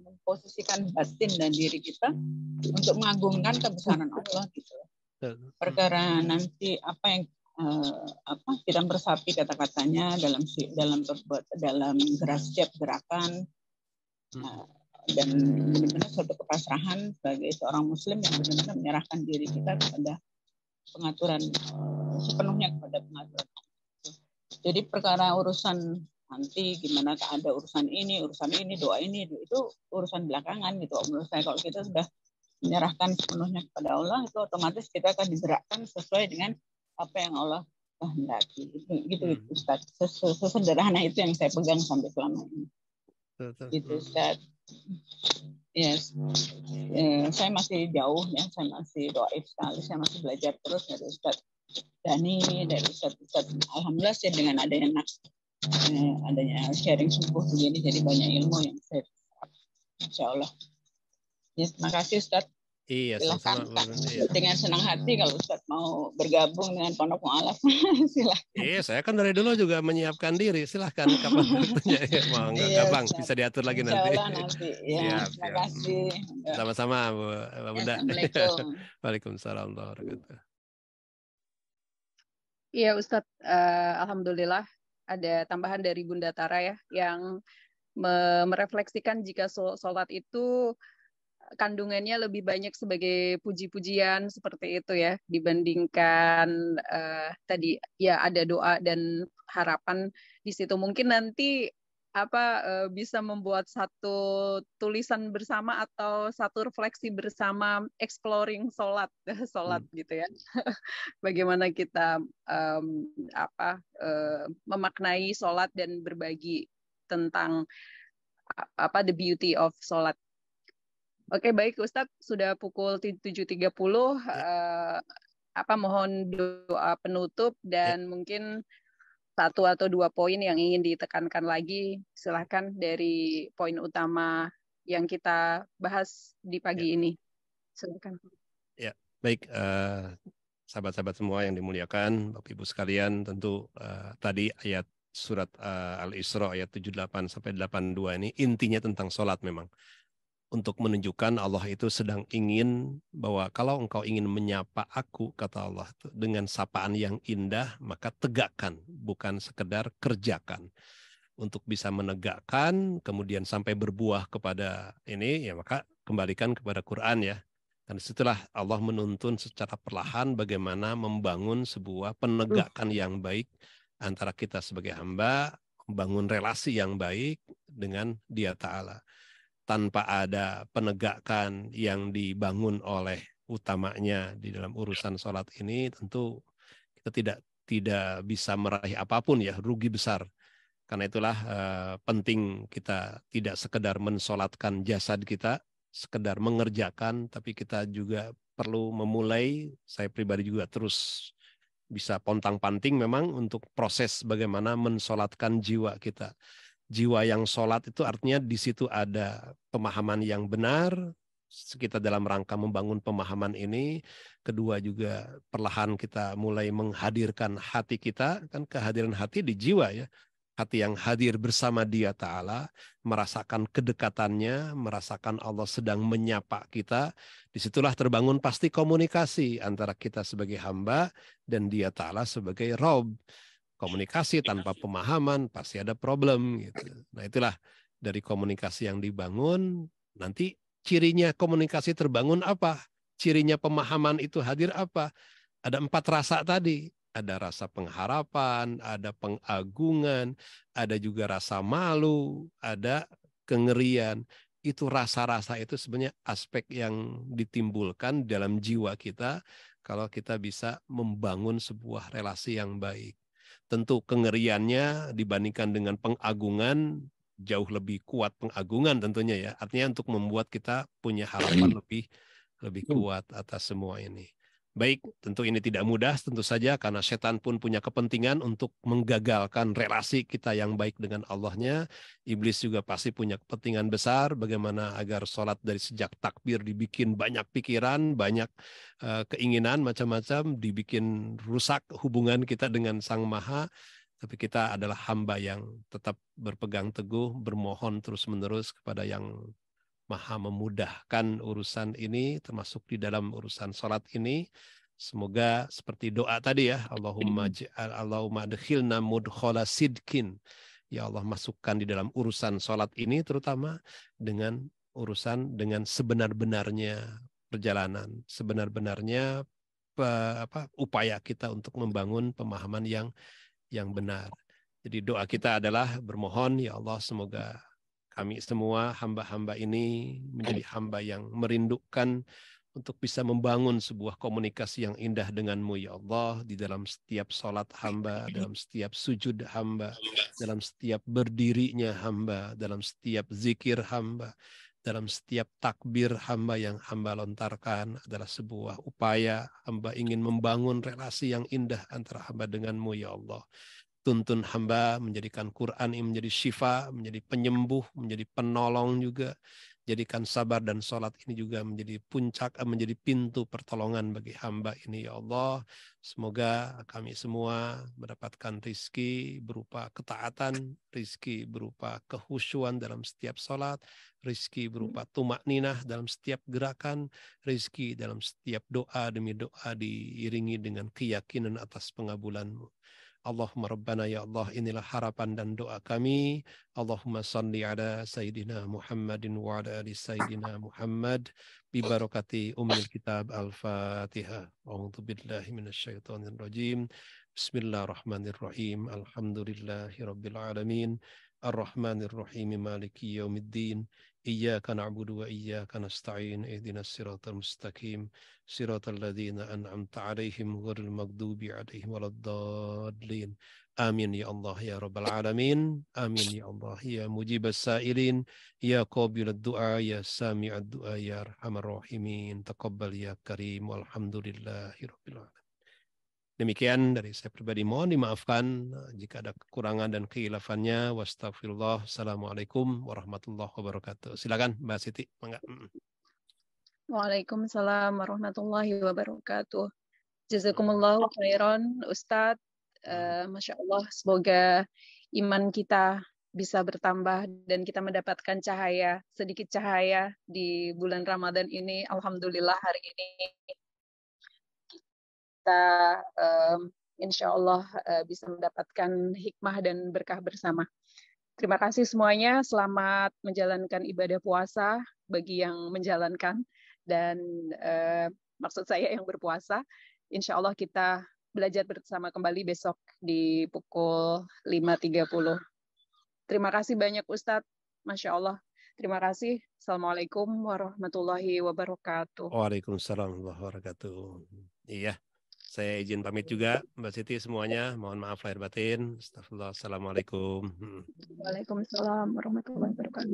memposisikan batin dan diri kita untuk mengagungkan kebesaran Allah gitu. Perkara nanti apa yang kita meresapi kata-katanya dalam setiap gerakan, dan benar-benar suatu kepasrahan sebagai seorang Muslim yang benar-benar menyerahkan diri kita kepada pengaturan sepenuhnya kepada pengaturan. Jadi perkara urusan nanti gimana ada urusan ini, doa ini itu urusan belakangan gitu. Menurut saya kalau kita sudah menyerahkan sepenuhnya kepada Allah, itu otomatis kita akan digerakkan sesuai dengan apa yang Allah kehendaki. Gitu Ustaz. Sesederhana itu yang saya pegang sampai selama ini. Gitu Ustaz. Yes. Saya masih jauh ya, saya masih doaif sekali, saya masih belajar terus dari Ustaz Dani, dari Ustaz. Alhamdulillah saya dengan adanya sharing subuh begini jadi banyak ilmu yang saya insya Allah. Ya, terima kasih Ustaz. Iya, silahkan dengan senang hati kalau Ustaz mau bergabung dengan Pondok Mu'alaf. Silahkan. Iya, saya kan dari dulu juga menyiapkan diri. Silahkan kapan waktunya. Mau nggak gampang, bisa diatur lagi nanti. Insya Allah nanti. Ya, terima kasih. Sama-sama, Bu Bunda. Assalamualaikum. Waalaikumsalam warahmatullahi wabarakatuh. Iya Ustadz, alhamdulillah ada tambahan dari Bunda Tara ya, yang merefleksikan jika sholat itu kandungannya lebih banyak sebagai puji-pujian seperti itu ya, dibandingkan tadi ya ada doa dan harapan di situ. Mungkin nanti bisa membuat satu tulisan bersama atau satu refleksi bersama exploring sholat gitu ya. Bagaimana kita memaknai sholat dan berbagi tentang the beauty of sholat. Oke, baik Ustadz, sudah pukul 7.30. Mohon doa penutup dan mungkin satu atau dua poin yang ingin ditekankan lagi, silahkan dari poin utama yang kita bahas di pagi ini. Silakan. Ya, baik sahabat-sahabat semua yang dimuliakan, Bapak Ibu sekalian, tentu tadi ayat surat Al-Isra ayat 78 sampai 82 ini intinya tentang sholat memang. Untuk menunjukkan Allah itu sedang ingin bahwa kalau engkau ingin menyapa aku, kata Allah, dengan sapaan yang indah, maka tegakkan, bukan sekedar kerjakan. Untuk bisa menegakkan, kemudian sampai berbuah kepada ini, ya maka kembalikan kepada Quran ya. Dan disitulah Allah menuntun secara perlahan bagaimana membangun sebuah penegakan yang baik antara kita sebagai hamba, membangun relasi yang baik dengan Dia Ta'ala. Tanpa ada penegakan yang dibangun oleh utamanya di dalam urusan sholat ini, tentu kita tidak bisa meraih apapun ya, rugi besar. Karena itulah penting kita tidak sekedar mensolatkan jasad kita, sekedar mengerjakan, tapi kita juga perlu memulai, saya pribadi juga terus bisa pontang-panting memang untuk proses bagaimana mensolatkan jiwa kita. Jiwa yang sholat itu artinya di situ ada pemahaman yang benar, kita dalam rangka membangun pemahaman ini. Kedua juga perlahan kita mulai menghadirkan hati kita, kan kehadiran hati di jiwa ya. Hati yang hadir bersama Dia Ta'ala, merasakan kedekatannya, merasakan Allah sedang menyapa kita. Disitulah terbangun pasti komunikasi antara kita sebagai hamba dan Dia Ta'ala sebagai Rabb. Komunikasi tanpa pemahaman pasti ada problem gitu. Nah itulah dari komunikasi yang dibangun, nanti cirinya komunikasi terbangun apa? Cirinya pemahaman itu hadir apa? Ada 4 rasa tadi. ada rasa pengharapan, ada pengagungan, ada juga rasa malu, ada kengerian. Itu rasa-rasa itu sebenarnya aspek yang ditimbulkan dalam jiwa kita kalau kita bisa membangun sebuah relasi yang baik. Tentu kengeriannya dibandingkan dengan pengagungan jauh lebih kuat pengagungan tentunya ya. Artinya untuk membuat kita punya harapan lebih kuat atas semua ini. Baik, tentu ini tidak mudah tentu saja karena setan pun punya kepentingan untuk menggagalkan relasi kita yang baik dengan Allahnya. Iblis juga pasti punya kepentingan besar bagaimana agar sholat dari sejak takbir dibikin banyak pikiran, banyak keinginan macam-macam, dibikin rusak hubungan kita dengan Sang Maha. Tapi kita adalah hamba yang tetap berpegang teguh, bermohon terus-menerus kepada yang Maha memudahkan urusan ini, termasuk di dalam urusan sholat ini. Semoga seperti doa tadi ya, Allahumma adkhilna mudkhala sidkin. Ya Allah, masukkan di dalam urusan sholat ini terutama dengan dengan sebenar-benarnya perjalanan, sebenar-benarnya upaya kita untuk membangun pemahaman yang benar. Jadi doa kita adalah bermohon, ya Allah, semoga kami semua hamba-hamba ini menjadi hamba yang merindukan untuk bisa membangun sebuah komunikasi yang indah denganmu, ya Allah, di dalam setiap sholat hamba, dalam setiap sujud hamba, dalam setiap berdirinya hamba, dalam setiap zikir hamba, dalam setiap takbir hamba yang hamba lontarkan adalah sebuah upaya hamba ingin membangun relasi yang indah antara hamba denganmu, ya Allah. Tuntun hamba menjadikan Quran ini menjadi syifa, menjadi penyembuh, menjadi penolong juga. Jadikan sabar dan sholat ini juga menjadi puncak, menjadi pintu pertolongan bagi hamba ini, ya Allah. Semoga kami semua mendapatkan rizki berupa ketaatan, rizki berupa kehusyuan dalam setiap sholat, rizki berupa tumak ninah dalam setiap gerakan, rizki dalam setiap doa demi doa diiringi dengan keyakinan atas pengabulan-Mu. Allahumma Rabbana, ya Allah, inilah harapan dan doa kami. Allahumma salli ala Sayyidina Muhammadin wa ala ali Sayyidina Muhammad bi barakati Ummil Kitab Al-Fatihah. A'udzu billahi minasyaitonir rajim. Bismillahirrahmanirrahim. Alhamdulillahi rabbil alamin. Ar-Rahmanir Rahim, Maliki Yaumiddin. Iyyaka na'budu wa iyyaka nasta'in. Ihdinas siratal mustaqim. Siratal ladzina an'amta 'alaihim ghairil maghdubi 'alaihim waladdallin. Amin ya Allah ya rabbal alamin. Amin ya Allah ya mujibas sa'ilin, ya qabilad du'a, ya sami'ad du'a, ya arhamar rahimin. Taqabbal ya karim, walhamdulillahi rabbil alamin. Demikian dari saya pribadi, mohon dimaafkan jika ada kekurangan dan kehilafannya. Wastaghfirullah. Assalamualaikum warahmatullahi wabarakatuh. Silakan Mbak Siti. Mangga. Waalaikumsalam warahmatullahi wabarakatuh. Jazakumullahu khairan, Ustadz. Masya Allah, semoga iman kita bisa bertambah dan kita mendapatkan cahaya, sedikit cahaya di bulan Ramadan ini. Alhamdulillah hari ini kita insya Allah bisa mendapatkan hikmah dan berkah bersama. Terima kasih semuanya, selamat menjalankan ibadah puasa bagi yang menjalankan dan maksud saya yang berpuasa. Insya Allah kita belajar bersama kembali besok di pukul 5.30. Terima kasih banyak Ustadz, Masya Allah. Terima kasih. Assalamualaikum warahmatullahi wabarakatuh. Waalaikumsalam warahmatullahi wabarakatuh. Iya. Saya izin pamit juga, Mbak Siti semuanya. Mohon maaf lahir batin. Astagfirullah. Assalamualaikum. Waalaikumsalam warahmatullahi wabarakatuh.